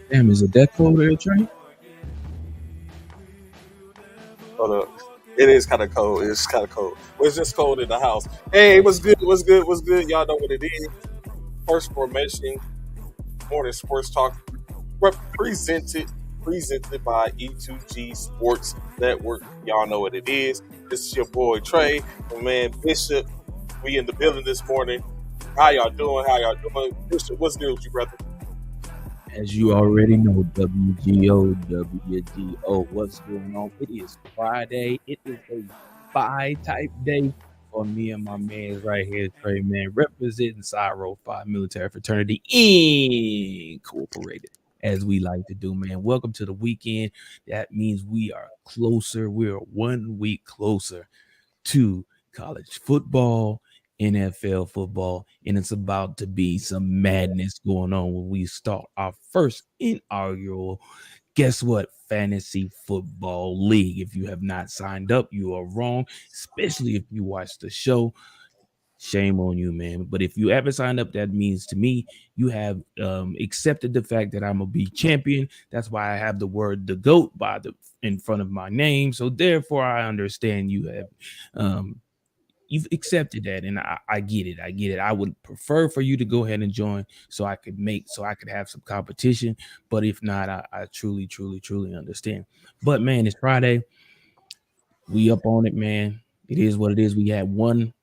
Damn, is it that cold there, Trey? Hold up. It is kind of cold. It's kind of cold. Well, it's just cold in the house. Hey, what's good? What's good? What's good? Y'all know what it is. First formation, morning sports talk, presented presented by E2G Sports Network. Y'all know what it is. This is your boy Trey, my man Bishop. We in the building this morning. How y'all doing? How y'all doing? Bishop, what's good with you, brother? As you already know, WGO, WGO, what's going on? It is Friday. It is a buy type day for me and my man's right here, Trey, man, representing Cyro 5 Military Fraternity Incorporated, as we like to do, man. Welcome to the weekend. That means we are closer. We are 1 week closer to college football, NFL football, and it's about to be some madness going on when we start our first inaugural, guess what, fantasy football league. If you have not signed up, you are wrong, especially if you watch the show. Shame on you, man. But if you haven't signed up, that means to me you have accepted the fact that I'm gonna be champion. That's why I have the word "the goat" by the in front of my name. So therefore, I understand you have you've accepted that, and I get it. I get it. I would prefer for you to go ahead and join so I could have some competition. But if not, I truly, truly, truly understand. But man, it's Friday. We up on it, man. It is what it is. We had one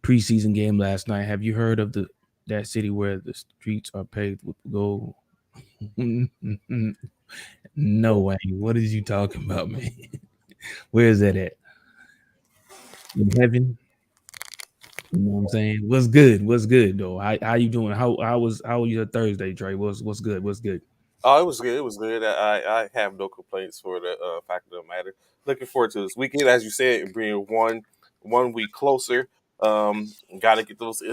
preseason game last night. Have you heard of the that city where the streets are paved with gold? No way. What is you talking about, man? Where is that at? In heaven? You know what I'm saying? What's good? What's good though? How you doing? How was your Thursday, Trey? What's good? What's good? Oh, it was good. It was good. I have no complaints for the fact of the matter. Looking forward to this weekend, as you said, being one week closer. Got to get those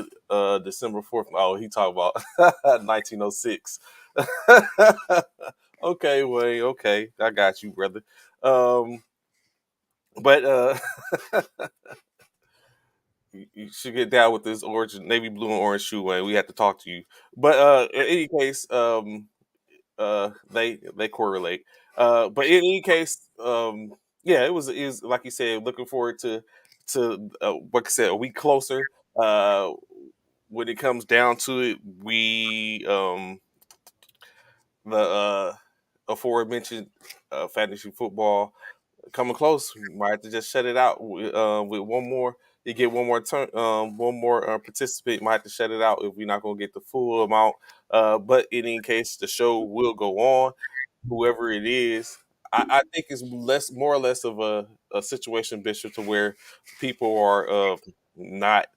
December 4th. Oh, he talked about 1906. Okay, Wayne. Okay, I got you, brother. Um, but you should get down with this orange, navy blue, and orange shoe, Wayne. We have to talk to you. But in any case, they correlate. But in any case, yeah, it was like you said, looking forward to like I said, a week closer. When it comes down to it, we the aforementioned fantasy football coming close. We might have to just shut it out with one more. You get one more turn, one more participant. Might have to shut it out if we're not going to get the full amount. But in any case, the show will go on. Whoever it is, I think it's more or less of a situation, Bishop, to where people are not.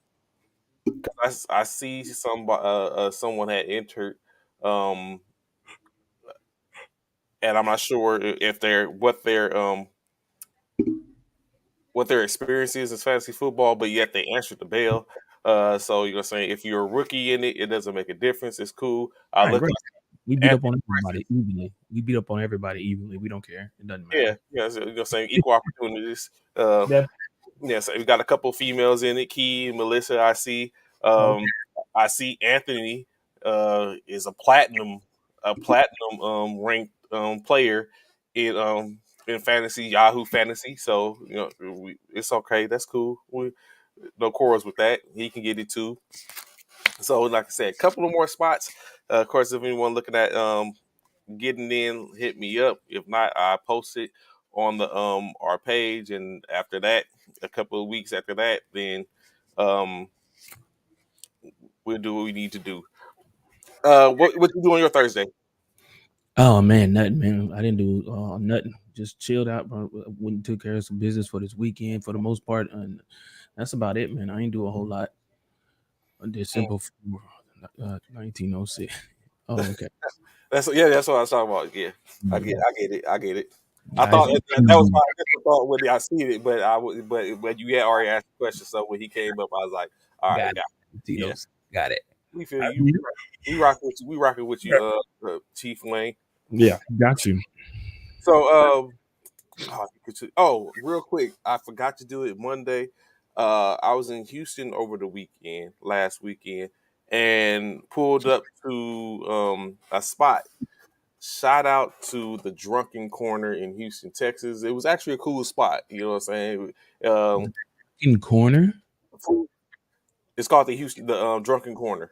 I see someone had entered, um, and I'm not sure if they're what their experience is in fantasy football, but yet they answered the bell. So you're saying if you're a rookie in it, it doesn't make a difference. It's cool. I Right, look right. We like beat up Anthony on Bryson. everybody evenly. We beat up on everybody evenly. We don't care. It doesn't Yeah, matter. yeah. So you're saying equal opportunities. Uh, That yeah. So we got a couple females in it. Key, Melissa. okay. Um, I see Anthony is a platinum ranked player in fantasy Yahoo Fantasy. So it's okay. That's cool. No quarrels with that. He can get it too. So, like I said, a couple of more spots. Of course, if anyone looking at getting in, hit me up. If not, I post it on the our page, and after that, a couple of weeks after that, then um, we'll do what we need to do. What you do on your Thursday? Oh man, nothing, man. I didn't do nothing. Just chilled out. Went and took care of some business for this weekend for the most part, and that's about it, man. I ain't do a whole lot. I did Mm. simple 1906. Oh, okay. That's what I was talking about. Yeah, Yeah. I get it. I Guys, thought that was my initial thought when I seen it, but but you had already asked the question, so when he came up, I was like, all right, got it. yeah, Tito's got it. we feel you. We rocking with you. We rocking with you, Chief Wayne. Yeah, got you. So, real quick, I forgot to do it Monday. I was in Houston over the weekend, last weekend, and pulled up to a spot. shout out to the Drunken Corner in Houston, Texas. It was actually a cool spot. You know what I'm saying? Um, In corner. food- it's called the Drunken Corner.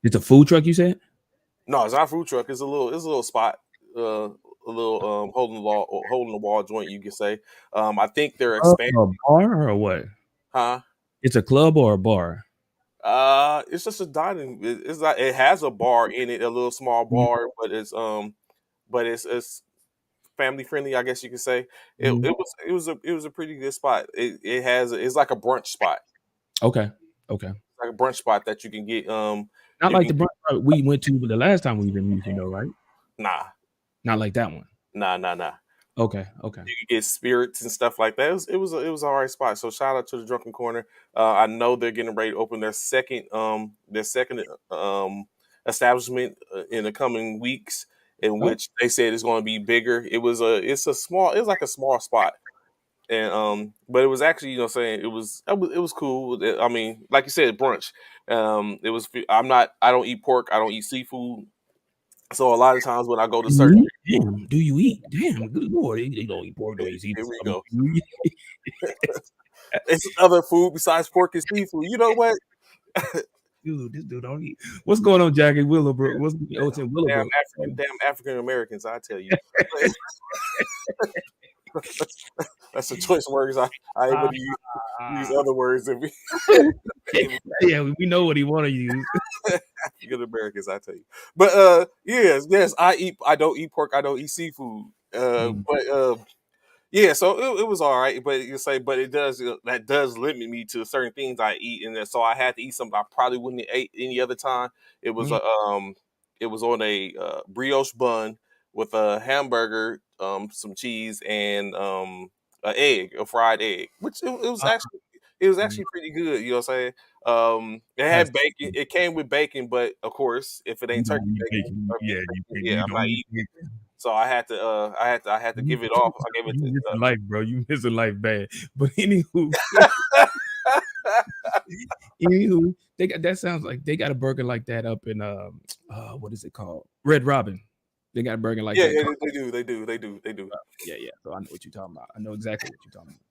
It's a food truck. You said. No, it's not a food truck. It's a little spot. A little holding the wall joint, you could say. I think they're expanding. A bar or what? Huh? It's a club or a bar. It's just a dining. It's not. It has a bar in it, a little small Mhm, bar, but it's family friendly, I guess you could say. mhm. It was a pretty good spot. It's like a brunch spot, Okay. Okay. like a brunch spot that you can get. Not You like can the brunch spot we went to the last time we was in Houston, though, right? nah Not like that one. nah. Okay. Okay. You could get spirits and stuff like that. It was an all right spot. So shout out to the Drunken Corner. I know they're getting ready to open their second establishment in the coming weeks, in Oh, which they said it's going to be bigger. It was like a small spot, and but it was actually, you know, saying it was cool. I mean, like you said, brunch. It was. I don't eat pork. I don't eat seafood. So a lot of times when I go to do you certain, eat? Damn. Do you eat? Damn. Good lord. They don't eat pork. Don't eat here seafood. we I mean, go. do you eat? It's other food besides pork and seafood. You know what? Dude, this dude don't eat. What's going on, Jackie Willowbrook? Oh, it's in Willowbrook. Damn African Americans, I tell you. That's the choice words. I able Ah, to use ah, other words than we yeah, we know what he want to use. African Americans, I tell you. But yes, I don't eat pork, I don't eat seafood. Mm, But yeah, so it was all right, but you say, but it does that does limit me to certain things I eat, and so I had to eat something I probably wouldn't have ate any other time. It was mm, a it was on a brioche bun with a hamburger, some cheese, and a fried egg, which ah, it was mm. actually pretty good. You know what I'm saying? It Has had bacon. It came with bacon, but of course, if it you ain't turkey don't eat bacon bacon? or beef Yeah, bacon, yeah, you I'm not don't eat eating it. bacon. So I had to give it off. I gave it You to. missing life, bro. You missing life bad. But anywho, anywho, they got that sounds like they got a burger like that up in what is it called? Red Robin. They got a burger like Yeah, that. yeah, they do. Yeah, yeah. So I know what you're talking about. I know exactly what you're talking about.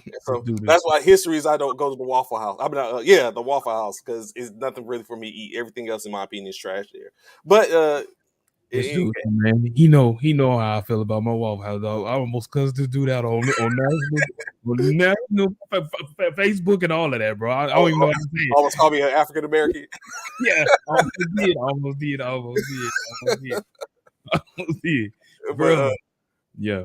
Let's So do this. that's why history is I don't go to the Waffle House. I mean, yeah, the Waffle House because it's nothing really for me to eat. Everything else, in my opinion, is trash there. But This it, dude, man, he know how I feel about my Waffle House, dog. I almost cussed this dude out on national Facebook and all of that, bro. I don't even know how to say it. almost call me an African American. Yeah, I almost did, almost did, but bro. Yeah,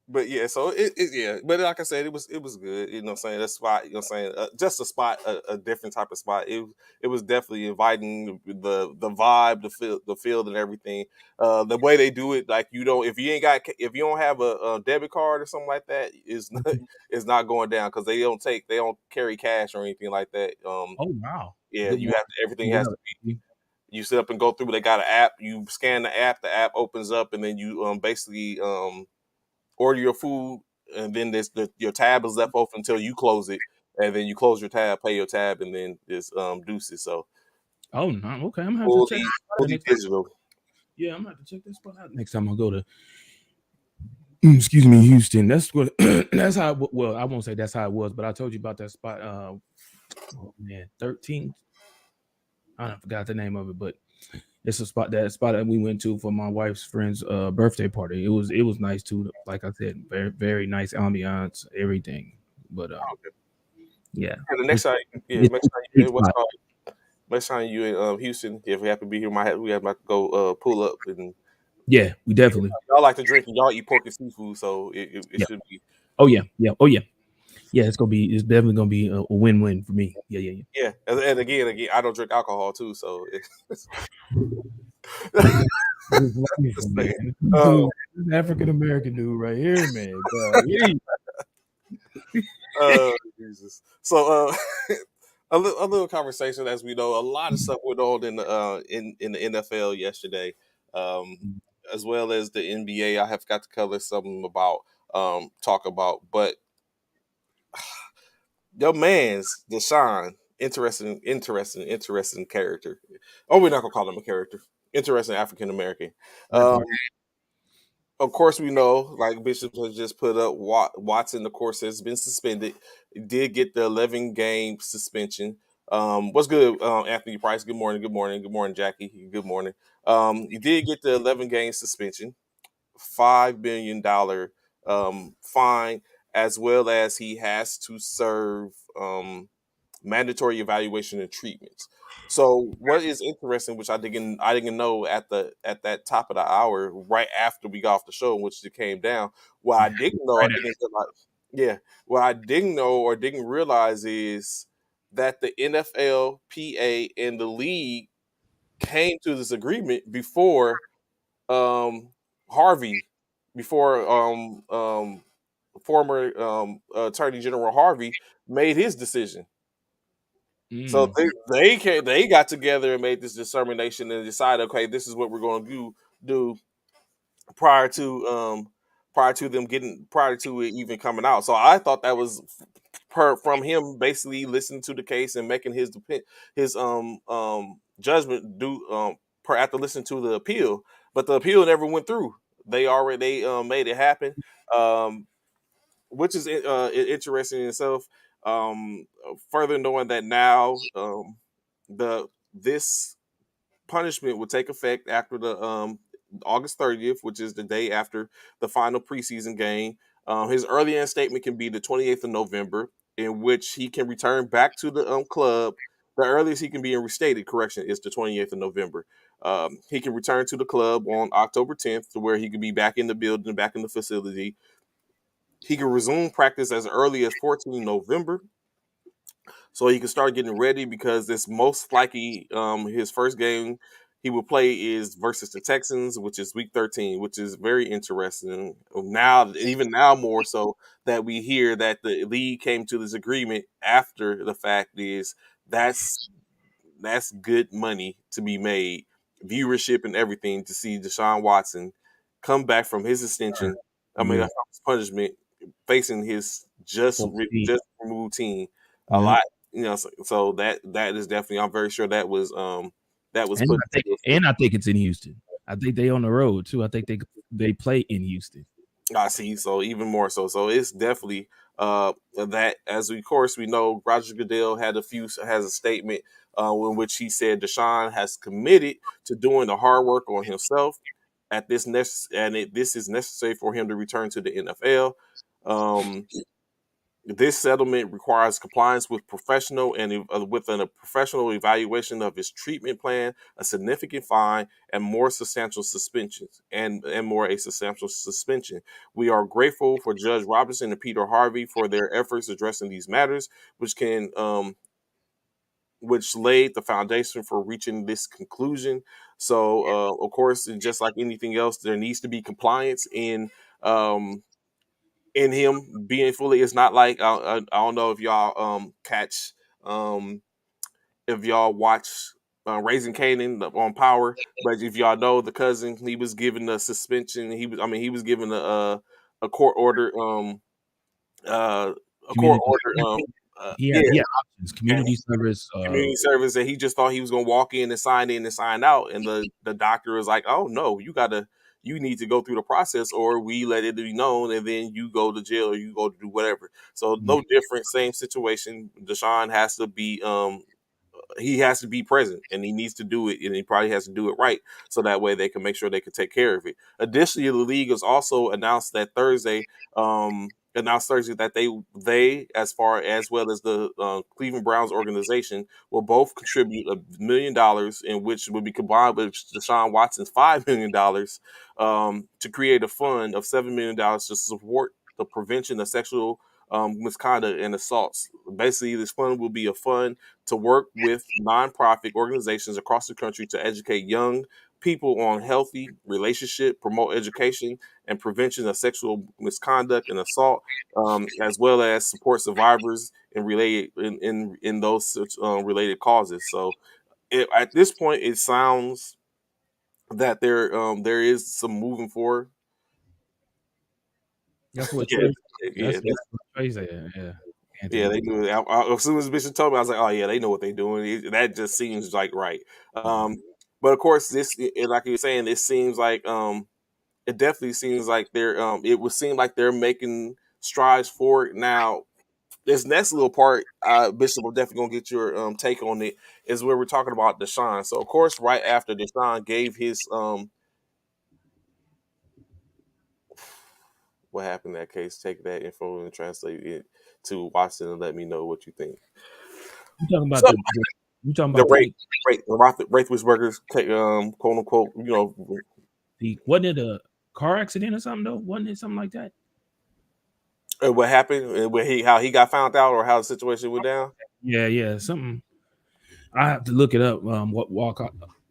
but yeah, so yeah, but like I said, it was good. You know, what I'm saying that spot. You know, what I'm saying just a spot, a different type of spot. It was definitely inviting. The vibe, the field, and everything. The way they do it, like you don't if you don't have a debit card or something like that, is not it's not going down because they don't carry cash or anything like that. oh wow, Yeah, good you morning. have to everything has to be. You sit up and go through. They got an app. You scan the app opens up, and then you basically order your food, and then your tab is left open until you close it, and then you close your tab, pay your tab, and then it's deuces. So Oh no, okay, I'm gonna have to check this spot out fully next time. digital. Yeah, I'm gonna have to check this spot out next time I go to excuse me, Houston. That's what that's how. Well, I won't say that's how it was, but I told you about that spot. Oh man, 13. I forgot the name of it, but it's a spot that we went to for my wife's friend's birthday party. It was nice too. Like I said, very nice ambiance, everything. But yeah, And the next it's time, yeah, it's a big spot. next time you in Houston, if we have to be here, we have to go pull up, and Yeah, we definitely. y'all like to drink and y'all eat pork and seafood, so it Yeah. should be. Oh yeah. Yeah. Oh yeah. Yeah. It's definitely gonna be a win-win for me. Yeah. Yeah. Yeah, and again, I don't drink alcohol too, so it's This life, just man. saying. Dude, this African American dude right here, man. Jesus. So, a little conversation, as we know, a lot of stuff went on in the NFL yesterday, um, as well as the NBA. I have got to cover something about talk about, but your man's Deshaun. interesting character. Oh, we're not gonna call him a character. Interesting African American. That Um, part. of course, we know, like Bishop has just put up, Watson, of course, has been suspended. He did get the 11-game suspension. What's good, Anthony Price? Good morning. Good morning. Good morning, Jackie. Good morning. He did get the 11-game suspension, $5 million fine, as well as he has to serve mandatory evaluation and treatments. So what is interesting, which I didn't know at that top of the hour, right after we got off the show, which it came down. What I didn't know, Right or didn't realize, yeah, what I didn't know or didn't realize is that the NFL, PA, and the league came to this agreement before um, Harvey, before former Attorney General Harvey made his decision. So Mm. they got together and made this determination and decided, okay, this is what we're going to do prior to prior to it even coming out. So I thought that was from him basically listening to the case and making his judgment due after listening to the appeal, but the appeal never went through. They made it happen. Um, which is interesting in itself. Further knowing that now, the this punishment will take effect after the August 30th, which is the day after the final preseason game. His earlier statement can be the 28th of November, in which he can return back to the club. The earliest he can be in restated correction is the 28th of November. He can return to the club on October 10th, to where he could be back in the building, back in the facility. He can resume practice as early as 14 November, so he can start getting ready, because it's most likely his first game he will play is versus the Texans, which is week 13, which is very interesting. Now, even now more so that we hear that the league came to this agreement after the fact, is that's that's good money to be made, viewership and everything, to see Deshaun Watson come back from his extension. I mean, Yeah. from his punishment, facing his Full speed. just removed team a Yeah. lot. So that is definitely. I'm very sure that was And put I think into effect. and I think it's in Houston. I think they on the road too. I think they play in Houston. I see. So even more so. So it's definitely that, as we of course we know, Roger Goodell has a statement in which he said Deshaun has committed to doing the hard work on himself at this is necessary for him to return to the NFL. Um, this settlement requires compliance with a professional evaluation of his treatment plan, a significant fine, and more substantial suspensions, and more a substantial suspension. We are grateful for Judge Robinson and Peter Harvey for their efforts addressing these matters, which laid the foundation for reaching this conclusion. So, of course, just like anything else, there needs to be compliance um, in him being fully. It's not like I don't know if y'all catch um if y'all watch Raising Canaan on Power, but if y'all know the cousin, he was given a suspension. He was given a court order uh a court Community. order yeah, He had options. Community service. community service, that he just thought he was gonna walk in and sign out, and the doctor was like, "Oh no, you need to go through the process, or we let it be known, and then you go to jail or you go to do whatever." So Yeah. no different, same situation. Deshaun has to be he has to be present, and he needs to do it, and he probably has to do it right, so that way they can make sure they can take care of it. Additionally, the league has also announced Thursday that they as far as well as the Cleveland Browns organization will both contribute $1 million, in which will be combined with Deshaun Watson's $5 million, to create a fund of $7 million to support the prevention of sexual misconduct and assaults. Basically, this fund will be a fund to work with nonprofit organizations across the country to educate young people on healthy relationship, promote education and prevention of sexual misconduct and assault, as well as support survivors in those related causes. So at this point, it sounds that there is some moving forward. That's what Yeah, Trey. yeah, That's what Trey said. Yeah. Yeah, Anthony. they do it. As soon as Bishop told me, I was like, "Oh yeah, they know what they're doing." That just seems like right. Mhm. But of course, like you were saying, it seems like it definitely seems like it would seem like they're making strides forward now. This next little part, Bishop, will definitely gonna get your take on it. Is where we're talking about Deshaun. So of course, right after Deshaun gave his what happened in that case, take that info and translate it to Watson and let me know what you think. You talking about So the you talking the about Rathwisberger's quote unquote, the wasn't it a car accident or something though? Wasn't it something like that? what happened and how he got found out or how the situation went down. Yeah, yeah, something. I have to look it up. What walk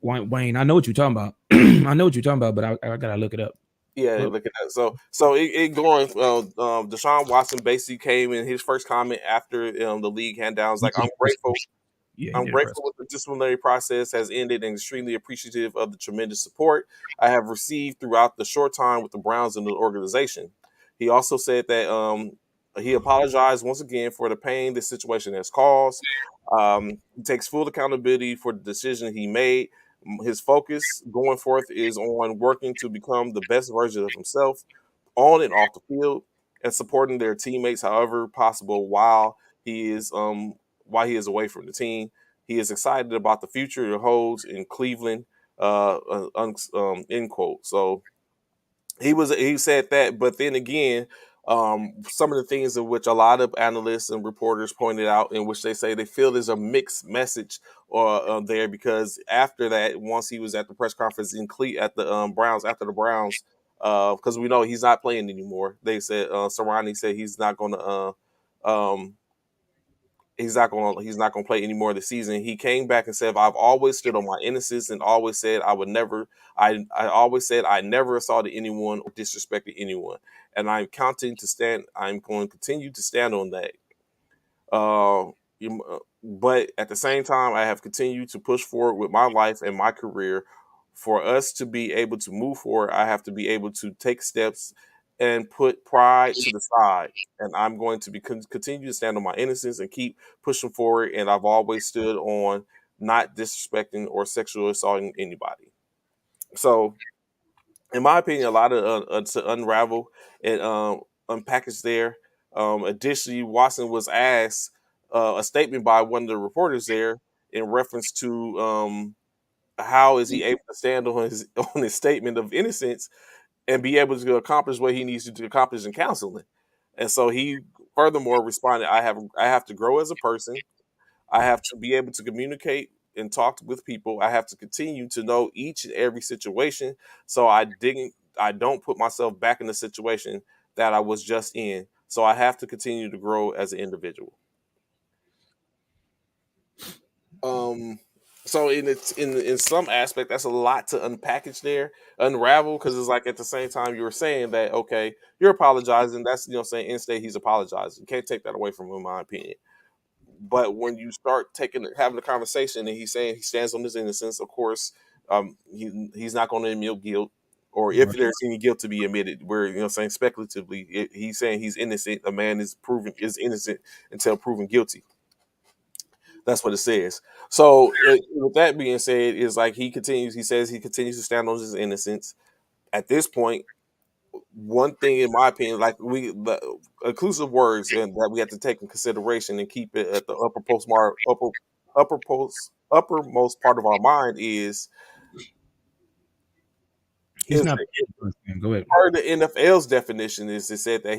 Wayne? I know what you're talking about. I know what you're talking about, but I gotta look it up. Yeah, What? look at that. So it going. Deshaun Watson basically came in his first comment after the league hand down. Was He like, did "I'm a press grateful. conference. Yeah, he I'm did a press. grateful with the disciplinary process has ended and extremely appreciative of the tremendous support I have received throughout the short time with the Browns and the organization." He also said that he apologized once again for the pain this situation has caused. He takes full accountability for the decision he made. His focus going forth is on working to become the best version of himself on and off the field and supporting their teammates however possible while he is away from the team. He is excited about the future it holds in Cleveland. End quote. So he said that, but then again, some of the things in which a lot of analysts and reporters pointed out, in which they say they feel there's a mixed message or there because after that, once he was at the press conference at the Browns after the Browns, because we know he's not playing anymore. They said Sarani said um, he's not gonna play anymore this season. He came back and said, "I've always stood on my innocence and always said I would never. I always said I never assaulted anyone or disrespected anyone, and I'm counting to stand. I'm going to continue to stand on that. But at the same time, I have continued to push forward with my life and my career. For us to be able to move forward, I have to be able to take steps and put pride to the side. And I'm going to continue to stand on my innocence and keep pushing forward. And I've always stood on not disrespecting or sexual assaulting anybody. So in my opinion, a lot of to unravel and unpackage there. Additionally, Watson was asked a statement by one of the reporters there in reference to how is he able to stand on his on his statement of innocence and be able to accomplish what he needs to accomplish in counseling. And so he furthermore responded, I have to grow as a person. I have to be able to communicate and talk with people. I have to continue to know each and every situation so I don't put myself back in the situation that I was just in. So I have to continue to grow as an individual. Um so in some aspect that's a lot to unpackage there, unravel because it's like at the same time you were saying that okay, you're apologizing. That's saying in state he's apologizing. You can't take that away from him, in my opinion. But when you start having a conversation and he's saying he stands on his innocence, of course, he's not going to admit guilt, or if Right. there's any guilt to be admitted, where saying speculatively, he's saying he's innocent. A man is innocent until proven guilty. That's what it says. So with that being said, is like he continues. He says he continues to stand on his innocence. At this point, one thing in my opinion, like the inclusive words and that we have to take in consideration and keep it at the uppermost part of our mind He's is not. Go ahead. part of the NFL's definition is it said that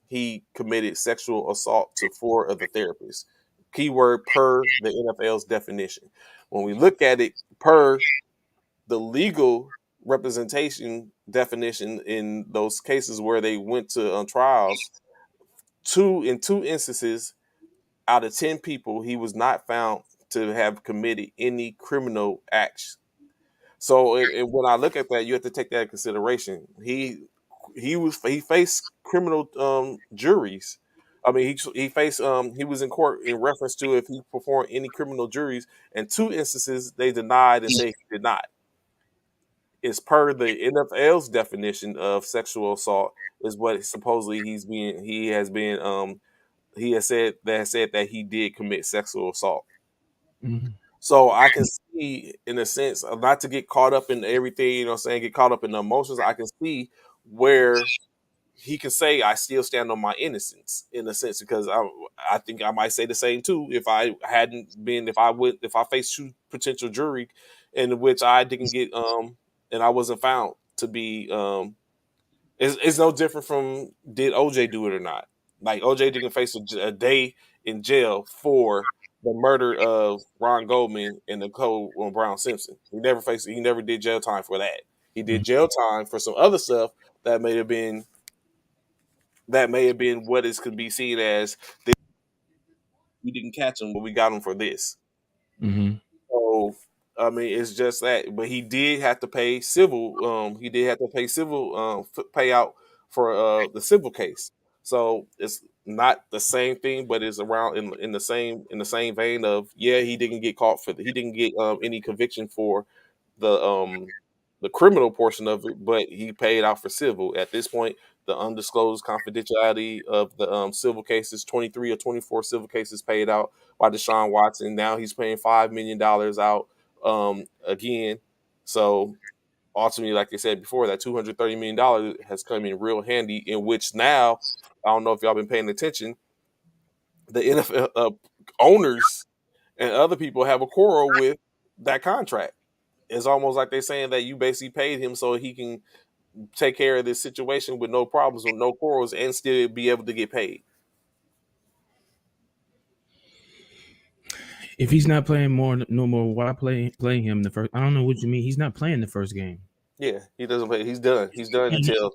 he committed sexual assault to four of the therapists. Keyword per the NFL's definition. When we look at it per the legal representation definition in those cases where they went to trials, in two instances out of 10 people, he was not found to have committed any criminal acts. So when I look at that, you have to take that in consideration. He faced criminal juries. I mean, he faced he was in court in reference to if he performed any criminal juries. And two instances they denied and say he did not. Is per the NFL's definition of sexual assault is what supposedly he has been he has said that he did commit sexual assault. Mhm. So I can see, in a sense, not to get caught up in everything, you know what I'm saying, get caught up in the emotions. I can see where he can say, I still stand on my innocence, in a sense, because I think I might say the same too if I hadn't been, if I faced two potential jury in which I didn't get, and I wasn't found to be, it's no different from did OJ do it or not. Like OJ didn't face a day in jail for the murder of Ron Goldman and Nicole Brown Simpson. He never did jail time for that. He did Mhm. jail time for some other stuff that may have been what is could be seen as we didn't catch him, but we got him for this. Mhm. So I mean, it's just that. But he did have to pay civil. He did have to pay civil payout for the civil case. So it's not the same thing, but it's around in the same vein of, yeah, he didn't get caught for he didn't get any conviction for the um the criminal portion of it, but he paid out for civil. At this point, the undisclosed confidentiality of the civil cases, 23 or 24 civil cases paid out by Deshaun Watson. Now he's paying $5 million out again. So ultimately, like I said before, that $230 million has come in real handy. In which now, I don't know if y'all been paying attention, the NFL owners and other people have a quarrel with that contract. It's almost like they're saying that you basically paid him so he can take care of this situation with no problems, with no quarrels, and still be able to get paid. If he's not playing no more, why play him the first? I don't know what you mean. He's not playing the first game. Yeah, he doesn't play. He's done. He's done And until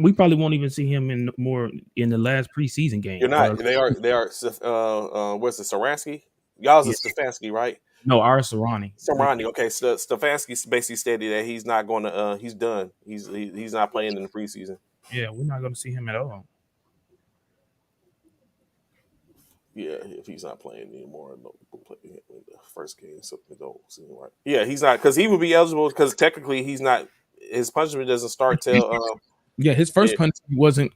we probably won't even see him in more in the last preseason you're game. not. Or They are. They are. What's it? Saransky? Y'all's yeah, is Stefanski, right? no, our Sarani. Samrani. Okay, so Stefanski basically stated that he's not going to. He's done. He's not playing in the preseason. Yeah, we're not going to see him at all. Yeah, if he's not playing anymore, no, we'll play him in the first game. Something don't seem right. Yeah, he's not because he would be eligible because technically he's not. His punishment doesn't start till. Yeah, his first Yeah, punishment wasn't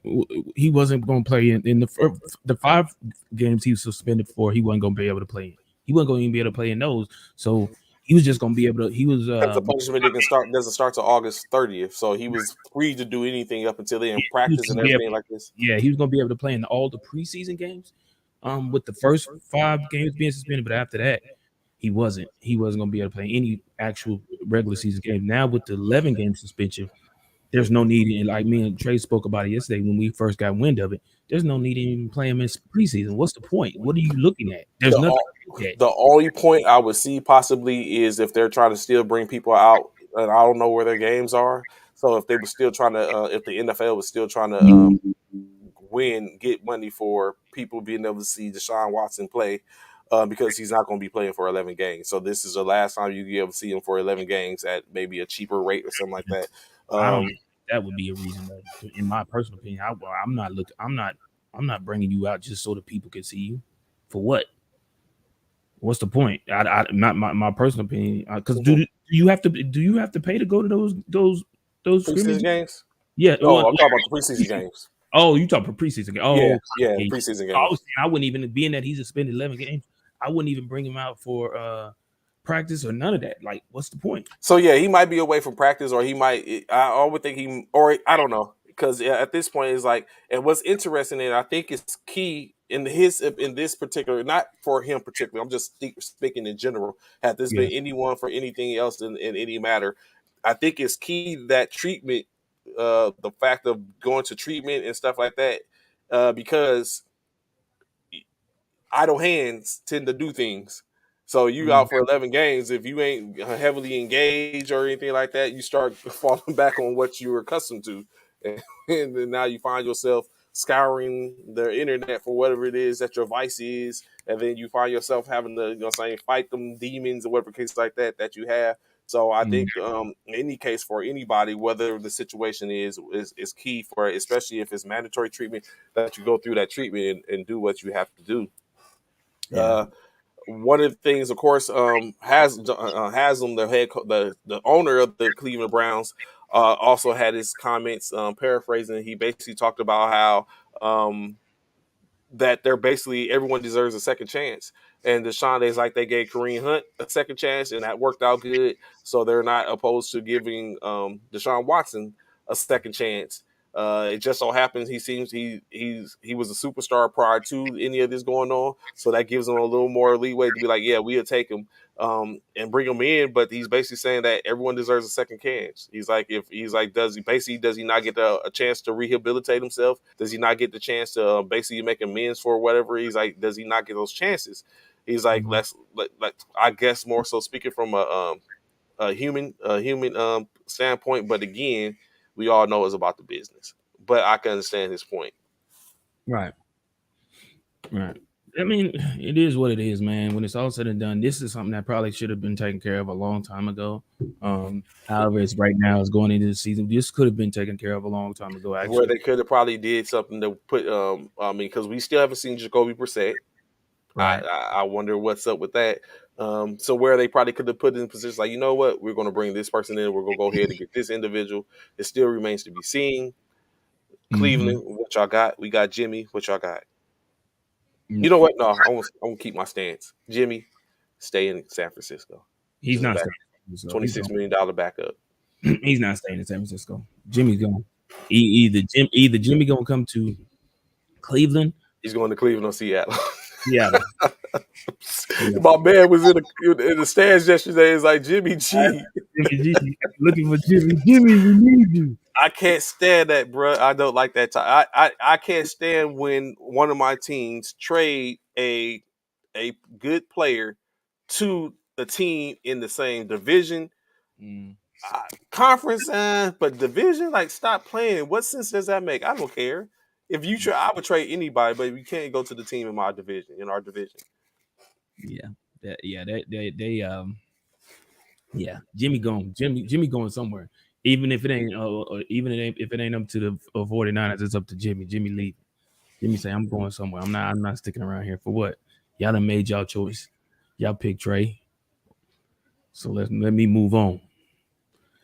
he wasn't going to play in the 5 games he was suspended for. He wasn't going to be able to play in. He wasn't going to even be able to play in those. So he was just going to be able to. He was because the punishment doesn't start till August 30th, so he was free to do anything up until then, he was practice going and to be able. everything like this. Yeah, he was going to be able to play in all the preseason games. With the first 5 games being suspended, but after that, he wasn't. He wasn't going to be able to play any actual regular season game. Now with the 11 game suspension, there's no need in, like me and Trey spoke about it yesterday when we first got wind of it. There's no need to even play him in preseason. What's the point? What are you looking at? There's The nothing o- to look at. the only point I would see possibly is if they're trying to still bring people out, and I don't know where their games are. So if they were still trying to, if the NFL was still trying to get money for people being able to see Deshaun Watson play, because he's not going to be playing for 11 games. So this is the last time you be able to see him for 11 games at maybe a cheaper rate or something like that. I don't know. Um, That would be a reason, in my personal opinion. I'm not looking. I'm not bringing you out just so that people can see you. For what? What's the point? Not my personal opinion. Because do you have to pay to go to those Preseason scrimmages? games? Yeah. No, I'm talking about the preseason games. Oh, you talking for preseason? Yeah, Oh, yeah, yeah. preseason I was games. saying I wouldn't even, being that he's suspended 11 games. I wouldn't even bring him out for practice or none of that. Like, what's the point? So yeah, he might be away from practice, or he might. I would think he, or I don't know, because at this point it's like, and what's interesting, and I think it's key in this particular, not for him particularly. I'm just speaking in general. Had this Yeah, been anyone for anything else in any matter, I think it's key that treatment, the fact of going to treatment and stuff like that, because idle hands tend to do things. So you mm, out for 11 games. If you ain't heavily engaged or anything like that, you start falling back on what you were accustomed to, and then now you find yourself scouring the internet for whatever it is that your vice is, and then you find yourself having to, fight them demons or whatever case like that you have. So I mm, think, in any case for anybody, whether the situation is key for, especially if it's mandatory treatment, that you go through that treatment and do what you have to do. yeah, Uh, One of the things, of course, Haslam, the owner of the Cleveland Browns, also had his comments, paraphrasing. He basically talked about how, that they're basically everyone deserves a second chance. And Deshaun is like they gave Kareem Hunt a second chance, and that worked out good. So they're not opposed to giving Deshaun Watson a second chance. It just so happens he seems he was a superstar prior to any of this going on, so that gives him a little more leeway to be like, yeah, we'll take him and bring him in. But he's basically saying that everyone deserves a second chance. He's like, if he's like, does he not get a chance to rehabilitate himself? Does he not get the chance to basically make amends for whatever? He's like, does he not get those chances? He's like, I guess more so speaking from a human standpoint, but again, we all know it's about the business. But I can understand his point. Right. Right. I mean, it is what it is, man. When it's all said and done, this is something that probably should have been taken care of a long time ago. However, it's right now, it's going into the season. This could have been taken care of a long time ago, Where actually. they could have probably did something to put, I mean, because we still haven't seen Jacoby Brissett. I, Right. I I wonder what's up with that. So where they probably could have put in positions like, you know what, we're going to bring this person in. We're going to go ahead and get this individual. It still remains to be seen. Mm-hmm. Cleveland, what y'all got? We got Jimmy. What y'all got? You know what? No, I want to keep my stance. Jimmy, stay in San Francisco. He's Just a not back, staying. So he's $26 million backup. going. He's not staying in San Francisco. Jimmy's going. Either Jimmy gonna come to Cleveland, He's going to Cleveland or Seattle. Seattle. Yeah. My man was in the stands yesterday. It's like Jimmy G. Jimmy G looking for Jimmy. Jimmy, we need you. I can't stand that, bro. I don't like that. I can't stand when one of my teams trade a good player to a team in the same division, Mm, conference, but division. Like, stop playing. What sense does that make? I don't care. If you try, I would trade anybody, but you can't go to the team in my division, in our division. yeah. They yeah. Jimmy going. Jimmy going somewhere. Even if it ain't if it ain't up to the 49ers, it's up to Jimmy. Jimmy leave. Jimmy say, I'm going somewhere. I'm not sticking around here for what? Y'all done made y'all choice. Y'all picked Trey. So let me move on.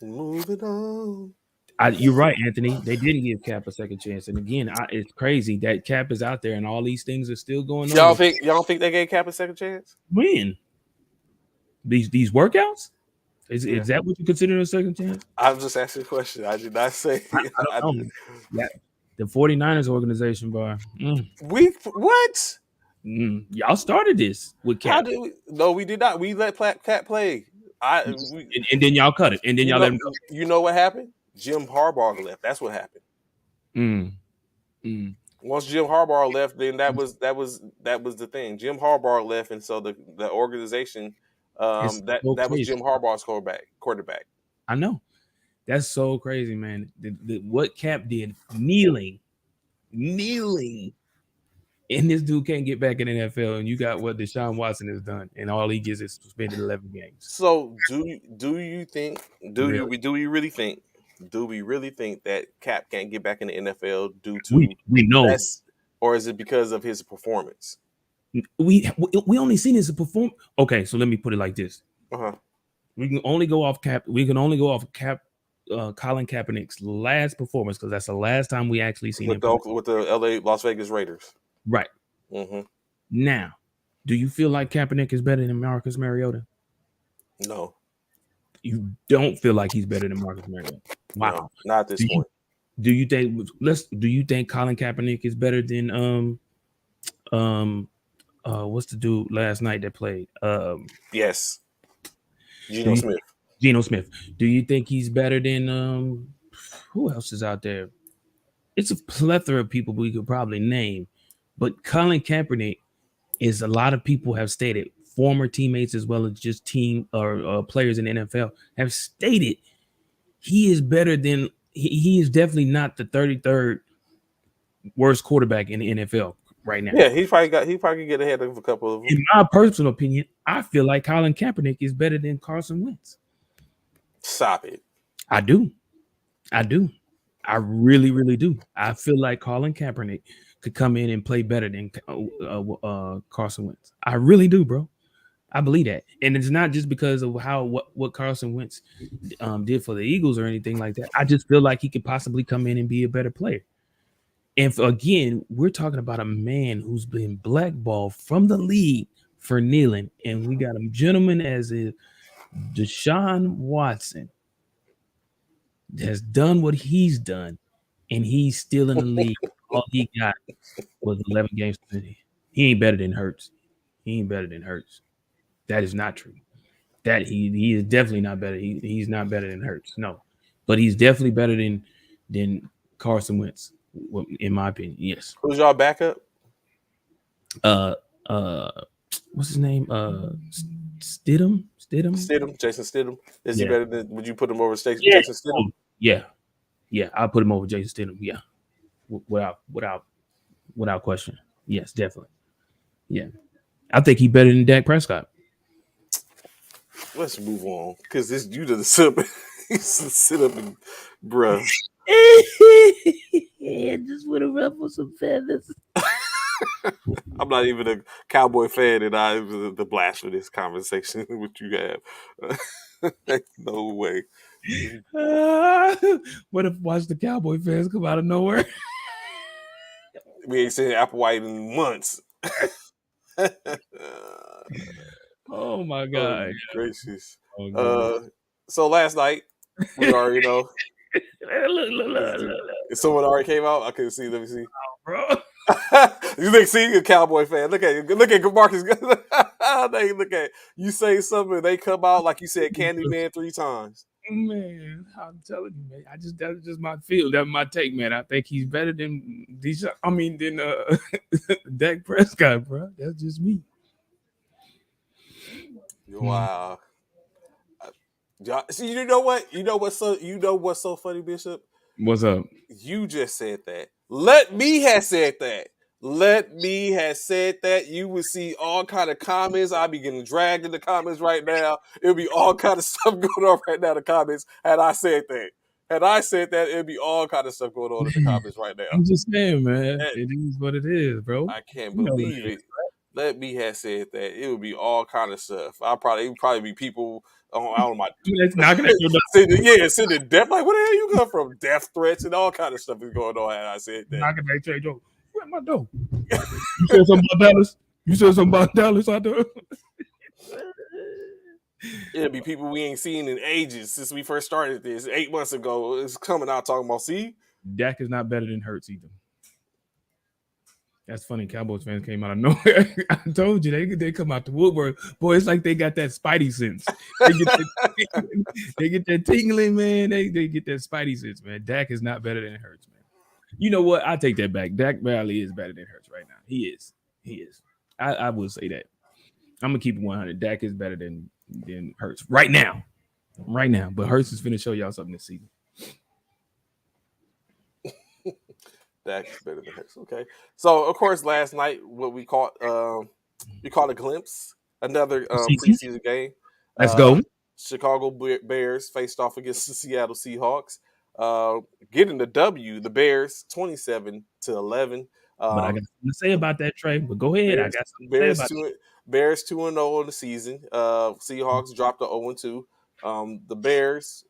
Moving on. You're right, Anthony. They didn't give Cap a second chance. And again, it's crazy that Cap is out there and all these things are still going on. Y'all think they gave Cap a second chance? When these workouts? Yeah. Is that what you consider a second chance? I'm just asking a question. I did not say. I I don't did. know. Yeah, the 49ers organization bar. We what? Y'all started this with How Cap. did we? No, we did not. We let Cat play. And then y'all cut it. And then You y'all let know, him you know what happened? Jim Harbaugh left. That's what happened. go. Once Jim Harbaugh left, then that was the thing. Jim Harbaugh left, and so the organization, It's so that was crazy. Jim Harbaugh's quarterback. I know. That's so crazy, man. What Cap did, kneeling, and this dude can't get back in the NFL. And you got what Deshaun Watson has done, and all he gets is suspended 11 games. So do you think Really, do we really think that Cap can't get back in the NFL due we to we know less, or is it because of his performance? we only seen this perform. Okay, so let me put it like this: Uh-huh. we can only go off Cap. We can only go off Cap. Colin Kaepernick's last performance because that's the last time we actually seen him play. With the LA Las Vegas Raiders. Right Mm-hmm. now, do you feel like Kaepernick is better than Marcus Mariota? No, You don't feel like he's better than Marcus Mariota. no, Wow. not at this Do you point. do you think Colin Kaepernick is better than um what's the dude last night that played? Yes, Do Geno you Smith. Geno Smith? Do you think he's better than who else is out there? It's a plethora of people we could probably name, but Colin Kaepernick is a lot of people have stated, former teammates as well as just team or players in the NFL have stated he is better than he is definitely not the 33rd worst quarterback in the NFL right now. Yeah, he probably get ahead of a couple of them. In my personal opinion, I feel like Colin Kaepernick is better than Carson Wentz. Stop it. I do. I do. I really, really do. I feel like Colin Kaepernick could come in and play better than Carson Wentz. I really do, bro. I believe that, and it's not just because of what Carson Wentz did for the Eagles or anything like that. I just feel like he could possibly come in and be a better player. And again, we're talking about a man who's been blackballed from the league for kneeling, and we got a gentleman as if Deshaun Watson has done what he's done, and he's still in the league. All he got was 11 games. He ain't better than Hurts. He ain't better than Hurts. That is not true. That he is definitely not better. He's not better than Hurts. No, but he's definitely better than Carson Wentz, in my opinion. Yes. Who's y'all backup? Uh, uh, what's his name? Stidham. Stidham. Stidham, Jason Stidham. Is he Yeah. better than? Would you put him over Yeah. Jason Stidham? Yeah. Yeah. I'll put him over Jason Stidham. Yeah. Without question. Yes, definitely. Yeah. I think he's better than Dak Prescott. Let's move on because this you to sit up, sit up and bruh. Yeah, just want to ruffle some feathers. I'm not even a Cowboy fan, and I was the blast for this conversation with you have. No way. What if watch the Cowboy fans come out of nowhere? We ain't seen Applewhite in months. Oh my Oh god. gracious. Oh god. So last night we already know. Look, Someone already came out. I couldn't see. Let me see. bro. You think see a Cowboy fan? Look at Marcus. They look at you say something. They come out like you said Candyman 3 times. Man, I'm telling you, man. That's just my feel. That's my take, man. I think he's better than these. I mean, than Dak Prescott, bro. That's just me. Wow. See, you know what? You know what's so funny, Bishop? What's up? You just said that. Let me have said that. Let me have said that. You would see all kind of comments. I'd be getting dragged in the comments right now. It'll be all kind of stuff going on right now in the comments. Had I said that, it'd be all kind of stuff going on in the comments right now. I'm just saying, man. And It is what it is, bro. I can't You know what believe it is. it. Let me have said that. It would be all kind of stuff. It would probably be people on my That's knocking at your door. sending death. Like, where the hell you come from? Death threats and all kind of stuff is going on. And I said that. Knocking at your door. You at my door. You said something about Dallas? You said something about Dallas out there? It'll be people we ain't seen in ages since we first started this 8 months ago. It's coming out talking about, see, Dak is not better than Hurts either. That's funny. Cowboys fans came out of nowhere. I told you they come out the woodwork. Boy, it's like they got that spidey sense. They get that tingling, man. They get that spidey sense, man. Dak is not better than Hurts, man. You know what? I take that back. Dak Bradley is better than Hurts right now. He is. He is. I will say that. I'm gonna keep it 100. Dak is better than Hurts right now. Right now. But Hurts is finna show y'all something this season. Dak's better than Hurts. Okay. So of course last night what we caught a glimpse, another preseason game. Let's go. Chicago Bears faced off against the Seattle Seahawks. Getting the W, the Bears 27-11. But I got something to say about that, Trey. But go ahead. I got something to say about that. Bears 2-0 in the season. Seahawks dropped to 0-2. The Bears,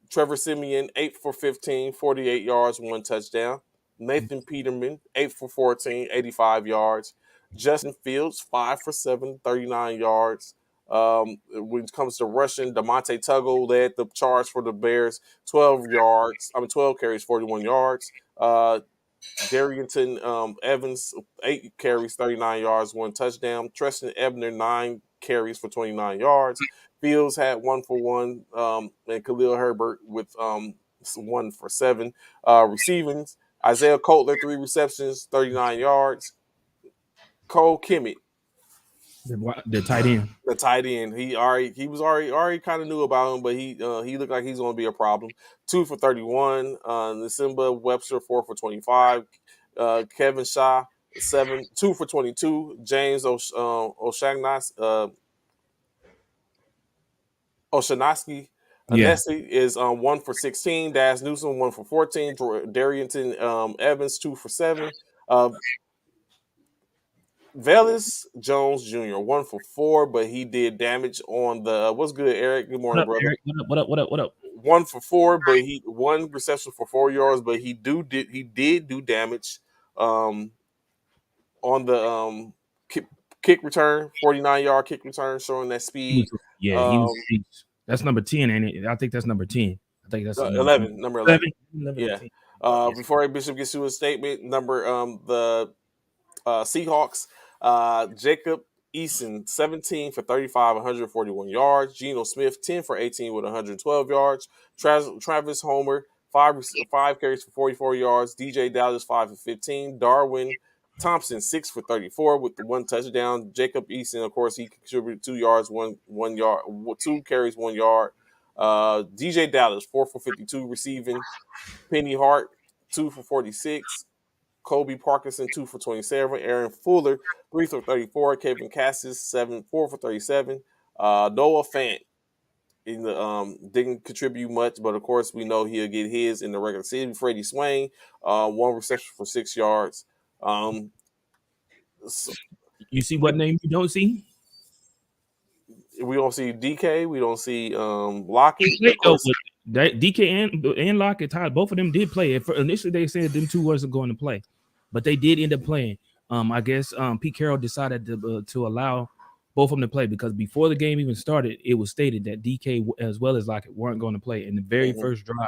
Trevor Siemian 8 for 15, 48 yards, 1 touchdown. Nathan Peterman 8 for 14, 85 yards. Justin Fields 5 for 7, 39 yards. When it comes to rushing, DeMonte Tuggle led the charge for the Bears, 12 carries, 41 yards. Darrington Evans, 8 carries, 39 yards, 1 touchdown. Treston Ebner, 9 carries for 29 yards. Fields had 1 for 1, and Khalil Herbert with 1 for 7 receiving. Isaiah Coulter, 3 receptions, 39 yards. Cole Kimmett, The tight end. the tight end, he was already kind of knew about him, but he looked like he's going to be a problem. 2 for 31. Nasimba Webster 4 for 25. Kevin Shaw 2 for 22. James Oshanaski Anesi is 1 for 16. Daz Newsom 1 for 14. Darrington Evans 2 for 7. Velus Jones Jr. 1 for 4, but he did damage on the. What's good, Eric? Good morning, brother. Eric? What up? 1 for 4, but he 1 reception for 4 yards, but he did do damage. Um, on the kick, kick return, 49-yard kick return, showing that He was, speed. yeah, he was. Um, That's number 10, and I think that's number 10. I think that's number 11, number 11. 11, 11 or Yeah. 10. But yes, Before A. Bishop gets to his statement, number the Seahawks, Jacob Eason, 17 for 35, 141 yards. Geno Smith, 10 for 18 with 112 yards. Travis Homer, five carries for 44 yards. DJ Dallas, 5 for 15. Darwin Thompson, 6 for 34 with the one touchdown. Jacob Eason, of course, he contributed 2 yards, one yard, 2 carries, 1 yard. DJ Dallas, 4 for 52 receiving. Penny Hart, 2 for 46. Kobe Parkinson, 2 for 27. Aaron Fuller, 3 for 34. Kevin Cassis, 4 for 37. Noah Fant in the didn't contribute much, but of course we know he'll get his in the regular season. Freddie Swain, one reception for 6 yards. Um, so you see what we, name you don't see? we don't see DK, we don't see Lockett. Wait, Of oh, course, that DK and Lockett, Todd, both of them did play. Initially, they said them two wasn't going to play, but they did end up playing. I guess Pete Carroll decided to allow both of them to play because before the game even started, it was stated that DK as well as Lockett weren't going to play. In the very mhm. first drive,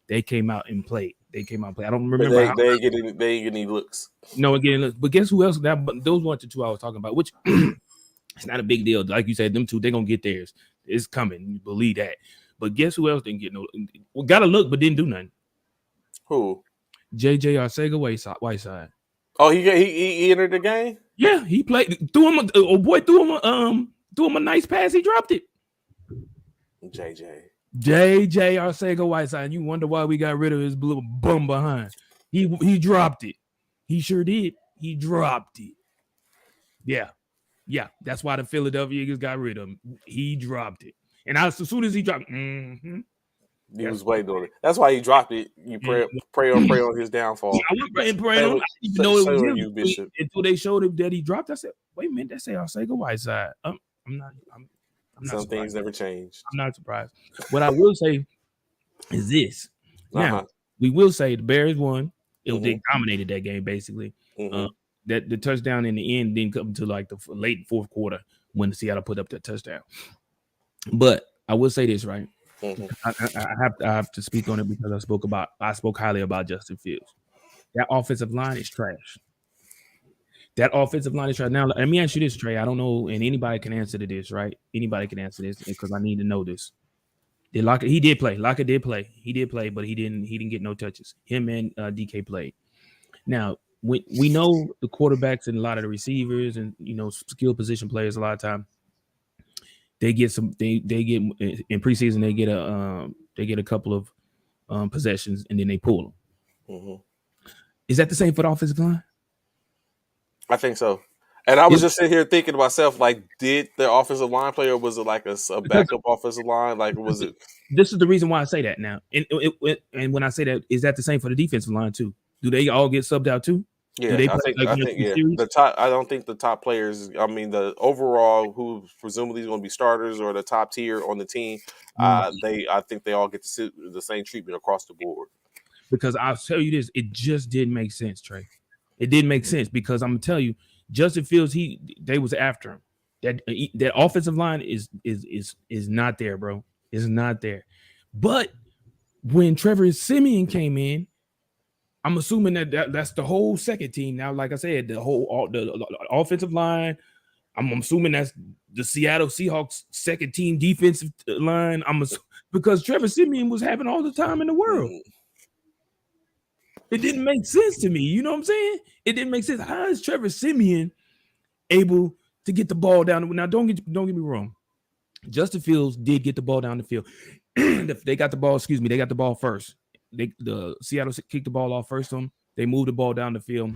they came out and played. They came out and played. I don't But remember how. they ain't get any looks. No, again, but guess who else? Those weren't the two I was talking about. Which it's not a big deal. Like you said, them two, they're gonna get theirs. It's coming. You believe that. But guess who else didn't get no? Well, got a look, but didn't do nothing. Who? JJ Arcega Whiteside. Oh, he entered the game. Yeah, he played. Threw him. Oh boy, threw him a nice pass. He dropped it. JJ. JJ Arcega Whiteside. You wonder why we got rid of his little bum behind. He dropped it. He sure did. He dropped it. Yeah. Yeah, that's why the Philadelphia Eagles got rid of him. He dropped it. And as soon as he dropped, He was waiting on it. That's why he dropped it. You pray on his downfall. I was praying on him. I didn't even know it was him. You, Bishop. Until they showed him that he dropped, I said, "Wait a minute, that's Arcega Whiteside." I'm not. I'm not Some surprised. things never changed. I'm not surprised. What I will say is this. Now, Uh-huh. we will say the Bears won. Mhm. They dominated that game basically. Mhm. That the touchdown in the end didn't come to like the late fourth quarter when Seattle put up that touchdown. But I will say this, right? Mhm. I have to speak on it because I spoke highly about Justin Fields. That offensive line is trash. That offensive line is trash. Now, let me ask you this, Trey. I don't know, and anybody can answer to this, right? Anybody can answer this because I need to know this. Did Lockett? He did play. Lockett did play. He did play, but he didn't get no touches. Him and DK played. Now, we know the quarterbacks and a lot of the receivers and skill position players a lot of time they get they get in preseason they get a couple of possessions and then they pull them. Mhm. Is that the same for the offensive line? I think so. And I was just sitting here thinking to myself, like, did the offensive line play, or was it like a backup offensive line? Like, was it? This is the reason why I say that now. And when I say that, is that the same for the defensive line too? Do they all get subbed out too? Yeah, Do they I play think. like I think. Yeah, series? the top. I don't think the top players. I mean, the overall, who presumably is going to be starters or the top tier on the team. I think they all get the same treatment across the board. Because I'll tell you this, it just didn't make sense, Trey. It didn't make sense because I'm gonna tell you, Justin Fields, they was after him. That offensive line is not there, bro. It's not there. But when Trevor Siemian came in, I'm assuming that's the whole second team now. Like I said, the offensive line. I'm assuming that's the Seattle Seahawks second team defensive line. Because Trevor Siemian was having all the time in the world. It didn't make sense to me. You know what I'm saying? It didn't make sense. How is Trevor Siemian able to get the ball down? Now, don't get me wrong. Justin Fields did get the ball down the field. They got the ball. Excuse me. They got the ball first. The Seattle kicked the ball off first. They moved the ball down the field.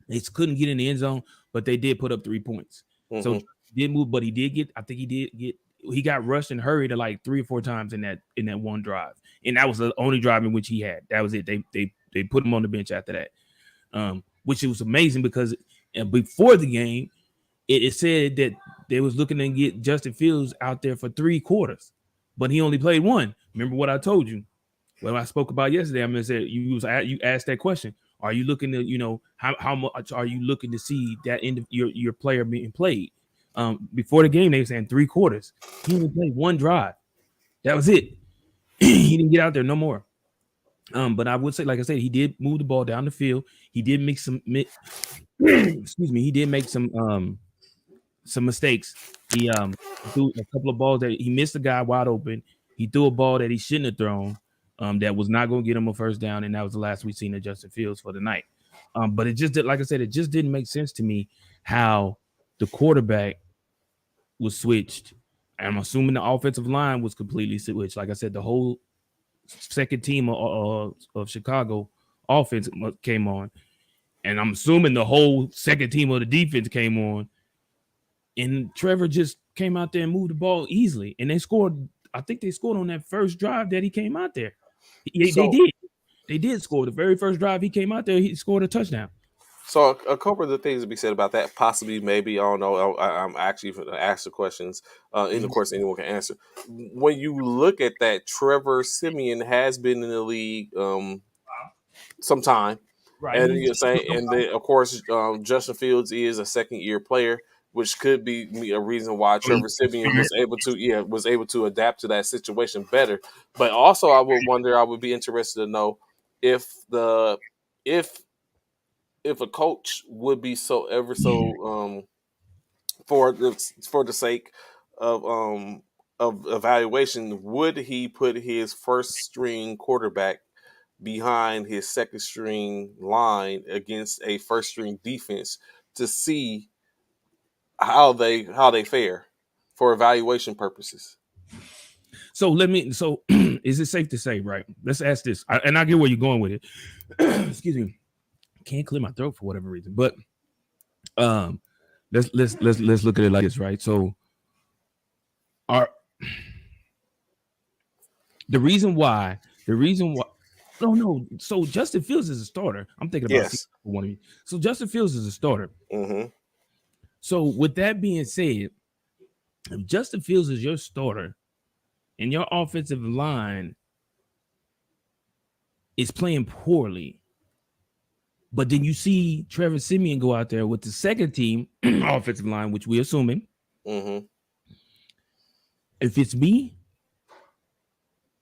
They couldn't get in the end zone, but they did put up 3 points. Mm-hmm. So he did move, but he did get. I think he did get. He got rushed and hurried like 3 or 4 times in that one drive, and that was the only drive in which he had. That was it. They put him on the bench after that, which was amazing because before the game, it said that they was looking to get Justin Fields out there for 3 quarters, but he only played 1. Remember what I told you when I spoke about yesterday? I mean, you asked that question. Are you looking to, how much are you looking to see that end of your player being played? Before the game, they were saying 3 quarters. He only played one drive. That was it. He didn't get out there no more. But I would say, like I said, he did move the ball down the field. He did make excuse me, he did make some mistakes. He threw a couple of balls that he missed a guy wide open. He threw a ball that he shouldn't have thrown. That was not going to get him a first down, and that was the last we seen of Justin Fields for the night. But it just did, like I said, it just didn't make sense to me how the quarterback was switched. I'm assuming the offensive line was completely switched. Like I said, the whole second team of Chicago offense came on, and I'm assuming the whole second team of the defense came on. And Trevor just came out there and moved the ball easily, and they scored. I think they scored on that first drive that he came out there. They So did. They did score the very first drive he came out there. He scored a touchdown. So a couple of the things to be said about that, possibly, maybe, I don't know. I'm actually going to ask the questions, and of course anyone can answer. When you look at that, Trevor Simeon has been in the league some time, Right. and you're saying, and then of course Justin Fields is a second year player, which could be a reason why Trevor Simeon was able to adapt to that situation better. But also, I would be interested to know if the if if a coach would be so ever so for the sake of evaluation, would he put his first string quarterback behind his second string line against a first string defense to see how they fare for evaluation purposes? So is it safe to say, right? Let's ask this, and I get where you're going with it. Excuse me, can't clear my throat for whatever reason, but um, let's look at it like this, right? So, our the reason why, no, so Justin Fields is a starter. I'm thinking about Yes. one of you. So Justin Fields is a starter. Mm-hmm. So with that being said, if Justin Fields is your starter and your offensive line is playing poorly, but then you see Trevor Simeon go out there with the second team offensive line, which we're assuming. Mm-hmm. If it's me,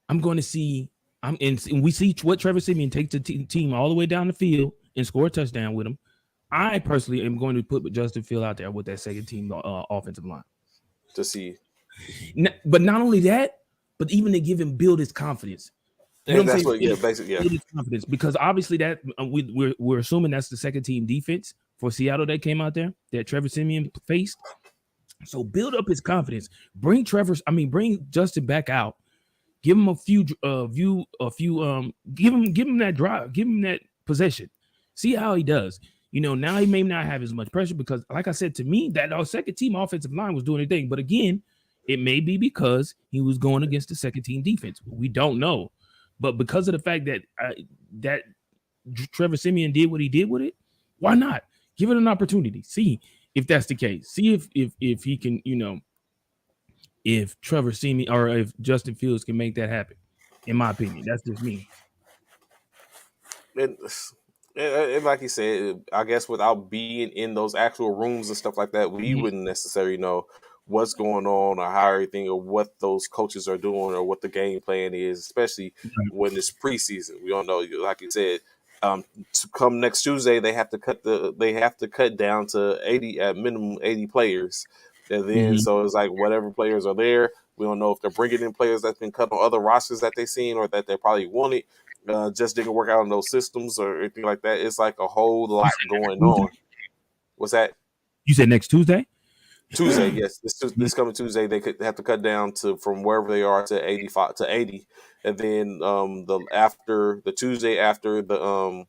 I'm going to see. And we see what Trevor Simeon takes the team all the way down the field and score a touchdown with him. I personally am going to put Justin Field out there with that second team offensive line To see. But not only that, but even to give him build his confidence. You know And what I'm that's saying? what, yeah, basically, yeah. Build his confidence, because obviously that we're assuming that's the second team defense for Seattle that came out there that Trevor Simeon faced. So build up his confidence. Bring Justin back out. Give him give him that drive, give him that possession. See how he does. Now he may not have as much pressure because, like I said, to me, that our second team offensive line was doing anything. But again, it may be because he was going against the second team defense. We don't know. But because of the fact that Trevor Simeon did what he did with it, why not give it an opportunity? See if that's the case. See if he can, if Trevor Simeon or if Justin Fields can make that happen. In my opinion, that's just me. And like you said, I guess without being in those actual rooms and stuff like that, we Mhm. wouldn't necessarily know what's going on or how everything or what those coaches are doing or what the game plan is, especially when it's preseason. We don't know. Like you said, to come next Tuesday, they have to cut down to 80 at minimum 80 players, and then Mhm. so it's like whatever players are there. We don't know if they're bringing in players that's been cut on other rosters that they've seen or that they probably wanted. Just didn't work out in those systems or anything like that. It's like a whole You lot said next going Tuesday? on. What's that? You said next Tuesday? Tuesday, yes. This coming Tuesday, they could have to cut down to from wherever they are to 85 to 80, and then the Tuesday after that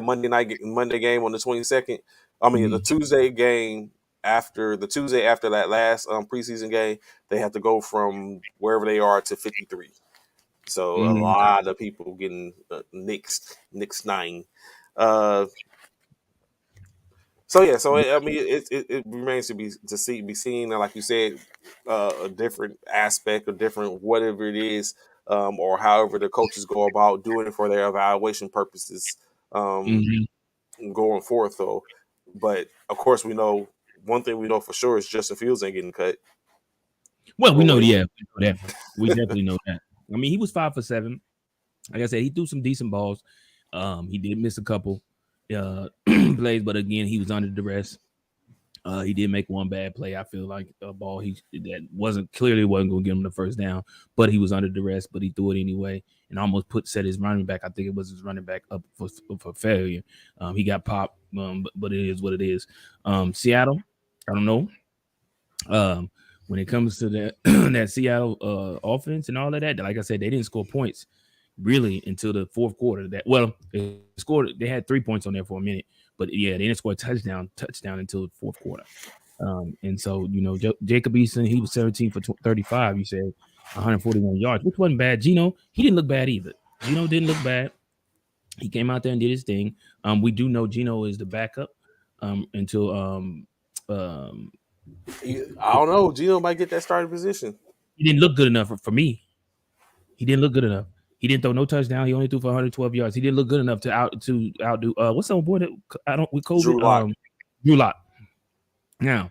Monday game on the 22nd. I mean the Mhm. Tuesday game after that last preseason game, they have to go from wherever they are to 53. So a Mhm. lot of people getting nixed nine. Uh, so yeah, I mean, it remains be seen, and like you said, a different aspect, or different whatever it is, or however the coaches go about doing it for their evaluation purposes. um, Mhm. going forth though. But of course, we know one thing we know for sure is Justin Fields ain't getting cut. Well, we No know, way. yeah, we know that. We definitely know that. I mean, he was 5 for 7. Like I said, he threw some decent balls. He did miss a couple plays, but again, he was under duress. He did make one bad play. I feel like a ball he that wasn't going to get him the first down, but he was under duress. But he threw it anyway, and almost set his running back. I think it was his running back up for failure. He got popped, but it is what it is. Seattle, I don't know. When it comes to that that Seattle offense and all of that, like I said, they didn't score points really until the fourth quarter. They scored. They had 3 points on there for a minute, but yeah, they didn't score a touchdown until the fourth quarter. And so Jacob Eason, he was 17 for 35. You said 141 yards, which wasn't bad. Gino, he didn't look bad either. Gino didn't look bad. He came out there and did his thing. We do know Gino is the backup until um, I don't know. Gino might get that starting position. he didn't look good enough for me. He didn't look good enough. He didn't throw no touchdown. He only threw for 112 yards. He didn't look good enough to outdo what's the boy that I don't with COVID Drew Lock. Drew Lock. Now,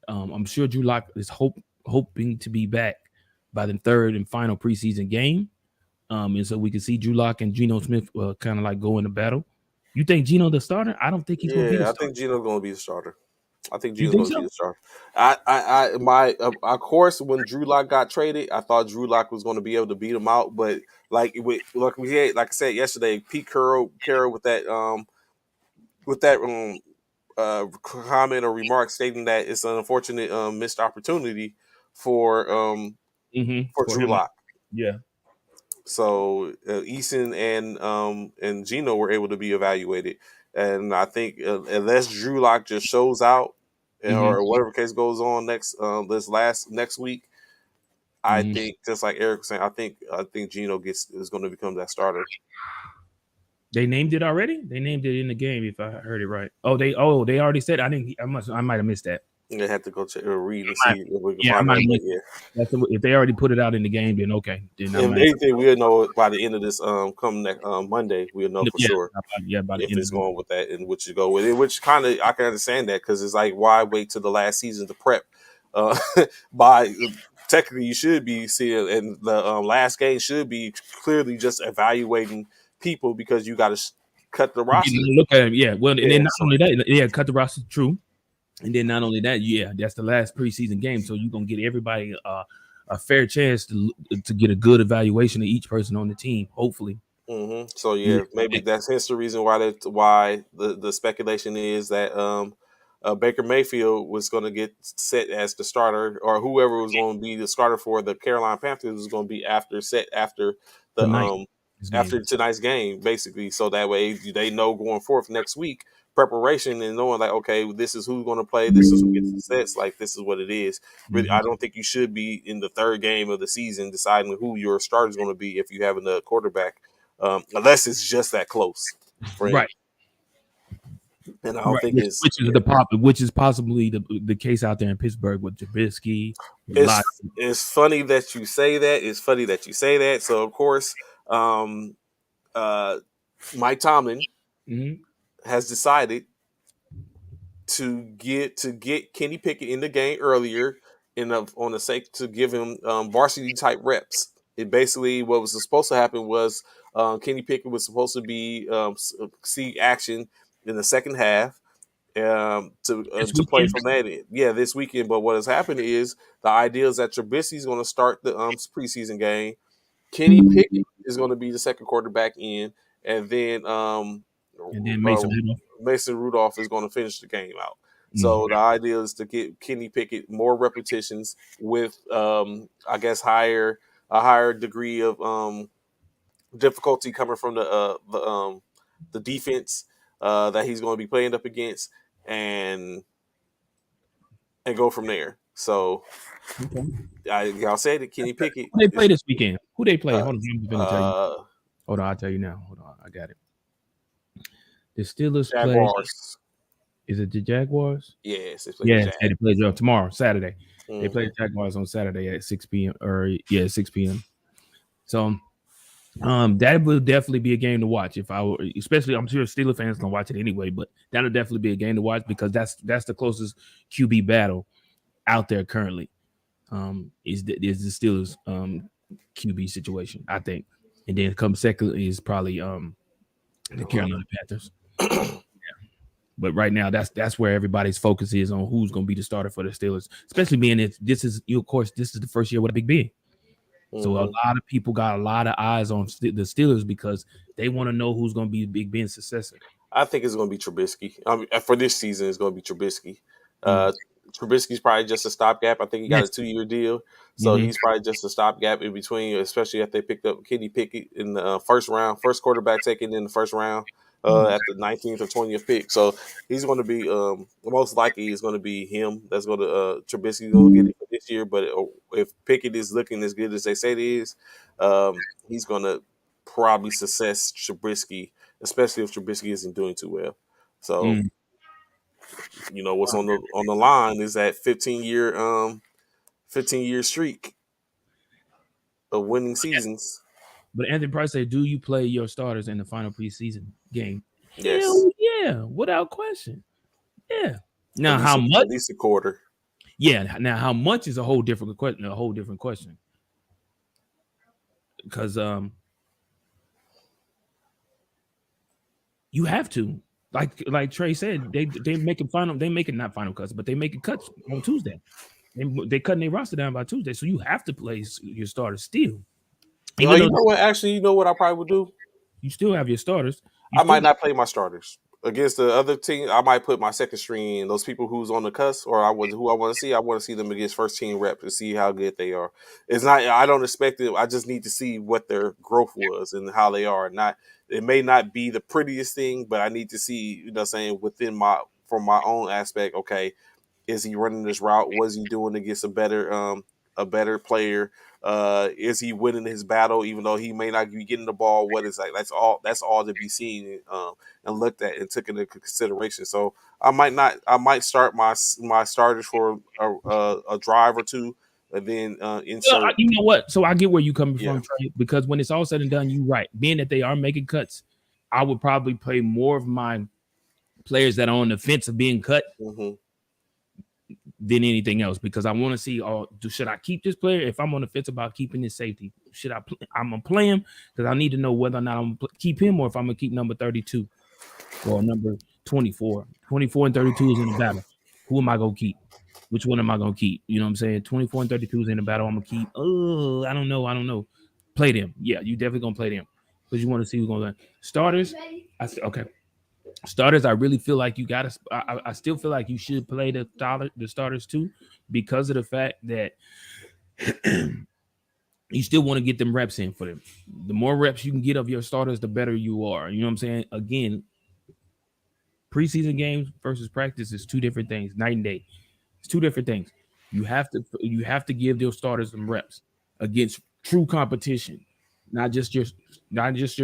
I'm sure Drew Lock is hoping to be back by the third and final preseason game. And so we can see Drew Lock and Geno Smith kind of like go into battle. You think Geno the starter? I don't think he's going to be the Yeah, I starter. think Gino's going to be the starter. I think You Gino's think going to be so? the starter. Of course, when Drew Lock got traded, I thought Drew Lock was going to be able to beat him out. But like I said yesterday, Pete Carroll with that comment or remark stating that it's an unfortunate missed opportunity for For Drew him, Lock. yeah. So Eason and Gino were able to be evaluated, and I think unless Drew Lock just shows out, Mm-hmm. or whatever case goes on next week, I Mm-hmm. think just like Eric was saying, I think Gino is going to become that starter. They named it already. They named it in the game, if I heard it right. They already said. I didn't. I might have missed that. I have to go check or read and see if we can I find might out. have But missed yeah, it. If they already put it out in the game, then okay. Then I if might. anything, we'll know by the end of this come next Monday. We'll know for Yeah, sure by the if end it's of the. going with that and which you go with it. Which kind of I can understand that because it's like why wait till the last season to prep? Uh, by technically you should be seeing, and the last game should be clearly just evaluating people because you got to cut the roster. Look at him, yeah. Well, and then Yeah, not only that, yeah, cut the roster, true. And then not only that, yeah, that's the last preseason game, so you're gonna get everybody a fair chance to get a good evaluation of each person on the team. Hopefully, So yeah. yeah, maybe that's hence the reason why the speculation is that Baker Mayfield was going to get set as the starter, or whoever was going to be the starter for the Carolina Panthers was going to be set after the Tonight, this game. after tonight's game, basically, so that way they know going forth next week preparation and knowing like okay, this is who's going to play, this is who gets the sets, like this is what it is. Really, Mm-hmm. I don't think you should be in the third game of the season deciding who your starter is going to be if you have a quarterback unless it's just that close, right? Right, And I don't right. think it's Which is possibly the case out there in Pittsburgh with Trubisky, with it's Lott. it's funny that you say that. It's funny that you say that. So of course, um, uh, Mike Tomlin Mm-hmm. has decided to get Kenny Pickett in the game earlier on the sake to give him varsity type reps. It basically what was supposed to happen was Kenny Pickett was supposed to be see action in the second half This to play weekend. from that end. Yeah, this weekend. But what has happened is the idea is that Trubisky's going to start the preseason game. Kenny Pickett is going to be the second quarterback in, and then And then uh, Mason Rudolph. Mason Rudolph is going to finish the game out. Mm-hmm. So the idea is to get Kenny Pickett more repetitions with, I guess, a higher degree of difficulty coming from the defense that he's going to be playing up against, and go from there. So Okay. y'all said it, Kenny Pickett Who they play is this weekend? Who they play? uh, Hold on, I'm gonna tell you. uh, Hold on, I'll tell you now. Hold on, I got it. The Steelers play. Jaguars. Is it the Jaguars? Yes, they play the Yeah, Jags. they play tomorrow, Saturday. They play Mm-hmm. the Jaguars on Saturday at 6 p.m. or 6 p.m. So That will definitely be a game to watch if I were, especially I'm sure Steelers fans gonna watch it anyway, but that'll definitely be a game to watch because that's the closest QB battle out there currently. Is the Steelers QB situation, I think. And then come second is probably the Carolina Panthers. But right now, that's where everybody's focus is on who's going to be the starter for the Steelers, especially being that of course, this is the first year with a Big Ben. So a Mhm. lot of people got a lot of eyes on the Steelers because they want to know who's going to be Big Ben's successor. I think it's going to be Trubisky. For this season, it's going to be Trubisky. Mm. Uh, Trubisky's probably just a stopgap. I think he got a Yes. 2-year deal, so Mm-hmm. he's probably just a stopgap in between. Especially if they picked up Kenny Pickett in the first round, first quarterback taken in the first round at the 19th or 20th pick. So he's going to be most likely is going to be him. That's going to Trubisky going to get it for this year. But if Pickett is looking as good as they say it is, he's going to probably success Trubisky, especially if Trubisky isn't doing too well. So Mm. what's on the line is that 15-year streak of winning seasons. But Anthony Price said, "Do you play your starters in the final preseason game?" Yes, Hell yeah, without question. Yeah. at Now least how much? at least a quarter. Yeah. Now how much is a whole different question. A whole different question because you have to. Like Trey said, they making final. They making not final cuts, but they making cuts on Tuesday. They cutting their roster down by Tuesday, so you have to play your starters still. Oh, Even you though know what? Actually, you know what I probably would do? you still have your starters, you I still might not play my starters against the other team. I might put my second string in. Those people who's on the cusp, or who I want to see. I want to see them against first team reps to see how good they are. It's not. I don't expect it. I just need to see what their growth was and how they are. Not. It may not be the prettiest thing, but I need to see. Saying within my from my own aspect. Okay, is he running this route? Was he doing against a better player? Is he winning his battle even though he may not be getting the ball? What is like? That's all to be seen and looked at and took into consideration. So I might not. I might start my starters for a drive or two, and then insert. you know what? So I get where you coming Yeah. from, Trey, because when it's all said and done, you right. Being that they are making cuts, I would probably play more of my players that are on the fence of being cut Mm-hmm. than anything else because I want to see, should I keep this player? If I'm on the fence about keeping his safety, should I'm gonna play him because I need to know whether or not I'm gonna keep him or if I'm gonna keep number 32 or number 24. 24 and 32 is in the battle. Who am I gonna keep? Which one am I gonna keep? You know what I'm saying? 24 and 32 is in the battle. I'm gonna keep. Oh, I don't know. Play them. Yeah, you definitely gonna play them because you want to see who's gonna learn. Starters. Okay. Starters, I really feel like you gotta. I still feel like you should play the starters too, because of the fact that you still want to get them reps in for them. The more reps you can get of your starters, the better you are. You know what I'm saying? Again, preseason games versus practice is two different things, night and day. It's two different things. You have to give those starters some reps against true competition, not just your not just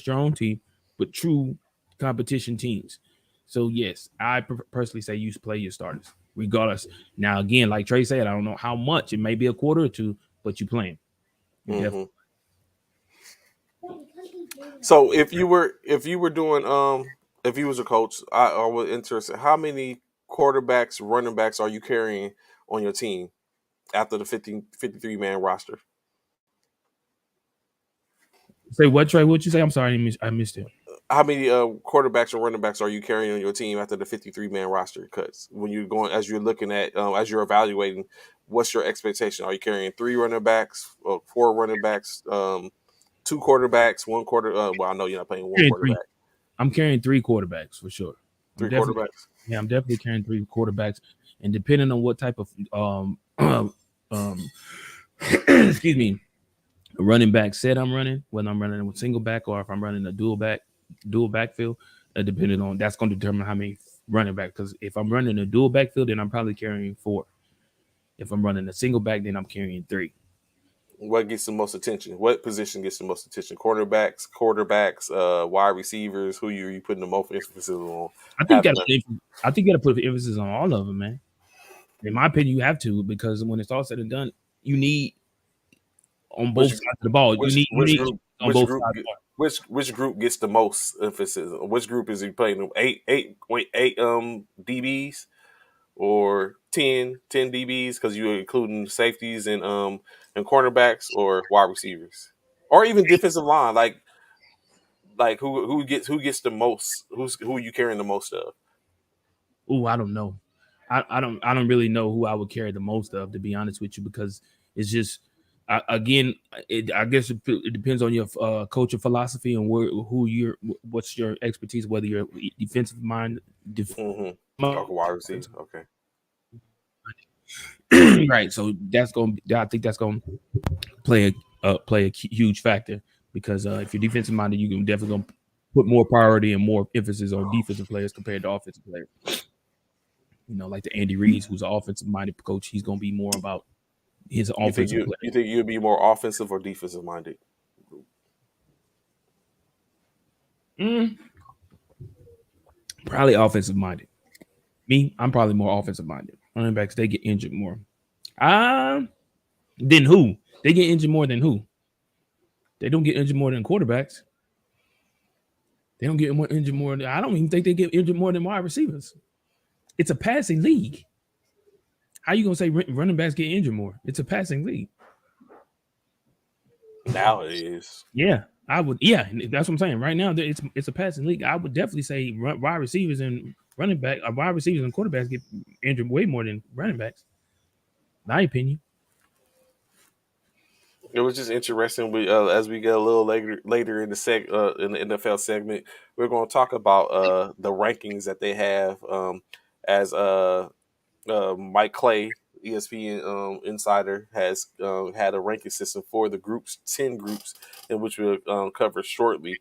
your own team, but true competition teams. So yes, I personally say you play your starters regardless. Now again, like Trey said, I don't know how much. It may be a quarter or two, but you playing. You Mm-hmm. definitely. So if you were doing if you was a coach, I was interested. How many quarterbacks, running backs are you carrying on your team after the 53 man roster? Say what, Trey? What you say? I'm sorry, I missed it. How many quarterbacks or running backs are you carrying on your team after the 53 man roster cuts? When you're going as you're looking at as you're evaluating, what's your expectation? Are you carrying three running backs, four running backs, two quarterbacks, one quarter? Well, I know you're not playing one Carrying three. quarterback, I'm carrying three quarterbacks for sure. I'm three definitely quarterbacks. I'm definitely carrying three quarterbacks, and depending on what type of excuse me, running back set I'm running, whether I'm running with single back or if I'm running a dual backfield, depending on that's going to determine how many running back. Because if I'm running a dual backfield, then I'm probably carrying four. If I'm running a single back, then I'm carrying three. What gets the most attention? What position gets the most attention? Quarterbacks, wide receivers. Who you putting the most emphasis on I think having? I think you got to put emphasis on all of them, man. In my opinion, you have to because when it's all said and done, you need on both Which sides of the ball. You which need which group? on which both group sides. which group gets the most emphasis? Which group is he playing? Eight DBs or 10 DBs because you're including safeties and cornerbacks or wide receivers or even defensive line. Like who gets the most? Who are you carrying the most of? Oh, I don't know. I don't really know who I would carry the most of, to be honest with you, because it's just again, I guess it depends on your coaching philosophy and what's your expertise, whether you're defensive mind, Mm-hmm. Okay, wide receiver. Okay. right. So I think that's going to play a huge factor because if you're defensive minded, you can definitely going to put more priority and more emphasis on defensive players compared to offensive players. Like the Andy Reid's, who's an offensive minded coach, he's going to be more about his You think offensive you play. you think you'd be more offensive or defensive minded? Mm, Probably offensive minded. Me, I'm probably more offensive minded. Running backs, they get injured more. Then who? They get injured more than who? They don't get injured more than quarterbacks. They don't get injured more than, I don't even think they get injured more than wide receivers. It's a passing league. How you gonna say running backs get injured more? It's a passing league. Now it is. Yeah, I would. Yeah, that's what I'm saying. Right now, it's a passing league. I would definitely say wide receivers and wide receivers and quarterbacks get injured way more than running backs. My opinion. It was just interesting. As we get a little later in the NFL segment, we're going to talk about the rankings that they have as Mike Clay, ESPN insider, has had a ranking system for the groups, 10 groups, in which we'll cover shortly.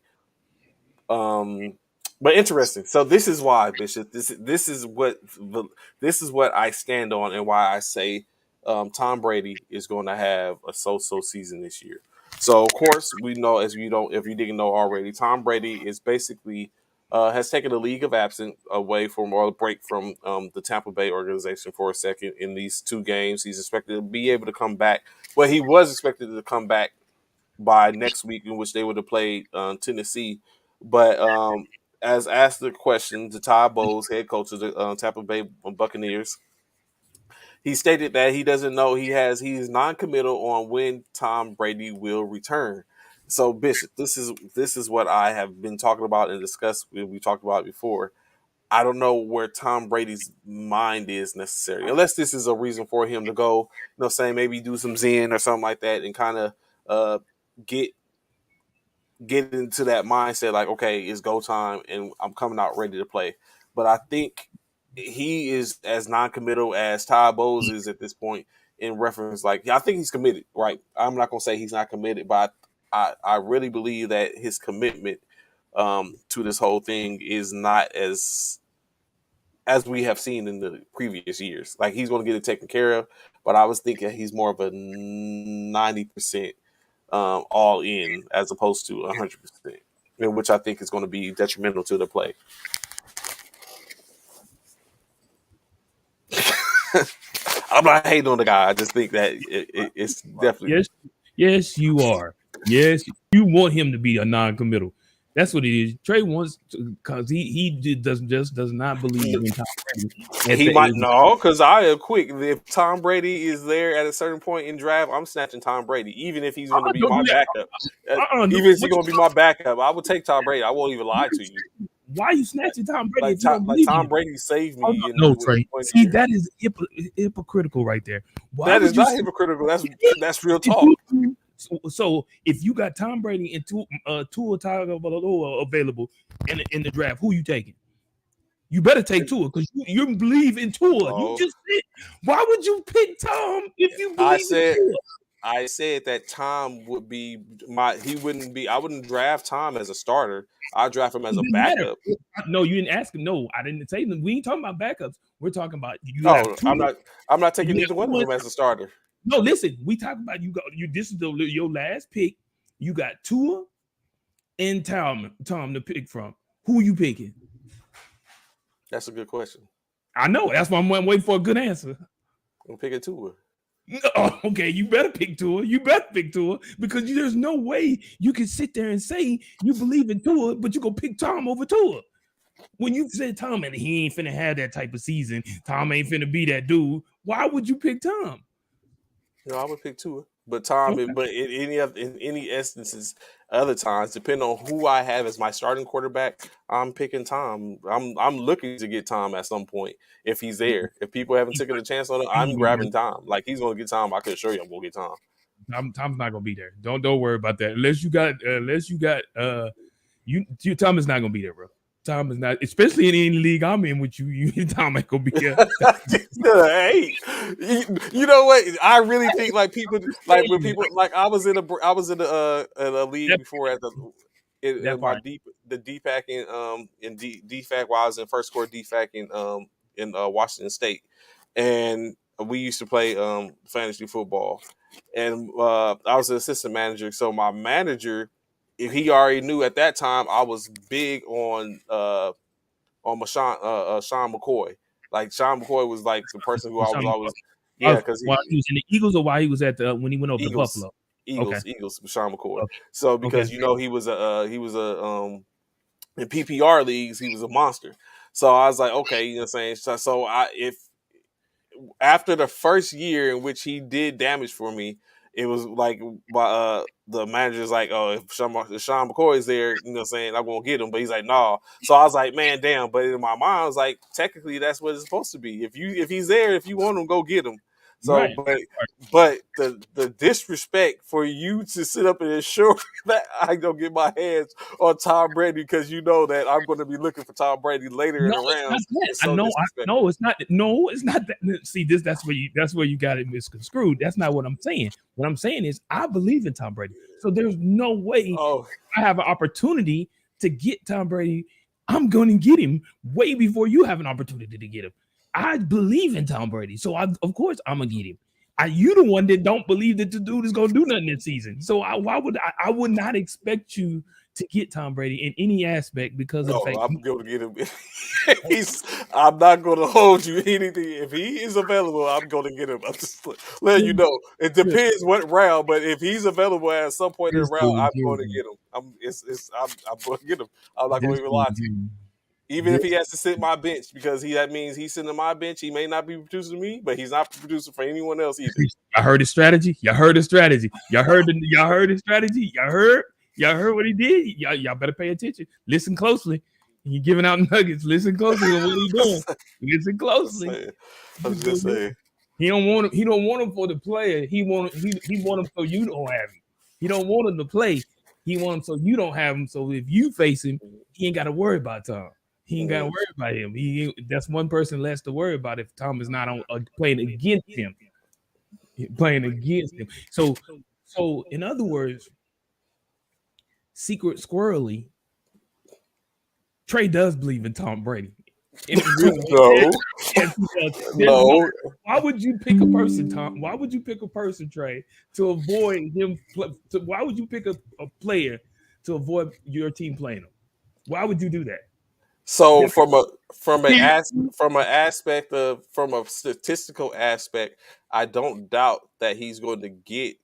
Um, but interesting. So this is why, Bishop. This is what I stand on, and why I say Tom Brady is going to have a so-so season this year. So of course we know, as you don't, if you didn't know already, Tom Brady is basically has taken a league of absence away from, or a break from the Tampa Bay organization for a second in these 2 games. He's expected to be able to come back. Well, he was expected to come back by next week, in which they would have played Tennessee. But as asked the question to Todd Bowles, head coach of the Tampa Bay Buccaneers, he stated that he doesn't know. He is non-committal on when Tom Brady will return. So Bishop, this is what I have been talking about and discussed. We talked about it before. I don't know where Tom Brady's mind is necessarily, unless this is a reason for him to go. Saying maybe do some Zen or something like that, and kind of uh, get get into that mindset like, okay, it's go time and I'm coming out ready to play. But I think he is as non-committal as Todd Bowles is at this point, in reference, like, I think he's committed, right? I'm not gonna say he's not committed, but I really believe that his commitment to this whole thing is not as we have seen in the previous years. Like, he's going to get it taken care of, but I was thinking he's more of a 90% all in, as opposed to 100%, in which I think is going to be detrimental to the play. I'm not hating on the guy. I just think that it's definitely. Yes, yes, you are. Yes, you want him to be a non-committal. That's what it is. Trey wants because he does not believe in Tom Brady at He the might age. know, because I am quick. If Tom Brady is there at a certain point in draft, I'm snatching Tom Brady, even if he's going to be Don't my do that. backup. No, Even if he's what going to be my backup, I would take Tom Brady. I won't even lie to you. why are you snatching Tom Brady Like if you don't like believe in Tom him? Brady saved Oh, me in no, with Trey. one See, year. that is hypocritical right there. Why That would is you not say hypocritical. That's real if talk. so if you got Tom Brady and Tua Tagovailoa available in the draft, who you taking? You better take Tua because you believe in Tua. You Oh, just said, why would you pick Tom if you I believe in said Tua? I said that Tom would be my. He wouldn't be. I wouldn't draft Tom as a starter. I draft him as It a doesn't matter. backup. No, you didn't ask him. No, I didn't say them. We ain't talking about backups. We're talking about you have Oh, Tua. I'm not. I'm not taking You either have one of Tua. them as a starter. No, listen. We talk about you. Got you. This is your last pick. You got Tua and Tom to pick from. Who you picking? That's a good question. I know. That's why I'm waiting for a good answer. I'm picking Tua. Oh, okay, you better pick Tua. You better pick Tua because there's no way you can sit there and say you believe in Tua, but you go pick Tom over Tua. When you said Tom and he ain't finna have that type of season, Tom ain't finna be that dude. Why would you pick Tom? I would pick Tua, but Tom. Okay. But in any instances, other times, depending on who I have as my starting quarterback, I'm picking Tom. I'm looking to get Tom at some point if he's there. If people haven't taken a chance on it, He I'm won't be there. grabbing Tom. Like he's gonna get Tom. I can assure you, I'm gonna get Tom. Tom's not gonna be there. Don't worry about that. Unless you got Tom is not gonna be there, bro. Tom is not, especially in any league I'm in with you. Tom ain't gonna be there. Hey, you know what? I really think like people I'm just like saying, when people like I was in a league that, before at the that in my part. DFAC in DFAC while I was in first quarter DFAC in Washington State, and we used to play fantasy football, and I was an assistant manager. So my manager, if he already knew at that time, I was big on Sean McCoy. Like Sean McCoy was like the person who I was always, yeah, because While he was in the Eagles or while he was at the when he went over to Eagles, Buffalo. Okay. Eagles, Sean McCoy. Okay. So Okay. because he was a in PPR leagues he was a monster. So I was like, okay, you know what I'm saying. So I if after the first year in which he did damage for me, it was like the manager's like, oh, if Sean McCoy is there, you know what I'm saying, I'm gonna get him. But he's like, no. So I was like, man, damn. But in my mind, I was like, technically that's what it's supposed to be. If he's there, if you want him, go get him. So Right. but the disrespect for you to sit up and ensure that I don't get my hands on Tom Brady because you know that I'm gonna be looking for Tom Brady later in No, the it's not rounds that. is so No, disrespectful. it's not. No, it's not that. See, that's where you got it misconstrued. That's not what I'm saying. What I'm saying is I believe in Tom Brady. So there's no way Oh, I have an opportunity to get Tom Brady. I'm going to get him way before you have an opportunity to get him. I believe in Tom Brady, so of course I'm gonna get him. You the one that don't believe that the dude is gonna do nothing this season. So why would I would not expect you to get Tom Brady in any aspect because of the no, fact I'm going to get him. He's. I'm not going to hold you anything. If he is available, I'm going to get him. I'm just letting you know. It depends what round, but if he's available at some point in the this round, dude I'm here, going to get him. I'm going to get him. I'm not going this to even dude lie to you. here, Even if this he has to sit my bench because that means he's sitting on my bench. He may not be producing me, but he's not producing for anyone else either. I heard his strategy. Y'all heard his strategy. Y'all heard his strategy. Y'all heard what he did. Y'all better pay attention. Listen closely. He giving out nuggets. Listen closely to what he doing. Listen Just closely. saying. I'm just saying. He don't want him. He don't want him for the player. He want him so you don't have him. He don't want him to play. He want him so you don't have him. So if you face him, he ain't got to worry about Tom. He ain't got to Mhm. worry about him. That's one person less to worry about if Tom is not on playing against him. Playing against him. So in other words, secret squirrely, Trey does believe in Tom Brady. And No, yes, he does. no. Why would you pick a person, Tom? Why would you pick a person, Trey, to avoid him? Why would you pick a player to avoid your team playing him? Why would you do that? So Just from an aspect of from a statistical aspect, I don't doubt that he's going to get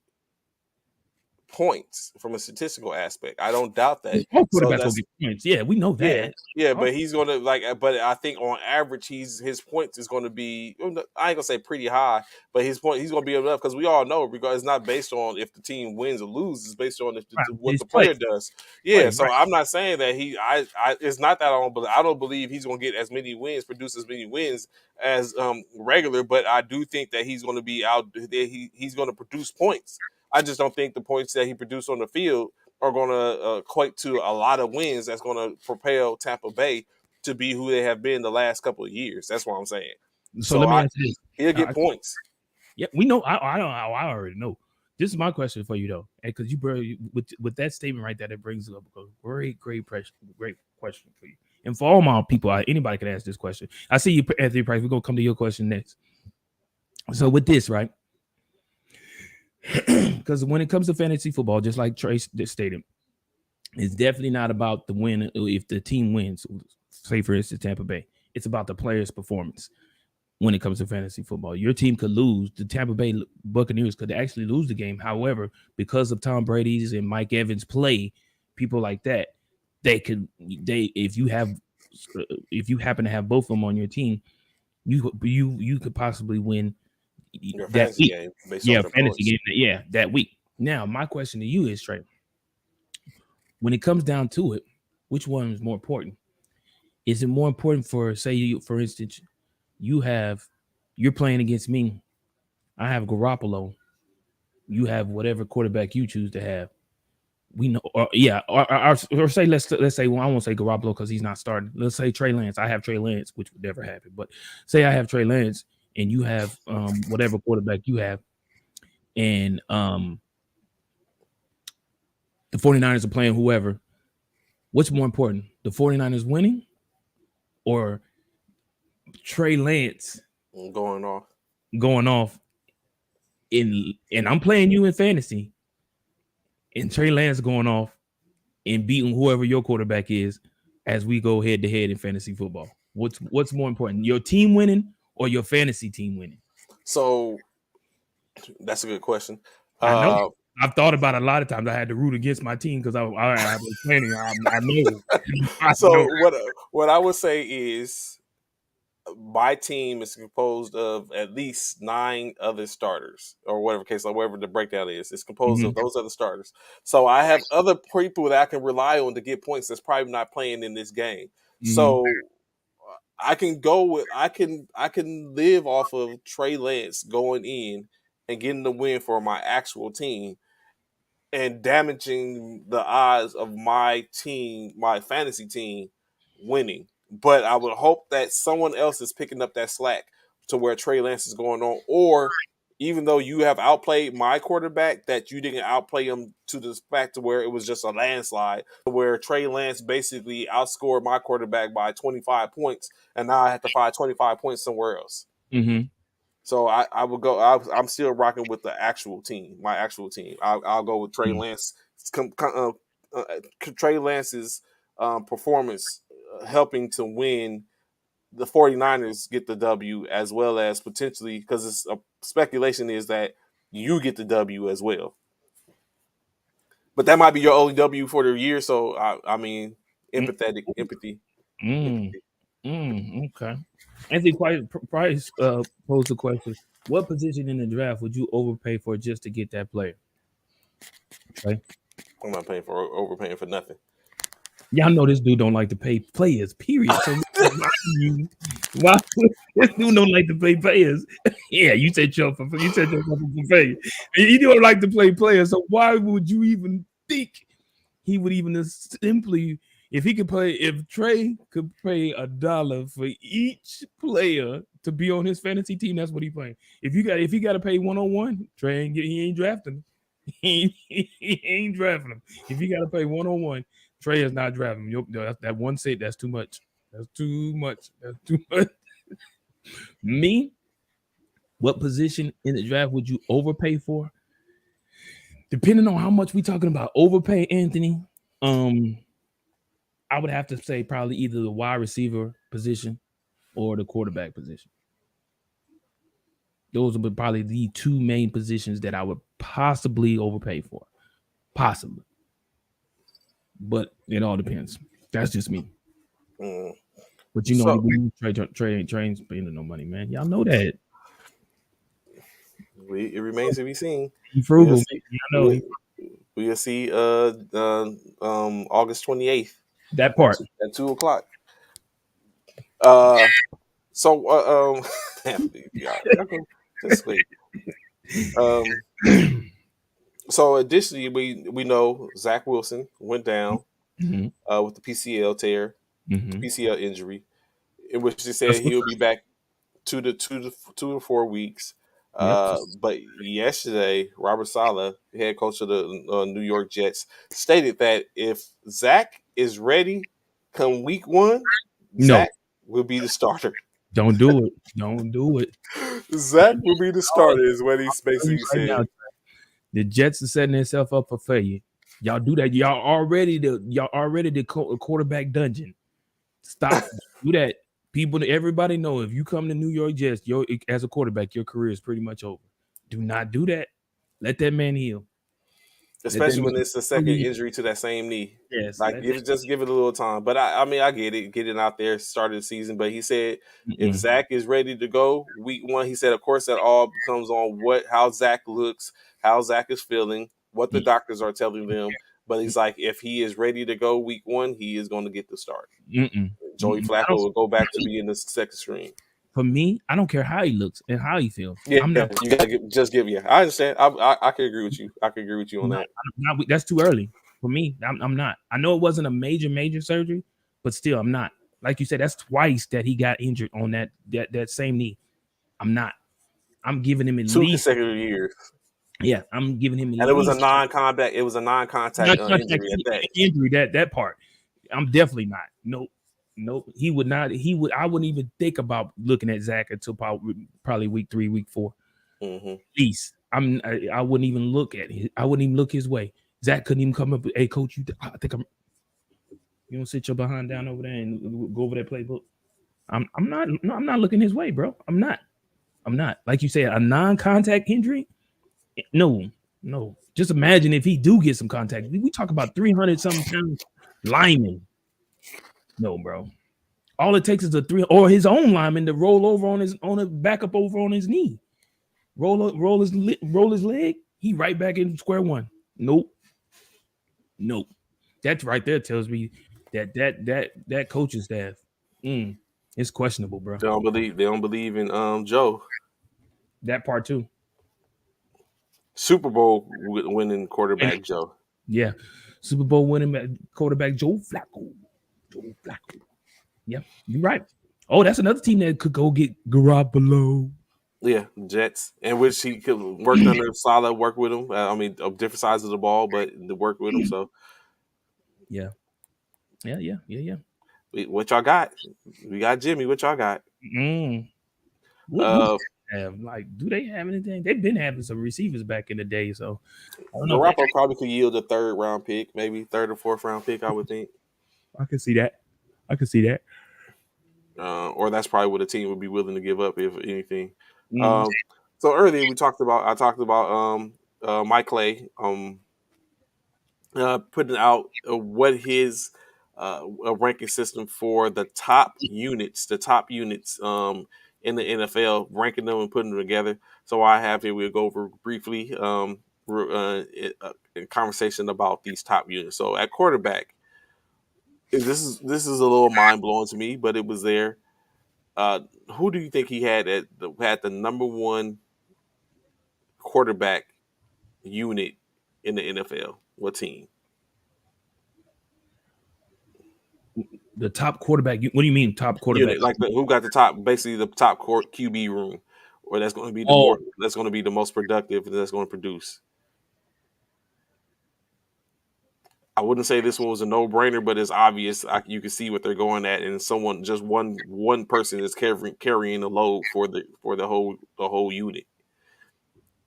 points from a statistical aspect. I don't doubt that. all So quarterbacks gonna that's get points. Yeah, we know yeah, that. yeah, All but he's gonna like. But I think on average, his points is going to be. I ain't gonna say pretty high, but he's gonna be enough because we all know because it's not based on if the team wins or loses. It's based on if right. what His the play, player does. Yeah, play, so right. I'm not saying that it's not that I don't believe he's gonna get as many wins, produce as many wins as regular. But I do think that he's gonna be out. That he's gonna produce points. I just don't think the points that he produced on the field are going to equate to a lot of wins that's going to propel Tampa Bay to be who they have been the last couple of years. That's what I'm saying. So So let me ask you this. he'll get Uh, points. yeah, we know. I don't. I already know. This is my question for you though, because you bro, with that statement right there, that brings up a great question for you, and for all my people, anybody can ask this question. I see you, Anthony Price. We're gonna come to your question next. So with this, right? Because when it comes to fantasy football, just like Trace stated, it's definitely not about the win. If the team wins, say for instance Tampa Bay, it's about the player's performance. when it comes to fantasy football. Your team could lose. The Tampa Bay Buccaneers could actually lose the game. However, because of Tom Brady's and Mike Evans' play, people like that, they if you happen to have both of them on your team, you could possibly win Your that fantasy week. game based Yeah, off their fantasy points. game. Yeah, that week. Now, my question to you is, Trey, when it comes down to it, which one is more important? Is it more important for, say, you, for instance, you have you're playing against me. I have Garoppolo. You have whatever quarterback you choose to have. We know, or yeah, or say let's say, well, I won't say Garoppolo because he's not starting. Let's say Trey Lance. I have Trey Lance, which would never happen. But say I have Trey Lance, and you have whatever quarterback you have, and the 49ers are playing whoever. What's more important, the 49ers winning or Trey Lance Going off. going off and I'm playing you in fantasy, and Trey Lance going off and beating whoever your quarterback is as we go head to head in fantasy football? What's more important, your team winning or your fantasy team winning? So that's a good question. I know Uh, I've thought about it a lot of times. I had to root against my team because I was planning. I know, I know. so what I would say is my team is composed of at least 9 other starters, or whatever case, like whatever the breakdown is. It's composed Mm-hmm, of those other starters. So I have other people that I can rely on to get points that's probably not playing in this game. mm-hmm, So I can go with I can live off of Trey Lance going in and getting the win for my actual team and damaging the odds of my team, my fantasy team, winning. But I would hope that someone else is picking up that slack to where Trey Lance is going on, or even though you have outplayed my quarterback, that you didn't outplay him to the fact to where it was just a landslide, where Trey Lance basically outscored my quarterback by 25 points, and now I have to find 25 points somewhere else. mm-hmm. So I would go. I'm still rocking with the actual team, my actual team. I'll go with Trey Lance. Trey Lance's performance helping to win the 49ers get the W, as well as potentially, because it's a speculation is that you get the W as well. But that might be your only W for the year. So I mean, empathy. Mm, okay. Anthony Price posed the question: what position in the draft would you overpay for just to get that player? Okay. I'm not paying for overpaying for nothing. Y'all know this dude don't like to pay players, period. So why this dude don't like to play players? Yeah, you said yourself for pay. He don't like to play players, so why would you even think he would even simply, if he could play, if Trey could pay $1 for each player to be on his fantasy team, that's what he playing. If he got to pay 101, Trey he ain't drafting him. He ain't drafting him. If you got to pay 101, Trey is not drafting him. That one set, that's too much. That's too much. That's too much. Me, what position in the draft would you overpay for? Depending on how much we talking about overpay, Anthony, um, I would have to say probably either the wide receiver position or the quarterback position. Those are probably the two main positions that I would possibly overpay for. Possibly. But it all depends. That's just me. Mm. But So Trey ain't spending no money, man. Y'all know that. it remains to be seen. He We'll frugal. see. I know We'll, we'll see. August 28th that at part. 2 o'clock. Uh, so yeah, just wait. Um, so additionally, we know Zach Wilson went down Mm-hmm. with the PCL tear, Mm-hmm. PCL injury, in which they That's said what's he'll up. be back 2 to 4 weeks. Yep. But yesterday, Robert Saleh, head coach of the New York Jets, stated that if Zach is ready come week 1, No, Zach will be the starter. don't do it. Don't do it. Zach will be the Oh, starter, is what he tell you basically right now, said. the Jets are setting themselves up for failure. Y'all do that. Y'all already the quarterback dungeon. Stop. Do that. Everybody know if you come to New York Jets, as a quarterback, your career is pretty much over. Do not do that. Let that man heal. Let that especially when man it's the second fully. injury to that same knee. Yes, Like, let that. give it a little time. But I mean, I get it out there, started the season. But he said if Mm-mm, Zach is ready to go week one, he said, of course, that all becomes on how Zach looks, how Zach is feeling, what the doctors are telling them. But he's like, if he is ready to go week one, he is going to get the start. mm-mm, Joey I Flacco don't. will go back to being the second string. For me, I don't care how he looks and how he feels. Yeah, I'm not. you gotta just give you. I understand. I can agree with you. I can agree with you on Not, that. that's too early for me. I'm not. I know it wasn't a major surgery, but still, I'm not. Like you said, that's twice that he got injured on that same knee. I'm not. I'm giving him at Two least. consecutive years. Yeah, I'm giving him at And it was a least non-combat. It was a non-contact non-contact injury at that. injury. That part. I'm definitely not. Nope. Nope. He would not. He would. I wouldn't even think about looking at Zach until probably week 3, week 4. Mm-hmm. At least I wouldn't even look at his. I wouldn't even look his way. Zach couldn't even come up. Hey, coach, I think I'm. You don't sit your behind down over there and go over that playbook. I'm not. No, I'm not looking his way, bro. I'm not. I'm not. Like you said, a non-contact injury. No, no. Just imagine if he do get some contact. We talk about 300 something pound lineman. No, bro. All it takes is a 3 or his own lineman to roll over on a back up over on his knee. Roll his leg. He right back in square one. Nope. Nope. That right there tells me that coaching staff, it's questionable, bro. They don't believe in Joe. That part too. Super Bowl winning And quarterback Joe. yeah, Super Bowl winning quarterback Joe Flacco. Joe Flacco. Yeah, you're right. Oh, that's another team that could go get Garoppolo. Yeah, Jets, in which he could worked under Salah, work with him. I mean, of different sides of the ball, but to work with him. So, Yeah, yeah. what y'all got? We got Jimmy. What y'all got? Mm. What Uh, have like? Do they have anything? They've been having some receivers back in the day, so I don't know if they. Garoppolo probably could yield a third round pick, maybe third or fourth round pick. I would think. I can see that. I can see that. Or that's probably what a team would be willing to give up if anything. Mm. Um, so earlier I talked about Mike Clay putting out what his a ranking system for the top units in the NFL, ranking them and putting them together. So I have here we'll go over briefly a conversation about these top units. So at quarterback, this is a little mind blowing to me, but it was there. Uh, who do you think he had the number one quarterback unit in the NFL? What team? The top quarterback. What do you mean top quarterback? Unit like who got the top, basically the top court QB room, or Oh, that's going to be the most productive, that's going to produce. I wouldn't say this one was a no brainer, but it's obvious. You can see what they're going at, and someone just one person is carrying the load for the whole unit.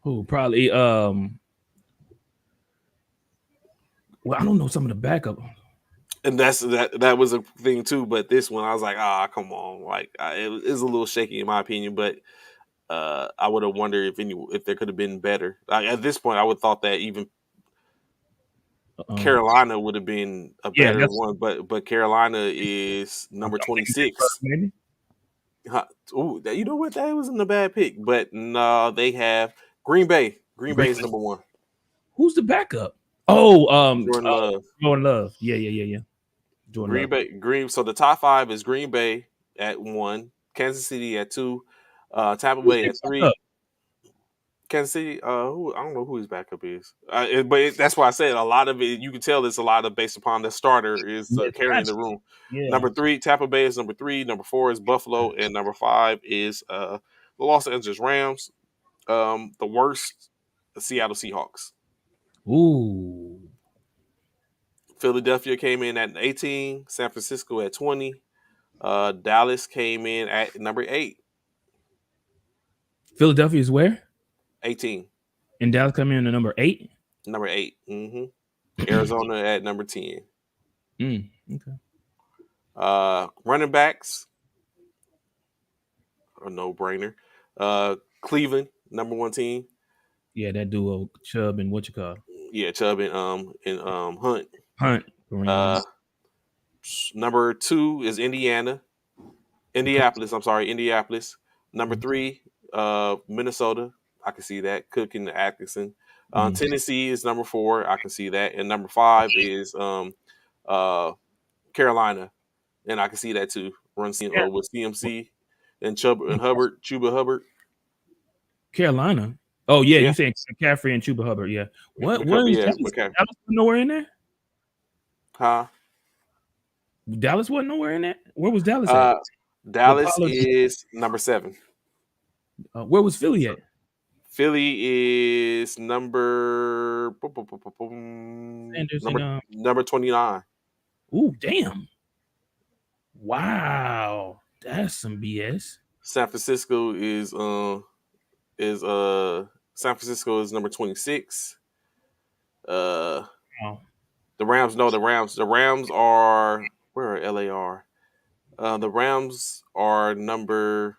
who probably well, I don't know some of the backup. And that was a thing too. But this one, I was like, come on, like it was a little shaky in my opinion. But I would have wondered if there could have been better. Like, at this point, I would have thought that even Um, Carolina would have been a yeah, better that's one. But Carolina is I'm number thinking that first, 26. maybe. Ooh, you know what? That wasn't a bad pick. But no, they have Green Bay. Green Green Bay is Bay. number one. Who's the backup? Oh, Jordan Love. Jordan Love. Yeah. Jordan Green Love. Bay. So the top five is Green Bay at one, Kansas City at two, Tampa Who's Bay their at three. backup? Kansas City, who I don't know who his backup is, that's why I said a lot of it. You can tell it's a lot of based upon the starter is Yes, carrying that's the room. yeah. Number three, Tampa Bay is number three. Number four is Buffalo, and number five is the Los Angeles Rams. The worst, the Seattle Seahawks. Ooh. Philadelphia came in at 18. San Francisco at 20. Dallas came in at number 8, Philadelphia is where? 18. And Dallas coming in at number 8. Number 8. Arizona at number 10. Okay. Running backs. a no brainer. Cleveland, number one team. Yeah, that duo Chubb and what you call Yeah, Chubb and Hunt. Hunt Rams. Uh, number two is Indiana. Okay. Indianapolis. I'm sorry, Indianapolis. Number Mhm. three, Minnesota. I can see that. Cook and Atkinson. Mhm. Tennessee is number four. I can see that. And number five is uh, Carolina, and I can see that too. Run Yeah. with CMC and Chuba Hubbard. Carolina. Oh yeah, you Yeah, saying McCaffrey and Chuba Hubbard? Yeah. What? Where McCaffrey. is Yes, Dallas? McCaffrey. Dallas was nowhere in there. Huh? Dallas wasn't nowhere in that. Where was Dallas at? Uh, With Dallas Pollard. is number seven. Where was Philly at? Philly is Sanders and number 29. Ooh, damn. Wow, that's some BS. San Francisco is San Francisco is number 26. Uh, Wow. the Rams, no, the Rams are where are LAR? The Rams are number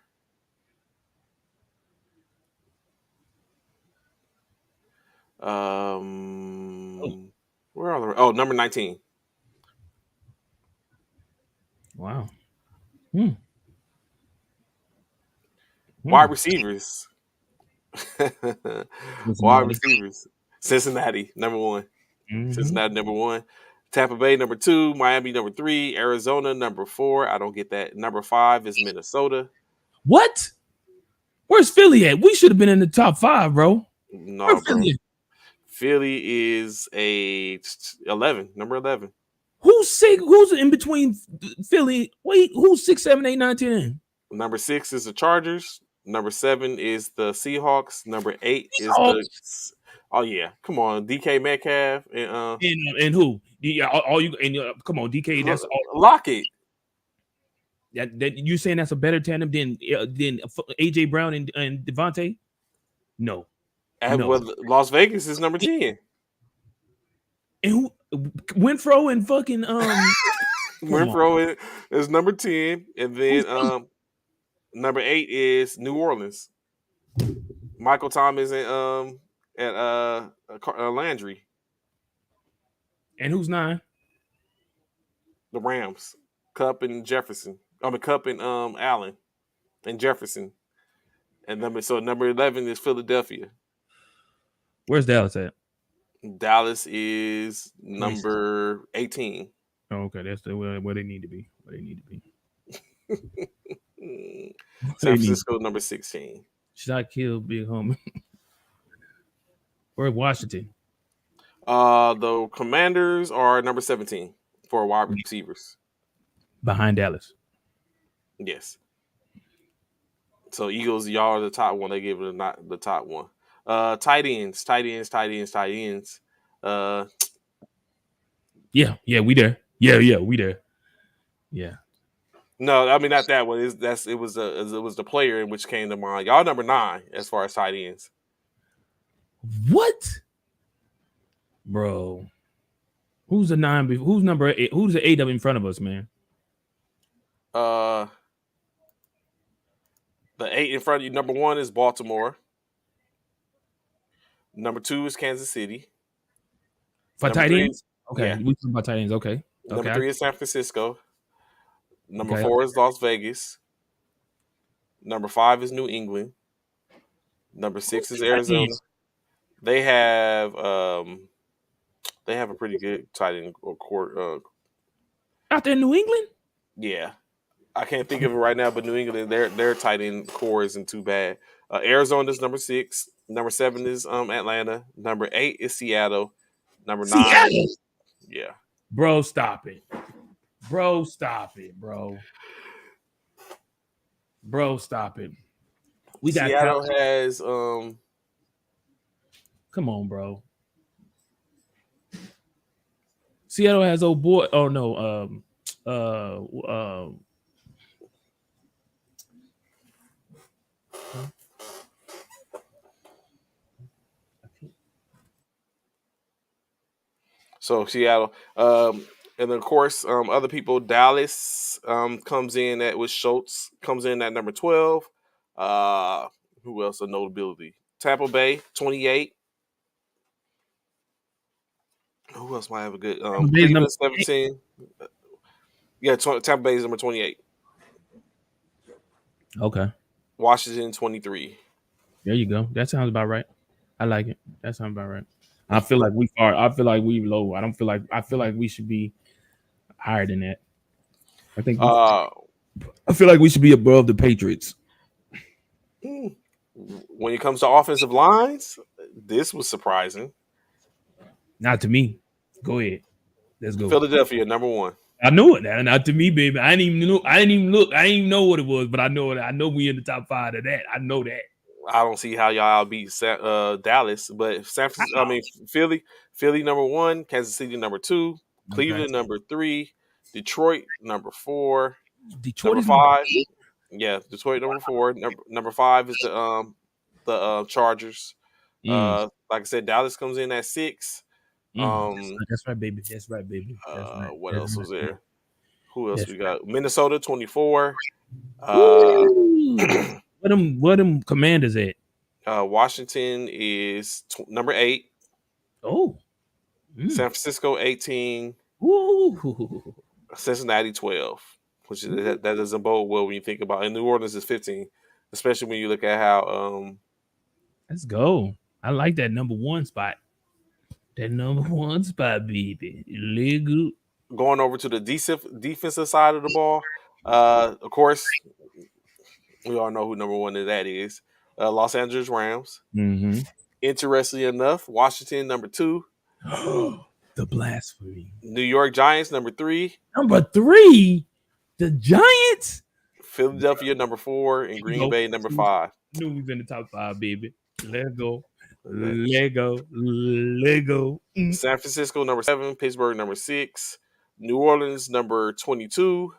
Oh, where are they? Oh, number 19. wow. Hmm. Hmm. Wide receivers. Wide Cincinnati. receivers. Cincinnati, number one. Hmm. Cincinnati, number one. Tampa Bay, number two. Miami, number three. Arizona, number four. I don't get that. Number five is Minnesota. What? Where's Philly at? We should have been in the top five, bro. Where No, bro. Philly at? Philly is a 11, number 11. Who's six? Who's in between Philly? Wait, who's 6, 7, 8, 9, 10? Number six is the Chargers. Number seven is the Seahawks. Number eight is the. Seahawks. Oh yeah, come on, DK Metcalf and And who? Yeah, all you and come on, DK. That's all. Lockett. That you saying that's a better tandem than AJ Brown and Devontae? No, no. Well, Las Vegas is number 10. And who? Winfro and fucking Come on. Renfro is number 10, and Who's then number 8 is New Orleans. Michael Thomas and at Landry, and who's 9? the Rams. Cup and Jefferson. I mean Cup and Allen and Jefferson. And number 11 is Philadelphia. Where's Dallas at? Dallas is Let me see. number 18. Oh, okay, that's where they need to be. Where they need to be. San Francisco number 16. Should I kill Big Homie? Where's Washington? The Commanders are number 17 for wide receivers. Behind Dallas. Yes. So Eagles, y'all are the top one. They gave it not the top one. Tight ends. Yeah, we there. Yeah, we there. Yeah. No, I mean not that one. It was the player in which came to mind. Y'all number 9 as far as tight ends. What? Bro. Who's the 9? Who's number 8? Who's the 8 up in front of us, man? The 8 in front of you. Number 1 is Baltimore. Number 2 is Kansas City. For Number tight 3 ends? is, Okay. yeah. We talking about tight ends. Okay. Number 3 is San Francisco. Number Okay. 4 is Las Vegas. Number 5 is New England. Number 6 is Arizona. They have a pretty good tight end court. Out there in New England? Yeah, I can't think of it right now, but New England, their tight end core isn't too bad. Arizona's number 6. Number 7 is Atlanta. Number 8 is Seattle. Number 9, Seattle. yeah. Bro, stop it. Bro, stop it, bro. Bro, stop it. We got Seattle has Come on, bro. Seattle has old boy. Oh no. so Seattle. And then of course, other people. Dallas comes in with Schultz comes in at number 12. Uh, who else a notability? Tampa Bay 28. Who else might have a good? Tampa Bay's number Cleveland 8. 17. Yeah, Tampa Bay is number 28. Okay, Washington 23. there you go. That sounds about right. I like it. That sounds about right. I feel like we are. I feel like we low. I don't feel like. I feel like we should be higher than that. I think we. Uh, I feel like we should be above the Patriots. hmm, when it comes to offensive lines, this was surprising. Not to me. Go ahead. Let's go. Philadelphia number one. I knew it. Not to me, baby. I didn't even know. I didn't even look. I didn't even know what it was, but I know it. I know we in the top 5 of that. I know that. I don't see how y'all beat Dallas, but San Francisco. I How? mean Philly number one, Kansas City number two, Okay. Cleveland number three, Detroit number four, Detroit number is number five. 8. Yeah, Detroit number four. Number five is the Chargers. Mm, Like I said, Dallas comes in at six. that's, Um, that's right, baby. That's right, baby. That's right. what That's else was right. there? Who else That's we right. got? Minnesota 24. Uh, Ooh. What them commanders at? Washington is number eight. Oh. Mm. San Francisco 18. Ooh. Cincinnati 12. Which is, that doesn't bode well when you think about it. And New Orleans is 15, especially when you look at how Let's go. I like that number 1 spot. That number 1 spot, baby. Legal. going over to the defensive side of the ball. Of course, we all know who number one of that is. Los Angeles Rams. Mm-hmm. Interestingly enough, Washington number two, The blasphemy. New York Giants number three, Number 3, the Giants. Philadelphia number four, and Here we Green go. Bay number five. Knew we've been in the top 5, baby. Let's go. Okay. Lego. Lego. Mm. San Francisco number seven, Pittsburgh number six, New Orleans number 22.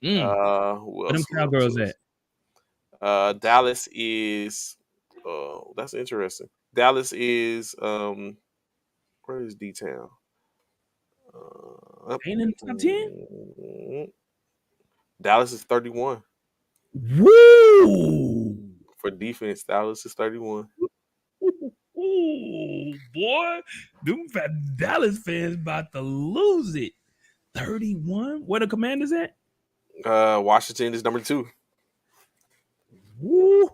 Mm. Who Where them else? Who else? cowgirls Who at? else? Dallas is. Oh, that's interesting. Dallas is. Where is D Town? Ain't in the top 10? Dallas is 31 Woo! for defense. Dallas is 31. Ooh, boy. Dallas fans about to lose it. 31? Where the commanders at? Washington is number two. Woo!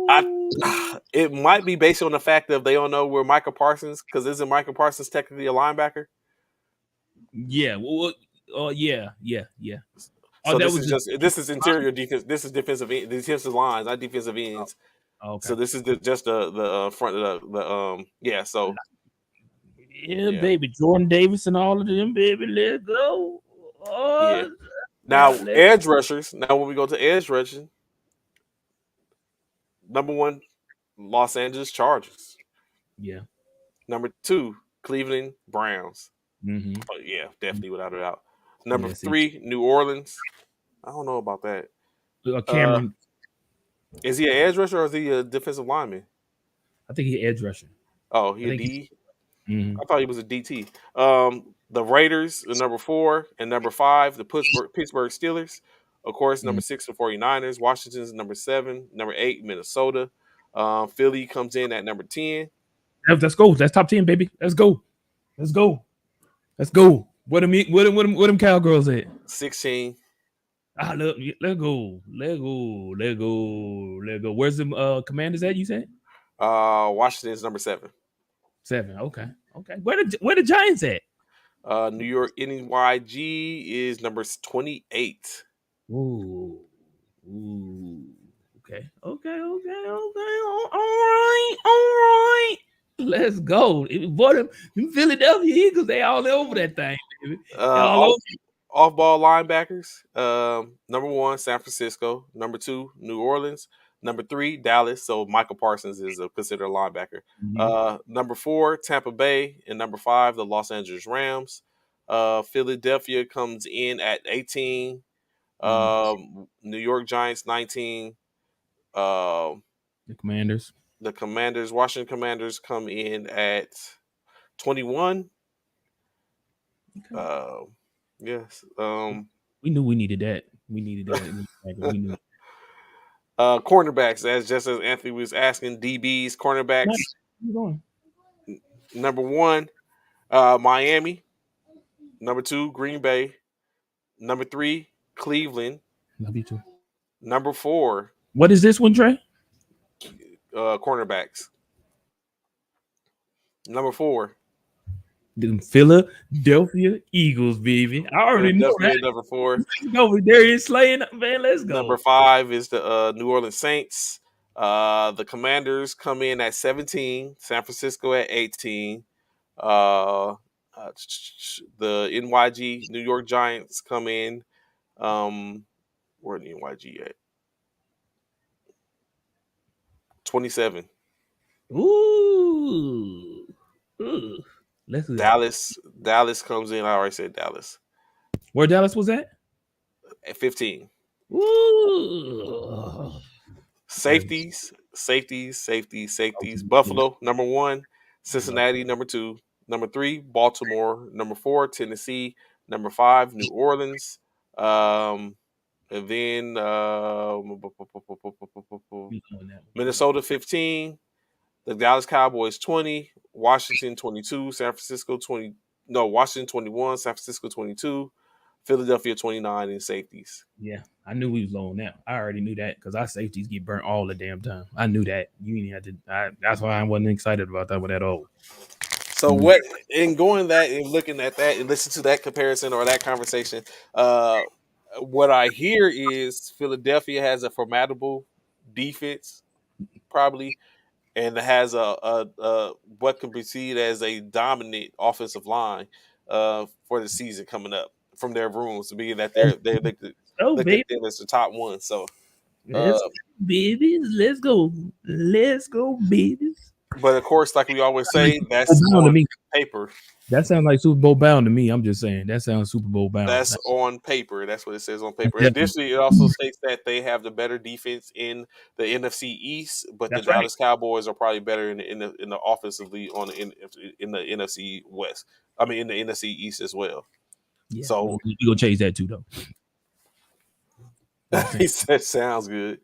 I. It might be based on the fact that they don't know where Michael Parsons, because isn't Michael Parsons technically a linebacker? Yeah. Well, oh, yeah. Oh, So that this was is just. just this is interior defense. This is defensive lines, not defensive ends. Oh, So okay. this is just the front of the yeah. So Yeah, yeah, baby. Jordan Davis and all of them, baby. Let's go. yeah. Oh, Now let's. edge rushers. Now when we go to edge rushing, number one, Los Angeles Chargers. Yeah. Number two, Cleveland Browns. Mm-hmm. Oh, yeah, definitely without a doubt. Number Yeah, see. three, New Orleans. I don't know about that. Uh, Cameron, is he an edge rusher or is he a defensive lineman? I think he's edge rusher. Oh, I he a think he's. D. Mm-hmm. I thought he was a DT. The Raiders are number four, and number five, the Pittsburgh Steelers. Of course, Mm-hmm. number six, the 49ers. Washington's number seven. Number eight, Minnesota. Philly comes in at number 10. Let's go. That's top 10, baby. Let's go. Let's go. Let's go. What them cowgirls at? 16. Ah, look, let's go. Let's go. Let's go. Let's go. Where's the commanders at? You said Washington's number 7. 7. Okay. Okay. Where the Giants at? New York NYG is number 28. Ooh. Ooh. Okay. Okay. Okay. Okay. All right. Let's go. Boy, them Philadelphia Eagles, they all over that thing, baby. They all over. Off-ball linebackers. Number 1, San Francisco. Number 2, New Orleans. Number 3, Dallas. So Michael Parsons is considered a linebacker. Number 4, Tampa Bay, and number 5, the Los Angeles Rams. Philadelphia comes in at 18. New York Giants 19. The Commanders. The Commanders, Washington Commanders, come in at 21. Okay. Yes. We knew we needed that. We needed that. We knew. Cornerbacks, as just as Anthony was asking, DBs, cornerbacks. Keep going. Number one, Miami. Number two, Green Bay. Number three, Cleveland. Love you too. Number four, What is this one, Trey? cornerbacks. Number four, The Philadelphia Eagles, baby. I already know that. Philadelphia. Number four. Let's go with Darius Slay, man. Let's go. Number five is the New Orleans Saints. The Commanders come in at 17. San Francisco at 18. Uh, the NYG New York Giants come in. Where the NYG at? 27. Ooh. Ooh. Let's do that. Dallas comes in. I already said Dallas Where Dallas was at? at 15. Ooh. Safeties. Buffalo number one. Cincinnati number two. Number three, Baltimore. Number four, Tennessee. Number five, New Orleans. And then Minnesota 15. The Dallas Cowboys 20. Washington 22. San Francisco 20. No, Washington 21. San Francisco 22. Philadelphia 29 in safeties. Yeah, I knew we was low on that. I already knew that because our safeties get burnt all the damn time. I knew that. You didn't have to. That's why I wasn't excited about that one at all. So what in going that and looking at that and listen to that comparison or that conversation, what I hear is Philadelphia has a formidable defense, probably, and has a what can be seen as a dominant offensive line for the season coming up from their rooms, being that they look at them as the top one. So let's go, babies. Let's go, babies. but of course, like we always say, that's on paper. That sounds like Super Bowl bound to me. I'm just saying that sounds Super Bowl bound. That's on paper. That's what it says on paper. Additionally, it also states that they have the better defense in the NFC East, but the Dallas Cowboys are probably better in the offensively in the NFC West. I mean, in the NFC East as well. Yeah, so we gonna change that too, though. He said, "Sounds good."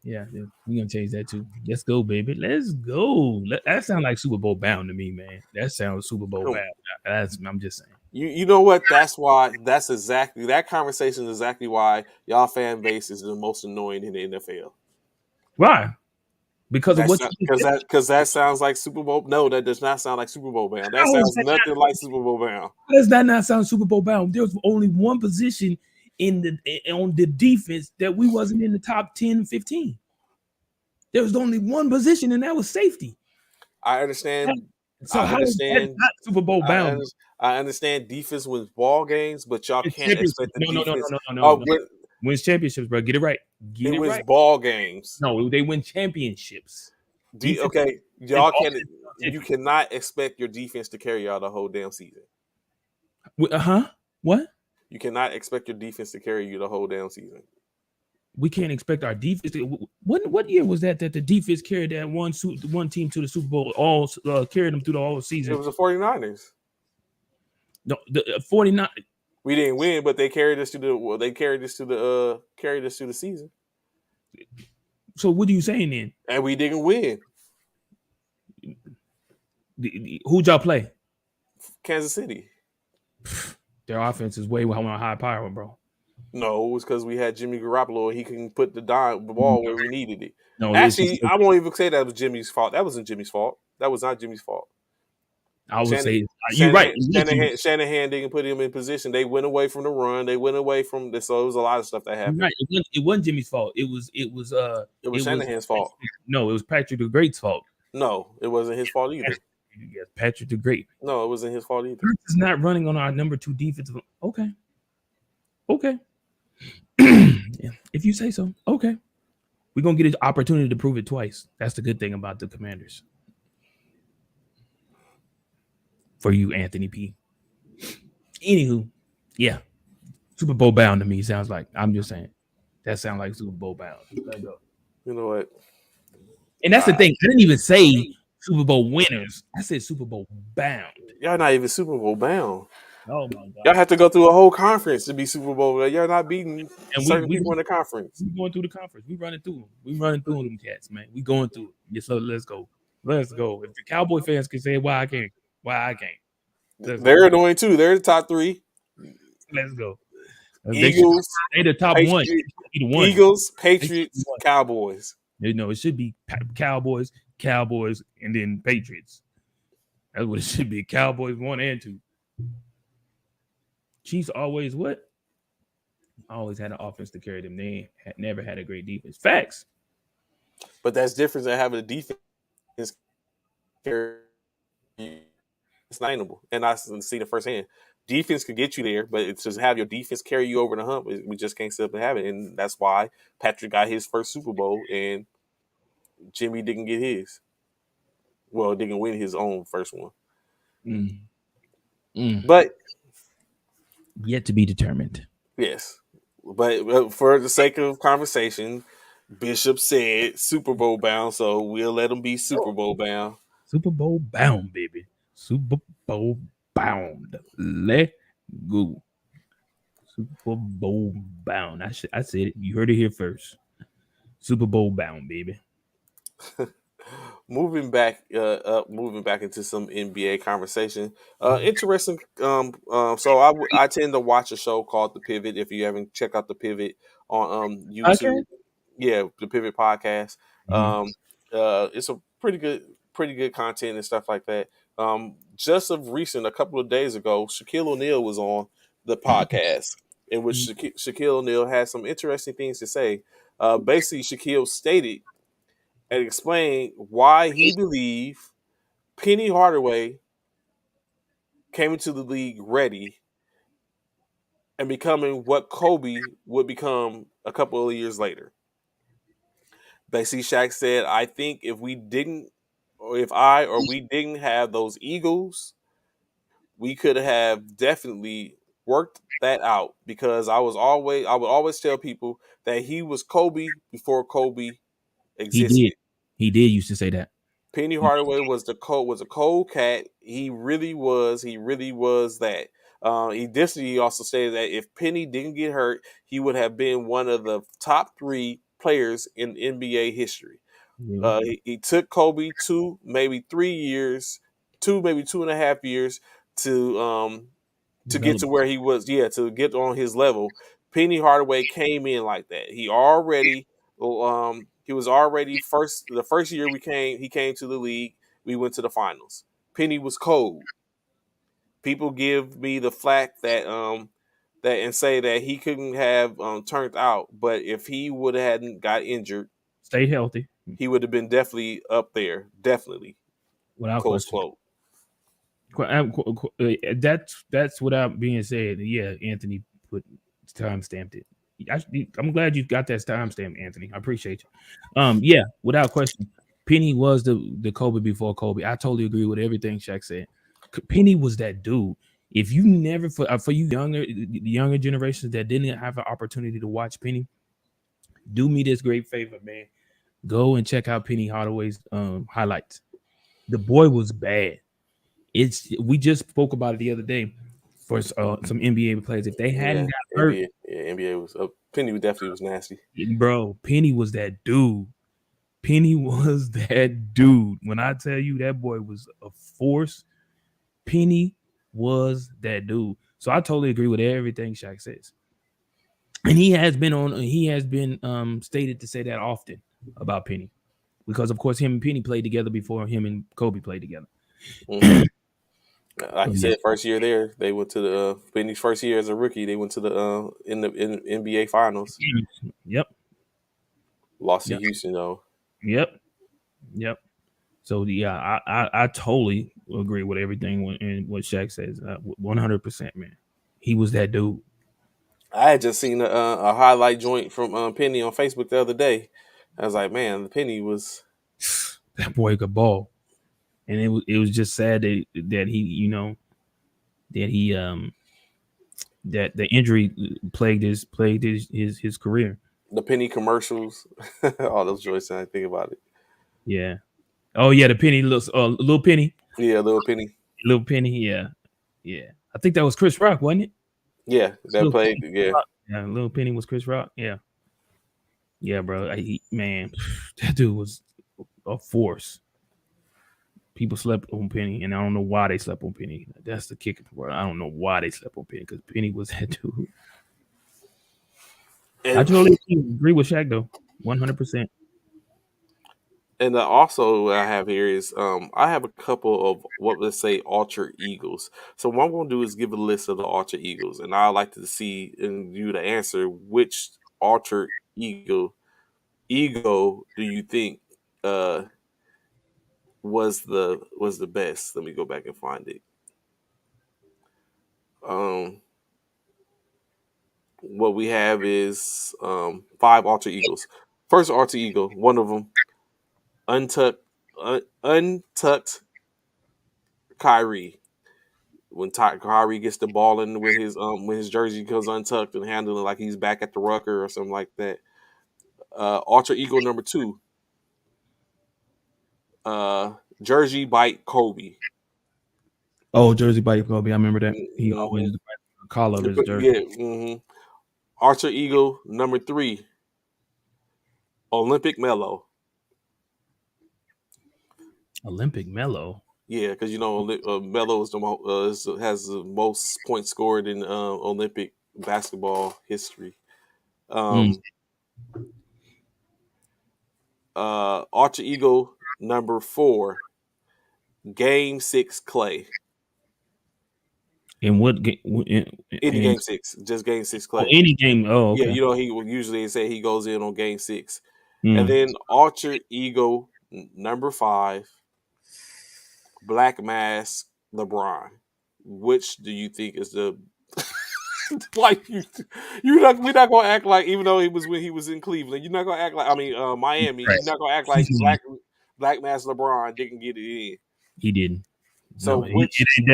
Yeah, we're gonna change that too. Let's go, baby. Let's go. That sounds like Super Bowl bound to me, man. That sounds Super Bowl bound. I'm just saying. You know what? That's why. That's exactly that conversation is exactly why y'all fan base is the most annoying in the NFL. Why? Because of what? Because that sounds like Super Bowl. No, that does not sound like Super Bowl bound. That sounds nothing like Super Bowl bound. Does that not sound Super Bowl bound? There's only one position on the defense that we wasn't in the top 10, 15. There was only one position, and that was safety. I understand. So how is that not Super Bowl bound? I understand defense wins ball games, but y'all can't expect the defense. No. Wins championships, bro. Get it right. It wins ball games. No, they win championships. Okay, y'all can't. You cannot expect your defense to carry y'all the whole damn season. What? You cannot expect your defense to carry you the whole damn season. We can't expect our defense. What year was that the defense carried that one team to the Super Bowl? All carried them through the whole season. It was the 49ers. No, the 49. We didn't win, but they carried us to the season. So what are you saying then? And we didn't win. Who'd y'all play? Kansas City. Their offense is way more high power, bro. No, it was because we had Jimmy Garoppolo and he couldn't put the ball where we needed it. No, actually, I won't even say that was Jimmy's fault. That wasn't Jimmy's fault. That was not Jimmy's fault. I would say you're right. Shanahan didn't put him in position. They went away from the run. They went away from this. So it was a lot of stuff that happened. Right. It wasn't Jimmy's fault. It was Shanahan's fault. No, it was Patrick the Great's fault. No, it wasn't his fault either. Yes, Patrick the Great. No, it wasn't his fault either. He's not running on our number 2 defensive. Okay. If you say so. Okay. We're gonna get an opportunity to prove it twice. That's the good thing about the Commanders. For you, Anthony P. Anywho, yeah. Super Bowl bound to me sounds like. I'm just saying. That sounds like Super Bowl bound. Let's go. You know what? And that's the thing. I didn't even say Super Bowl winners. I said Super Bowl bound. Y'all not even Super Bowl bound. Oh my Y'all god! have to go through a whole conference to be Super Bowl. Y'all not beating And certain people in the conference. we going through the conference. We running through them. We running through them cats, man. We going through it. Yes, so let's go. Let's go. If the Cowboy fans can say why I can't, why I can't. Let's go. They're annoying too. They're the top three. Let's go. They should. Eagles, They the top one. Patriots, They should be the one. Eagles, They should be Patriots, one. Cowboys. You know, it should be Cowboys, Cowboys, and then Patriots. That's what it should be. Cowboys 1 and 2. Chiefs always what? Always had an offense to carry them. They never had a great defense. Facts. But that's different than having a defense carry. It's not sustainable, and I see the firsthand. Defense can get you there, but it's just have your defense carry you over the hump. We just can't sit up and have it, and that's why Patrick got his first Super Bowl, and Jimmy didn't get his. Well, didn't win his own first one. Mm. Mm. But Yet to be determined. yes, but for the sake of conversation, Bishop said Super Bowl bound, so we'll let him be Super Bowl bound. Super Bowl bound, baby. Super Bowl bound. Let go. Super Bowl bound. I said it. You heard it here first. Super Bowl bound, baby. Moving back, moving back into some NBA conversation. Interesting. So I tend to watch a show called The Pivot. If you haven't checked out The Pivot on Okay. YouTube, yeah, The Pivot podcast. Mhm. Um, it's a pretty good content and stuff like that. Just of recent, a couple of days ago, Shaquille O'Neal was on the podcast, in which Shaquille O'Neal had some interesting things to say. Basically, Shaquille stated and explain why he believed Penny Hardaway came into the league ready and becoming what Kobe would become a couple of years later. Basically, Shaq said, I think if we didn't, or if I or we didn't have those Eagles, we could have definitely worked that out because I would always tell people that he was Kobe before Kobe He did. existed. He did used to say that. Penny Hardaway was a cold cat. He really was. He really was that. He also stated that if Penny didn't get hurt, he would have been one of the top three players in NBA history. Yeah. He took Kobe maybe 3 years, maybe 2.5 years to get Develop. to where he was. Yeah, to get on his level. Penny Hardaway came in like that. He was already the first year he came to the league. We went to the finals. Penny was cold. People give me the flack that and say that he couldn't have turned out, but if he would have hadn't got injured, Stay healthy. he would have been definitely up there. Definitely. Without Close question. quote. That's without being said. Yeah, Anthony put time stamped it. I'm glad you got that time stamp, Anthony. I appreciate you. Yeah, without question, Penny was the Kobe before Kobe. I totally agree with everything Shaq said. Penny was that dude. If you never for you the younger generations that didn't have an opportunity to watch Penny, do me this great favor, man. Go and check out Penny Hardaway's highlights. The boy was bad. We just spoke about it the other day for some NBA players. If they hadn't Yeah, got hurt, NBA. Yeah, NBA was up. Penny definitely was nasty. bro, Penny was that dude. Penny was that dude. When I tell you that boy was a force, Penny was that dude. So I totally agree with everything Shaq says. And he has been stated to say that often about Penny. Because of course him and Penny played together before him and Kobe played together. Mm-hmm. Like So you yeah. said, first year there, they went to the Penny's first year as a rookie. They went to the in NBA Finals. Yep. Lost to Yep. Houston though. Yep. Yep. So yeah, I totally agree with everything and what Shaq says. 100%, man. He was that dude. I had just seen a highlight joint from Penny on Facebook the other day. I was like, man, the Penny was. That boy could ball, and it was just sad that he that he that the injury plagued his career. The Penny commercials, all those joints. I think about it. Yeah. Oh yeah, the Penny little Penny, Yeah, little Penny. little Penny. Yeah. Yeah, I think that was Chris Rock, wasn't it? Yeah, that Little played. Penny. Yeah, Yeah, Little Penny was Chris Rock. Yeah, yeah, bro. Man, that dude was a force. People slept on Penny, and I don't know why they slept on Penny. That's the kicker part. I don't know why they slept on Penny because Penny was that dude. I and totally agree with Shaq though, 100%. also what I have here is I have a couple of what let's say alter egos. So what I'm going to do is give a list of the alter egos, and I'd like to see and you to answer which alter ego do you think uh was the best. Let me go back and find it. Um, what we have is five alter egos. First alter ego, one of them, untucked, untucked Kyrie. When Kyrie gets the ball in when his jersey goes untucked and handling like he's back at the Rucker or something like that. Alter ego number two, jersey bite Kobe. Oh, Jersey Mike Kobe, I remember that. He Mm-hmm. always the collar of his jersey. Yeah. Mm-hmm. Alter ego number three, Olympic Mellow. Olympic Mellow. Yeah, because Melo is has the most points scored in Olympic basketball history. Mm. Um, alter ego number four, Game Six Clay. In what game? Any Game Six, just Game Six Clay. Any game? Oh, Yeah, okay. he will usually say he goes in on Game Six, and Mm. then alter ego number five, Black Mask LeBron. Which do you think is the like we're not gonna act like even though it was when he was in Cleveland, you're not gonna act like Miami, Right. you're not gonna act like He's on. Black Mass LeBron didn't get it in. He didn't. So No, it ain't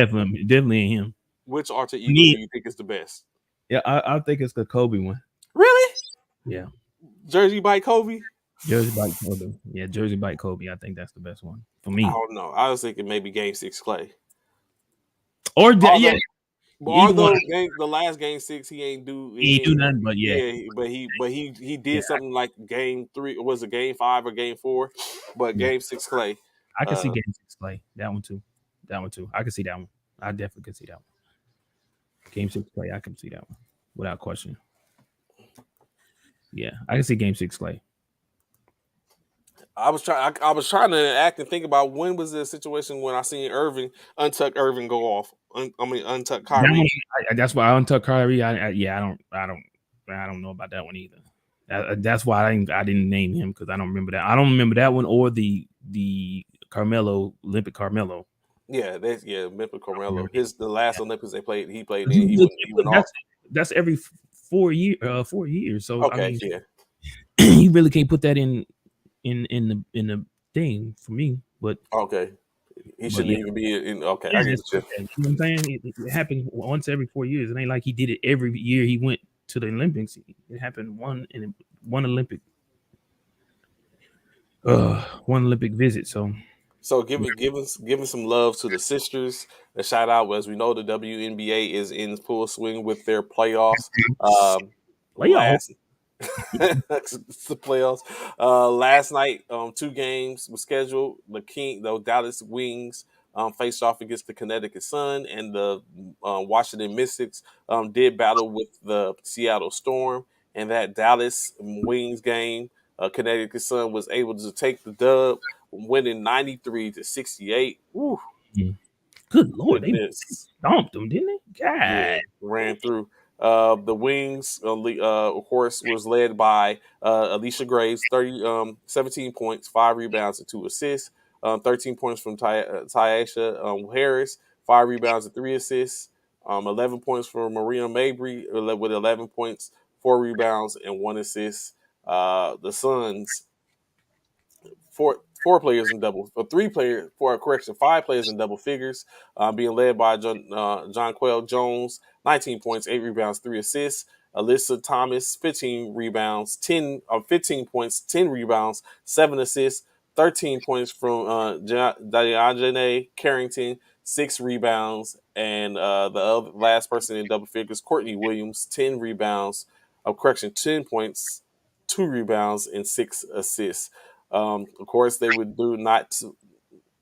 definitely ain't him. which alter For ego do me, you think is the best? yeah, I think it's the Kobe one. Really? Yeah, Jersey by Kobe? Jersey Bite Kobe. Yeah, Jersey Bite Kobe. I think that's the best one for I me. don't know. I was thinking maybe Game Six Clay. Yeah, Although either one. the last Game Six He ain't he do ain't nothing, but yeah, yeah, but he yeah, did something like Game Three. Was it Game Five or Game Four? But yeah. Game Six Clay. I can see Uh, Game Six play that one too. That one too. I can see that one. I definitely can see that one. Game Six play. I can see that one without question. Yeah, I can see Game Six play. I was trying to act and think about when was the situation when I seen Irving go off. Untuck That one, Kyrie. that's why I untuck Kyrie. I don't know about that one either. That's why I didn't name him because I don't remember that. I don't remember that one or the Carmelo Olympic Carmelo. Yeah, Memphis I don't remember Carmelo. him. The last Olympics he played in. Yeah. He went off. That's every 4 years. So I Okay, mean, yeah, he really can't put that in the thing for me. okay. He But shouldn't yeah, even be in. Okay, yeah, I get it's you. like that. You know what I'm saying? It happened once every 4 years. It ain't like he did it every year he went to the Olympics. It happened one Olympic one Olympic visit. So So yeah, giving some love to the sisters. A shout out as we know the WNBA is in full swing with their playoffs. Um, playoff. last it's the playoffs. Last night, two games were scheduled. The Dallas Wings faced off against the Connecticut Sun, and the Washington Mystics did battle with the Seattle Storm. And that Dallas Wings game, Connecticut Sun was able to take the dub, winning 93-68. Woo, Mm. Good lord, they goodness. stomped them, didn't they? Yeah, God, ran through. The Wings, of course, was led by Alicia Graves, 17 points, 5 rebounds, and 2 assists. 13 points from Tyasha Harris, 5 rebounds and 3 assists. 11 points from Maria Mabry with 11 points, 4 rebounds, and 1 assist. The Suns four players in double, or three players for a correction, 5 players in double figures, being led by John Quayle Jones, 19 points, 8 rebounds, 3 assists. Alyssa Thomas, 15 rebounds, 15 points, 10 rebounds, 7 assists. 13 points from Diogene Carrington, 6 rebounds, and last person in double figures, Courtney Williams, 10 rebounds. Correction, 10 points, 2 rebounds, and 6 assists. Of course, they would do not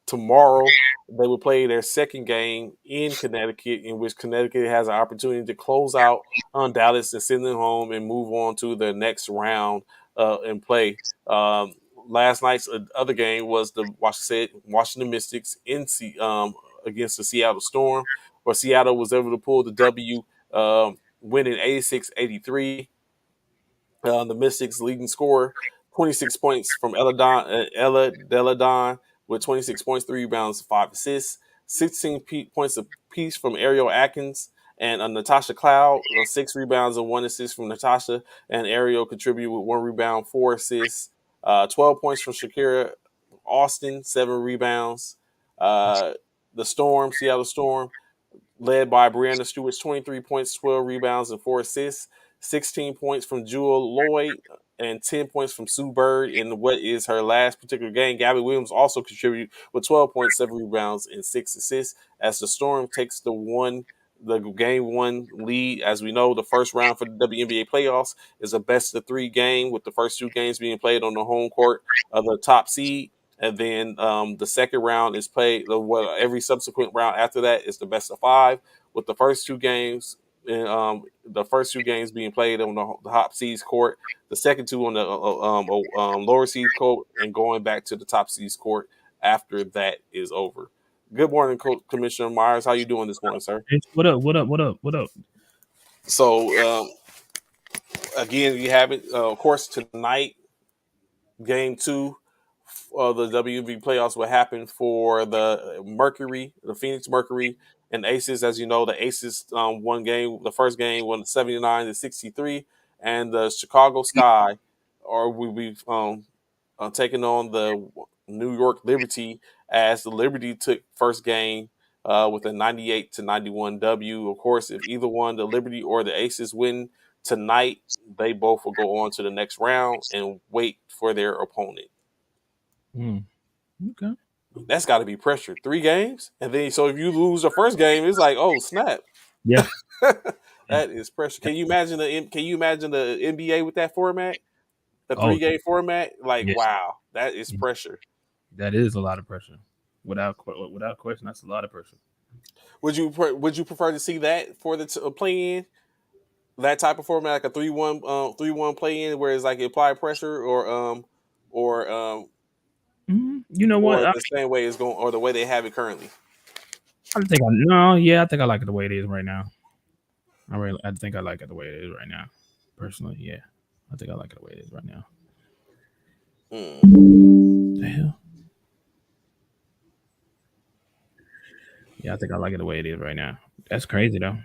tomorrow. They will play their second game in Connecticut, in which Connecticut has an opportunity to close out on Dallas and send them home and move on to the next round and play. Last night's other game was the Washington Mystics against the Seattle Storm, where Seattle was able to pull the W, winning 86-83. The Mystics' leading scorer, 26 points from Ella Deladon with 26 points, 3 rebounds, 5 assists, 16 points apiece from Ariel Atkins and Natasha Cloud, 6 rebounds and 1 assist from Natasha, and Ariel contributed with 1 rebound, 4 assists, 12 points from Shakira Austin, 7 rebounds. Uh, Seattle Storm, led by Brianna Stewart's 23 points, 12 rebounds, and 4 assists. 16 points from Jewel Lloyd and 10 points from Sue Bird in what is her last particular game. Gabby Williams also contributed with 12 points, 7 rebounds, and 6 assists as the Storm takes the game one lead. As we know, the first round for the WNBA playoffs is a best of 3 game, with the first 2 games being played on the home court of the top seed. And then the second round is played. Every subsequent round after that is the best of 5, with the first 2 games being played on the top seeds court, the second 2 on the lower seeds court, and going back to the top seeds court after that is over. Good morning, Commissioner Myers. How you doing this morning, sir? What up? What up? What up? What up? So again, you have it. Of course, tonight, game 2 of the WNBA playoffs will happen for the Phoenix Mercury, and Aces. As you know, the Aces the first game won 79-63, and the Chicago Sky will be taking on the New York Liberty, as the Liberty took first game with a 98-91 W. Of course, if either one, the Liberty or the Aces, win tonight, they both will go on to the next round and wait for their opponent. Okay. That's got to be pressure. 3 games, and then so if you lose the first game, it's like, oh snap. Yeah. That is pressure. Can you imagine the NBA with that format? The 3-game format? Like, yes. wow, that is pressure. That is a lot of pressure. Without question, that's a lot of pressure. Would you prefer to see that for the play-in? That type of format, like a 3-1 play-in, where it's like applied pressure, or you know what? Or the same way it's going, or the way they have it currently. I think I like it the way it is right now. I think I like it the way it is right now. Personally, yeah. I think I like it the way it is right now. The hell? Yeah, I think I like it the way it is right now. That's crazy though.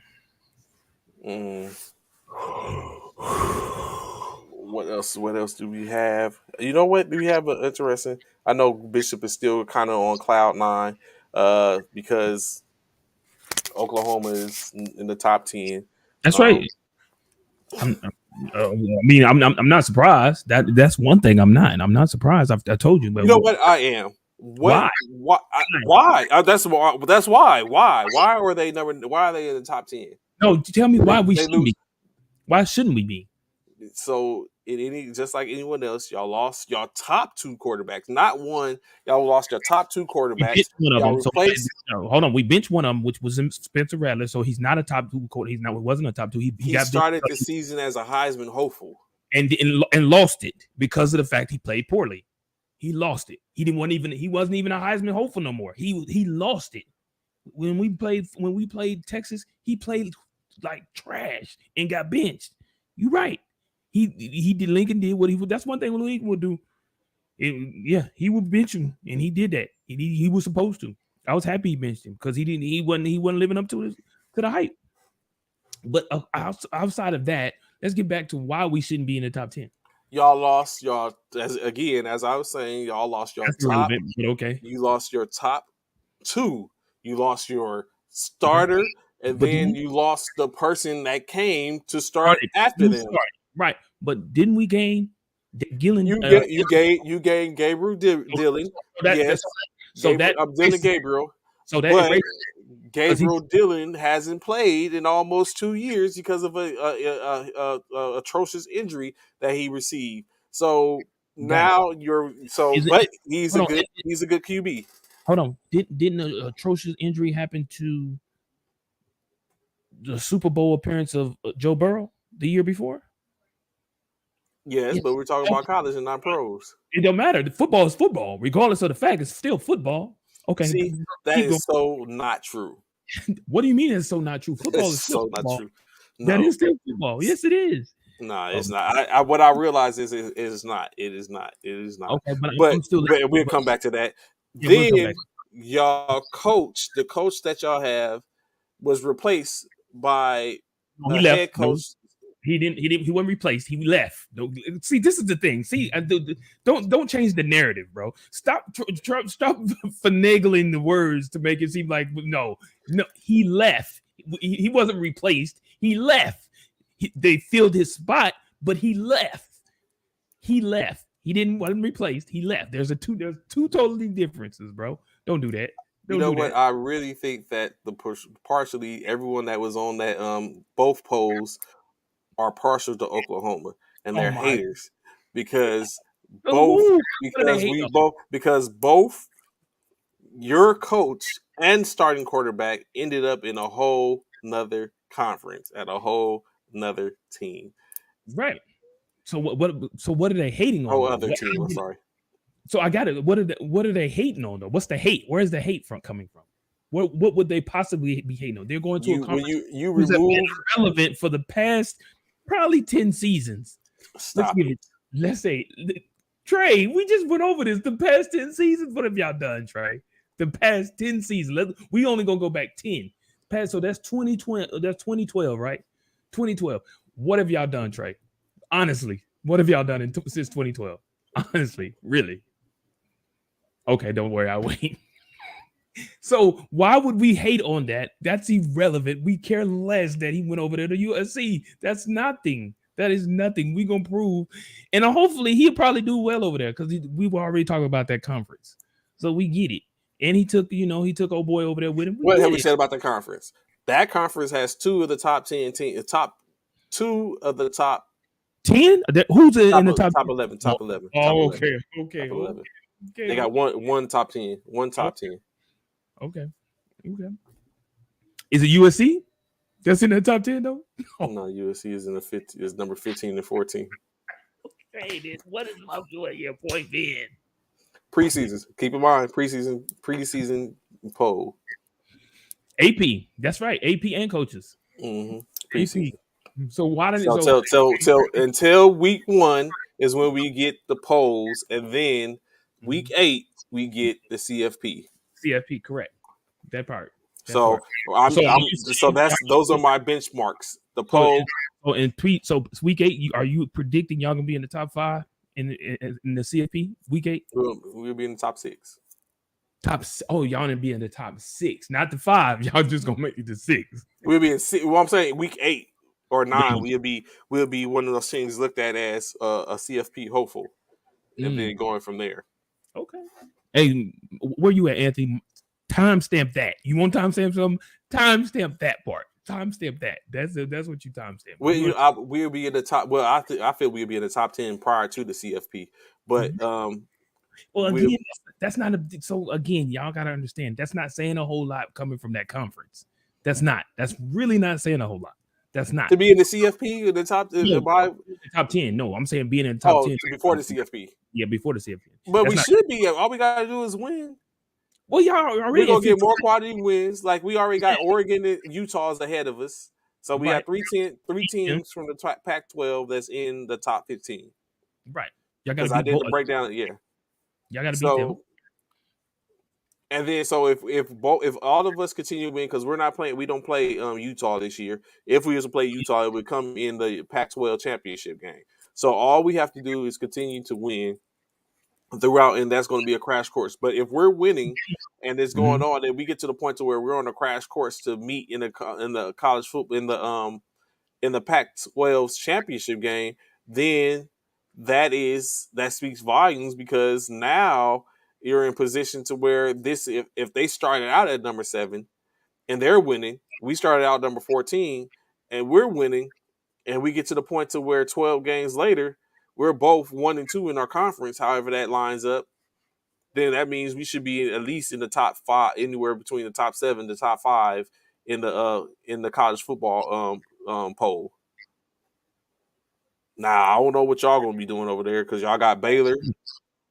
What else? What else do we have? You know what? Do we have an interesting? I know Bishop is still kind of on cloud 9, because Oklahoma is in the top 10. That's right. I'm not surprised. That's one thing I'm not. I'm not surprised. I told you. But you know what? I am. Why? Why? That's why. Why? Why are they Why are they in the top 10? No, tell me why we shouldn't be. Why shouldn't we be? So just like anyone else, y'all lost your top 2 quarterbacks. Not one. Y'all lost your top 2 quarterbacks. One of them. Hold on. We benched one of them, which was Spencer Rattler. So he's not a top 2 quarterback. He wasn't a top 2. He started the season as a Heisman hopeful and lost it because of the fact he played poorly. He lost it. He wasn't even a Heisman hopeful no more. He lost it. When we played Texas, he played like trash and got benched. You're right. He did. Lincoln did what he would. That's one thing Lincoln would do. He would bench him, and he did that. He was supposed to. I was happy he benched him because he wasn't living up to the hype. But outside of that, let's get back to why we shouldn't be in the top 10. Y'all lost as I was saying, y'all lost your top. Okay. You lost your top 2. You lost your starter, and then you lost the person that came to start after them. Right, but didn't we gain Gillen? You gained Gabriel Dillon. Yes. Dylan Gabriel. So that but erased because Gabriel Dillon hasn't played in almost 2 years because of a atrocious injury that he received. So got it. now you're so, Is it? but Hold on. he's a good QB. Hold on. Didn't an atrocious injury happen to the Super Bowl appearance of Joe Burrow the year before? Yes, Yes. but we're talking about Okay. college and not pros. It don't matter. The football is football, regardless of the fact. It's still football. Okay, See, that keep going. is so not true. What do you mean it's so not true? Football It's is still so not football. true. That No, is still football. Yes, it is. no, Oh, it's not. What I realize is it is not. It is not. It is not. okay, but But, I'm still. we'll But come back to that. yeah, we'll come back. Then y'all the coach that y'all have, was replaced by No, he a left. head No, coach. he didn't. He didn't. He wasn't replaced. He left. See, this is the thing. See, don't change the narrative, bro. Stop finagling the words to make it seem like no. He left. He wasn't replaced. He left. They filled his spot, but he left. He left. He didn't wasn't replaced. He left. There's two totally differences, bro. Don't do that. You Don't know do what? that. I really think that partially everyone that was on that both polls are partial to Oklahoma, and Oh they're my. haters because both Who? What do they because hate we on? both because both your coach and starting quarterback ended up in a whole nother conference at a whole nother team. Right. So what are they hating on Whole though? other team. I'm sorry. So I got it. What are they hating on though? What's the hate? Where's the hate from coming from? What would they possibly be hating on? They're going to a When conference you who's been remove, irrelevant for the past probably 10 seasons. Let's stop give it. it. Let's say Trey, we just went over this. The past 10 seasons. What have y'all done, Trey? The past 10 seasons. We only gonna go back 10. So that's 2020. That's 2012, right? 2012. What have y'all done, Trey? Honestly, what have y'all done since 2012? Honestly, really. Okay, don't worry, I'll wait. So why would we hate on that? That's irrelevant. We care less that he went over there to USC. That's nothing. That is nothing. We gonna prove, and hopefully he'll probably do well over there because we were already talking about that conference, so we get it. And he took old boy over there with him. We What have get we it. said about the conference? That conference has two of the top 10 teams, top two of the 10. Who's in the top? top 11, Oh, top 11, top oh, 11, okay, okay, top okay, 11. They okay, got one top 10, one top 10. okay, okay. Is it USC that's in the top 10 though? Oh, No, USC is in the is number 15 and 14. hey, this what is my doing your point being? Preseasons. Keep in mind preseason poll. AP. That's right. AP and coaches. Mm-hmm. AP. Preseason. So why did it So so till until week 1 is when we get the polls, and then week 8 we get the CFP. CFP? Correct. That part. That So part. So are you saying that's those are my benchmarks. The so poll. so week 8? Are you predicting y'all gonna be in the top 5 in the CFP week 8? We'll be in the top 6. Oh, y'all gonna be in the top 6, not the 5. Y'all just gonna make it to 6. We'll be in. Well, I'm saying week 8 or 9. Gotcha. We'll be one of those things looked at as a CFP hopeful, and Mm, then going from there. okay. Hey, where you at, Anthony? Timestamp that. You want timestamp something? Timestamp that part. Timestamp that. That's what you timestamp. We'll be in the top. Well, I feel we'll be in the top 10 prior to the CFP, but Well, we'll again, that's not a. So again, y'all gotta understand. That's not saying a whole lot coming from that conference. That's not. That's really not saying a whole lot. That's not. to be in the CFP in the top No, by the top 10. No, I'm saying being in the top 10. before the CFP. Yeah, before the CFP. But That's we not. should be. All we gotta do is win. Well, y'all We're already at gonna get 15. more quality wins. Like we already got Oregon and Utah's ahead of us. So we Right. have three Yeah, teams from the Pac-12 that's in the top 15. right. Y'all gotta Because I beat did both. the breakdown. Yeah. Y'all gotta beat them. So and then so if all of us continue to win, because we don't play Utah this year. If we was to play Utah, it would come in the Pac-12 championship game. So all we have to do is continue to win throughout, and that's going to be a crash course. But if we're winning and it's going Mhm. on, and we get to the point to where we're on a crash course to meet in the college football in the Pac-12 championship game, then that speaks volumes, because now you're in position to where this if they started out at number 7 and they're winning, we started out number 14 and we're winning, and we get to the point to where 12 games later we're both 1-2 in our conference. However that lines up, then that means we should be at least in the top 5, anywhere between the top 7 to top 5 in the college football poll. Now I don't know what y'all gonna be doing over there because y'all got Baylor.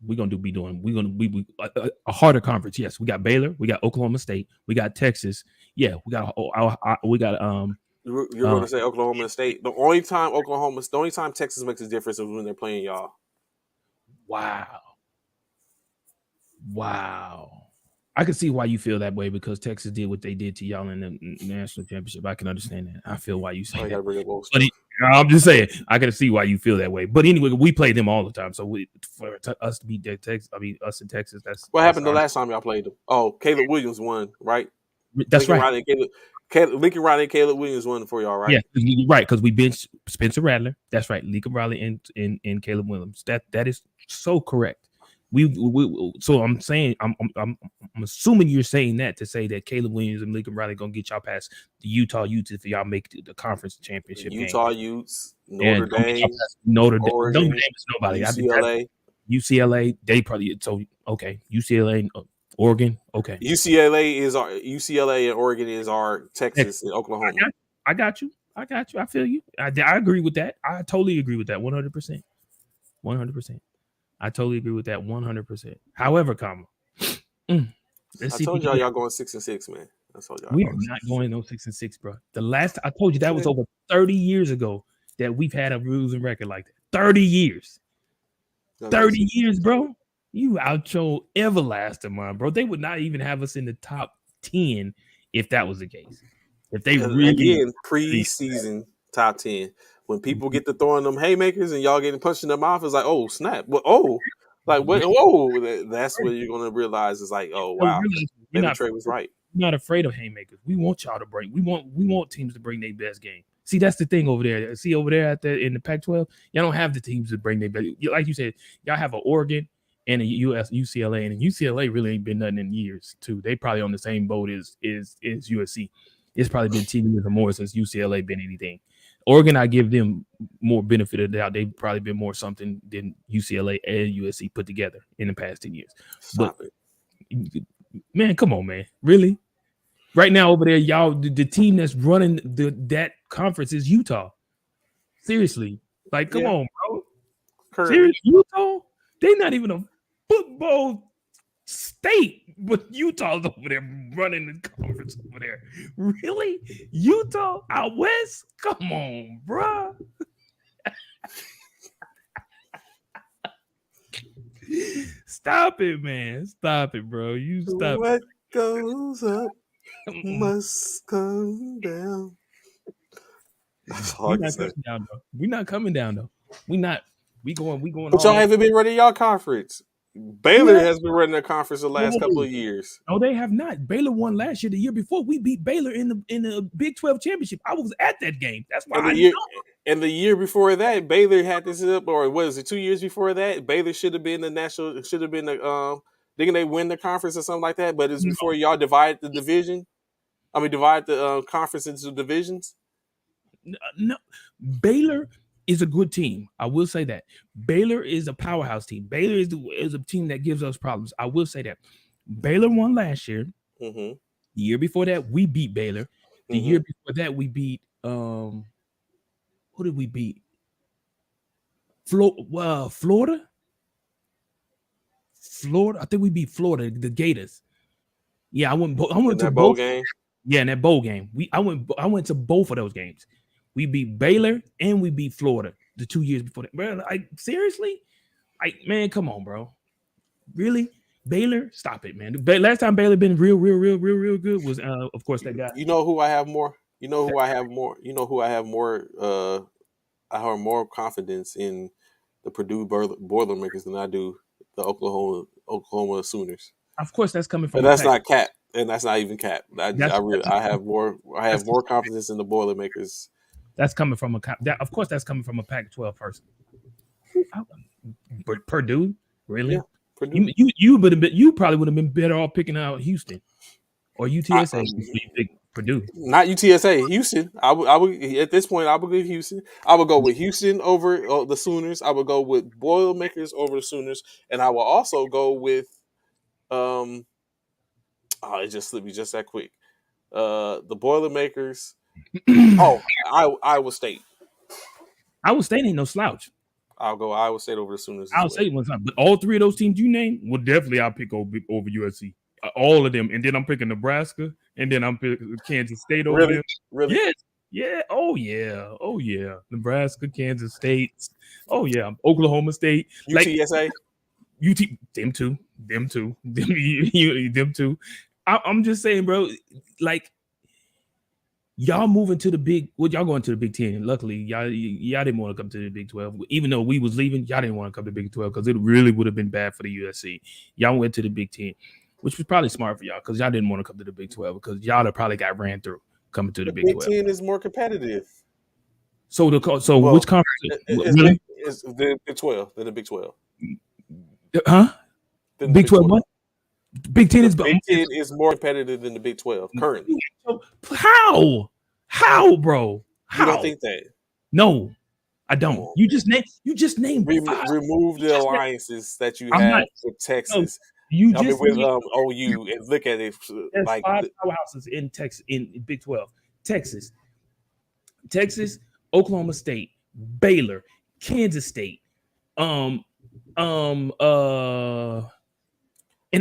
We're gonna be doing. We're gonna be a harder conference. Yes, we got Baylor, we got Oklahoma State, we got Texas. Yeah, we got You're going to say Oklahoma State. The only time Texas makes a difference is when they're playing y'all. Wow. I can see why you feel that way because Texas did what they did to y'all in the national championship. I can understand that. I feel why you say that. But I'm just saying, I can see why you feel that way. But anyway, we play them all the time. So for us to beat Texas, us in Texas, what happened the last time y'all played them? Oh, Caleb Williams won, right? That's right. Lincoln Riley and Caleb Williams won for y'all, right? Yeah, right. Because we benched Spencer Rattler. That's right. Lincoln Riley and Caleb Williams. That is so correct. So I'm saying I'm assuming you're saying that to say that Caleb Williams and Lincoln Riley gonna get y'all past the Utah Utes if y'all make the conference championship game. Utah Utes, Notre Dame, Oregon, nobody. UCLA. UCLA, they probably okay. UCLA, Oregon, okay. UCLA and Oregon is our Texas and Oklahoma. I got you. I feel you. I agree with that. I totally agree with that. 100%. 100%. I totally agree with that 100%. However, I told y'all going 6-6, man. That's all y'all. We are not going no 6-6, bro. The last I told you that was over 30 years ago that we've had a losing record like that. 30 years. 30 years, bro. You out your everlasting mind, bro. They would not even have us in the top 10 if that was the case. If they really again preseason top 10. When people get to throwing them haymakers and y'all getting punched in the mouth, it's like, oh snap! But that's what you're gonna realize is like, oh wow, Trey was right. We're not afraid of haymakers. We want y'all to bring. We want teams to bring their best game. See, that's the thing over there. See over there in the Pac-12, y'all don't have the teams to bring their best. Like you said, y'all have an Oregon and a UCLA, and UCLA really ain't been nothing in years too. They probably on the same boat as USC. It's probably been 10 years or more since UCLA been anything. Oregon, I give them more benefit of the doubt. They've probably been more something than UCLA and USC put together in the past 10 years. Stop it. Man, come on, man. Really? Right now over there, y'all, the team that's running that conference is Utah. Seriously. Like, come on, bro. Seriously, Utah? They're not even a football state, but Utah's over there running the conference over there. Really? Utah out west? Come on, bro. Stop it, man. Stop it, bro. You stop. What goes up must come down. We're not coming down, though. We not. We going. But y'all haven't been running y'all conference. Baylor has been running their conference the last couple of years. No, they have not. Baylor won last year. The year before, we beat Baylor in the Big 12 championship. I was at that game. That's why And the year before that, Baylor had this up, or was it 2 years before that? Baylor should have been the didn't they win the conference or something like that? But it's before y'all divide the division. I mean, divide the conference into divisions. No, Baylor is a good team. I will say that. Baylor is a powerhouse team. Baylor is a team that gives us problems. I will say that. Baylor won last year. Mm-hmm. The year before that, we beat Baylor. The year before that, we beat who did we beat? Florida. I think we beat Florida, the Gators. Yeah, I went to bowl game. Yeah, in that bowl game. I went to both of those games. We beat Baylor and we beat Florida the 2 years before that. Bro, seriously? Man, come on, bro. Really? Baylor? Stop it, man. Last time Baylor been real good was of course that guy. You know who I have more? I have more confidence in the Purdue Boilermakers than I do the Oklahoma Sooners. Of course, that's coming from. But that's not cap, and that's not even cap. I have more confidence in the Boilermakers. That's coming from of course, that's coming from a Pac-12 person. But Purdue, really? Yeah. Purdue. You probably would have been better off picking out Houston or I, UTSA before you pick Purdue. not UTSA, Houston. I would at this point. I would go Houston. I would go with Houston over the Sooners. I would go with Boilermakers over the Sooners, and I will also go with um. Oh, it just slipped me just that quick. The Boilermakers. Oh, Iowa State. Iowa State ain't no slouch. I'll go Iowa State over the Sooners as Iowa well. State one time, but all three of those teams you named, well, definitely I'll pick over USC. All of them, and then I'm picking Nebraska, and then I'm picking Kansas State over Really, them. really. Yes, yeah, oh yeah, Nebraska, Kansas State, oh yeah, Oklahoma State, like UTSA. them too, them too. I'm just saying, bro, like y'all moving to the big, well, y'all going to the Big Ten. Luckily, y'all didn't want to come to the Big 12. Even though we was leaving, y'all didn't want to come to the Big 12 because it really would have been bad for the USC. Y'all went to the Big Ten, which was probably smart for y'all because y'all didn't want to come to the Big 12 because y'all have probably got ran through coming to the Big 12. Big Ten is more competitive. So which conference? Really? It's the Big 12 than the Big 12. Huh? Big 12 what? Big Ten is Big Ten is more competitive than the Big 12 currently. How, bro? How? You don't think that? No, I don't. You just named remove the alliances that you have with Texas. No, with OU and look at it like 5 powerhouses in Texas in Big 12. Texas, Oklahoma State, Baylor, Kansas State, and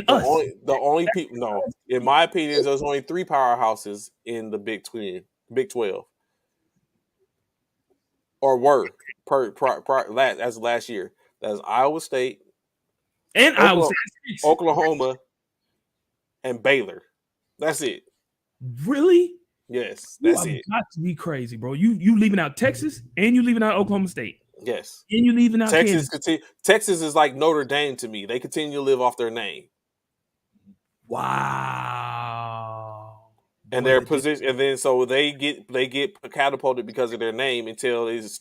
us. The only people, no, in my opinion, there's only 3 powerhouses in the Big 12, or were as last year. That's Iowa State, and Oklahoma, and Baylor. That's it. Really? Yes, that's it. Got to be crazy, bro. You leaving out Texas and you leaving out Oklahoma State. Yes, and you leaving out Texas. Texas is like Notre Dame to me. They continue to live off their name. Wow. And their position, and then so they get catapulted because of their name until it is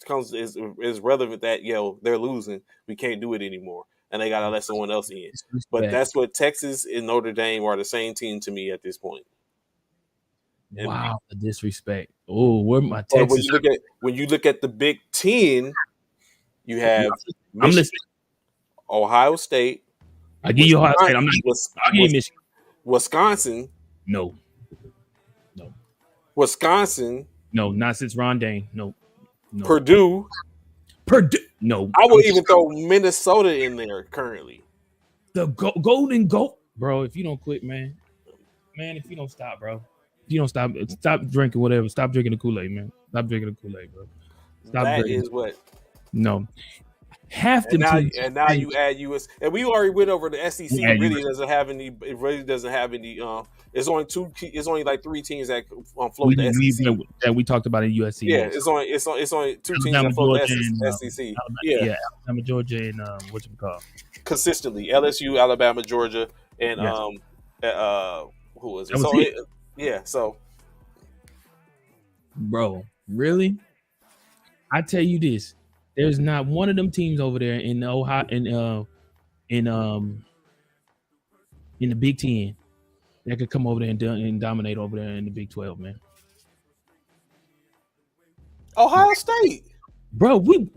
relevant that they're losing. We can't do it anymore, and they gotta let someone else in. But that's what Texas and Notre Dame are the same team to me at this point. Wow, the disrespect. Oh, where my Texas? When you look at the Big Ten, you have Ohio State. I give you Ohio State. I'll give you Michigan. Wisconsin. No. Wisconsin. No, not since Ron Dane. No. Purdue. No. I would even throw Minnesota in there currently. The Golden Goat. Bro, if you don't quit, man, if you don't stop, bro. If you don't stop drinking whatever. Stop drinking the Kool-Aid, man. Stop drinking the Kool-Aid, bro. That is what. No. Half the teams. And now you add US, and we already went over the SEC. It really doesn't have any. It really doesn't have any. It's only 2. It's only like 3 teams that float the SEC. That we talked about in USC. Yeah, it's only 2 teams that float the SEC. Alabama, Georgia, and what you call consistently LSU, Alabama, Georgia, and who was it? So bro, really? I tell you this. There's not one of them teams over there in Ohio in the Big Ten that could come over there and dominate over there in the Big 12, man. Ohio State, bro, we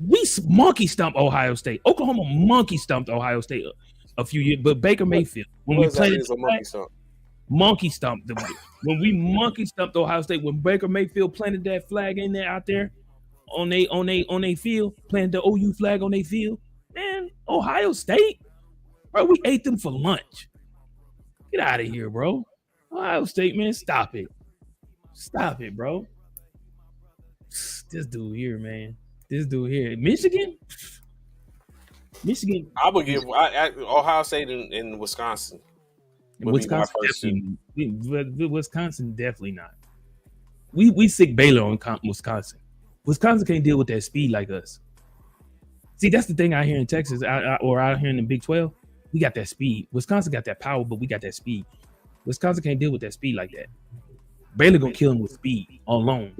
monkey stumped Ohio State. Oklahoma monkey stumped Ohio State a few years, but Baker Mayfield when we played it, monkey stumped them. When we monkey stumped Ohio State, when Baker Mayfield planted that flag in there out there. On they field, playing the OU flag on their field, man. Ohio State, bro, we ate them for lunch. Get out of here, bro. Ohio State, man, stop it, bro. This dude here, man. Michigan. I would give Ohio State and Wisconsin. Wisconsin definitely not. We sick Baylor on Wisconsin. Wisconsin can't deal with that speed like us. See, that's the thing out here in Texas or out here in the Big 12. We got that speed. Wisconsin got that power, but we got that speed. Wisconsin can't deal with that speed like that. Baylor gonna kill him with speed alone.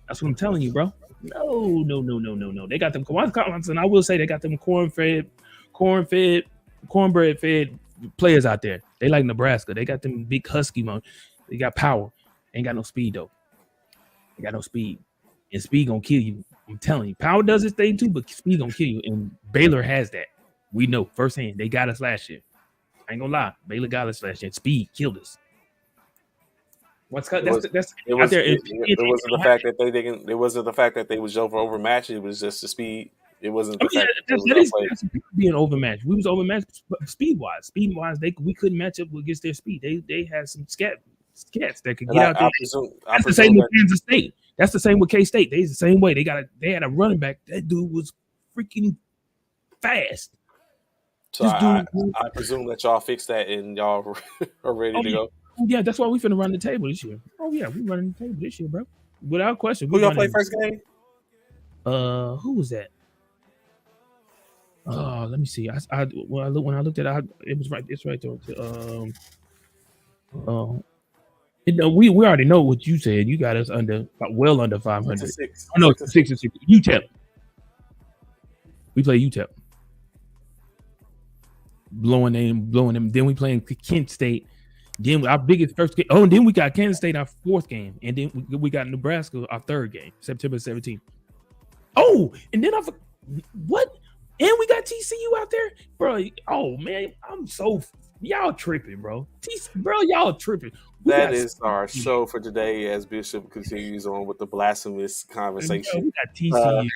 That's what I'm telling you, bro. No. They got them. Wisconsin, I will say they got them corn-fed cornbread fed players out there. They like Nebraska. They got them big husky money. They got power. Ain't got no speed though. They got no speed. And speed gonna kill you. I'm telling you. Power does its thing too, but speed gonna kill you. And Baylor has that. We know firsthand. They got us last year. I ain't gonna lie. Baylor got us last year. Speed killed us. That's out there. It wasn't the fact that they didn't. It wasn't the fact that they was overmatched. It was just the speed. It wasn't the fact that that's being overmatched. We was overmatched speed wise. Speed wise, we couldn't match up against their speed. They had some scats that could get out there. That's the same with Kansas State. That's the same with K-State. They the same way. They had a running back. That dude was freaking fast. So I presume that y'all fixed that and y'all are ready to go. Oh, yeah, that's why we finna run the table this year. Oh yeah, we running the table this year, bro. Without question. Who y'all play first game? Who was that? Oh, let me see. When I looked at it, it was right. It's right there. We already know what you said. You got us well under 500. Oh no, 6-6. UTEP. We play UTEP. Blowing them. Then we playing Kent State. Then our biggest first game. Oh, and then we got Kansas State our fourth game, and then we got Nebraska our third game, September 17th. Oh, and then what? And we got TCU out there, bro. Oh man, y'all tripping, bro. Y'all tripping. That is our show for today as Bishop continues on with the blasphemous conversation. We got TCU.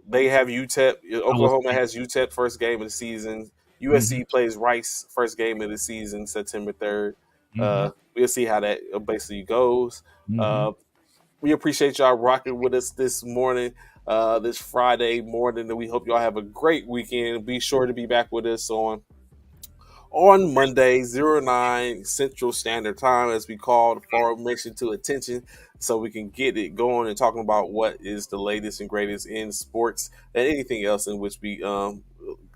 They have UTEP. Oklahoma has UTEP first game of the season. USC plays Rice first game of the season, September 3rd. We'll see how that basically goes. We appreciate y'all rocking with us this morning, this Friday morning, and we hope y'all have a great weekend. Be sure to be back with us on Monday, 09 Central Standard Time, as we call the formation to attention, so we can get it going and talking about what is the latest and greatest in sports and anything else in which we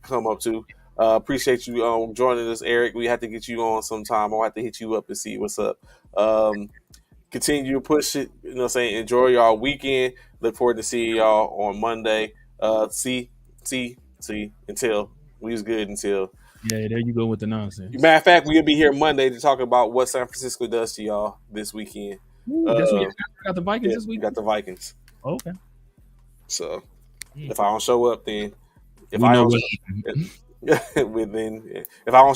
come up to. Appreciate you joining us, Eric. We have to get you on sometime. I'll have to hit you up and see what's up. Continue to push it. You know what I'm saying? Enjoy y'all weekend. Look forward to seeing y'all on Monday. Until we was good until. Yeah, there you go with the nonsense. Matter of fact, we'll be here Monday to talk about what San Francisco does to y'all this weekend. That's what you got the Vikings this week? We got the Vikings. Okay. So if I don't show up, then if I don't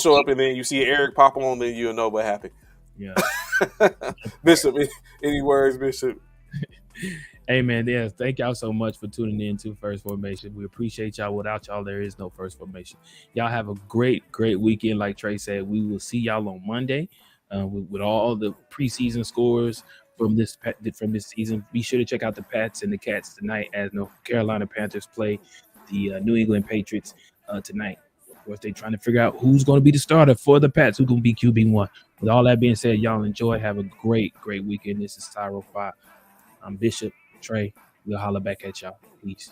show up and then you see Eric pop on, then you'll know what happened. Yeah. Bishop, any words, Bishop? Hey man, yeah, thank y'all so much for tuning in to First Formation. We appreciate y'all. Without y'all, there is no First Formation. Y'all have a great weekend. Like Trey said, we will see y'all on Monday with all the preseason scores from this season. Be sure to check out the Pats and the Cats tonight, as North Carolina Panthers play the New England Patriots tonight. Of course, they're trying to figure out who's going to be the starter for the Pats, who's going to be QB1. With all that being said, y'all enjoy. Have a great weekend. This is Tyro 5. I'm Bishop. Trey, we'll holler back at y'all. Peace.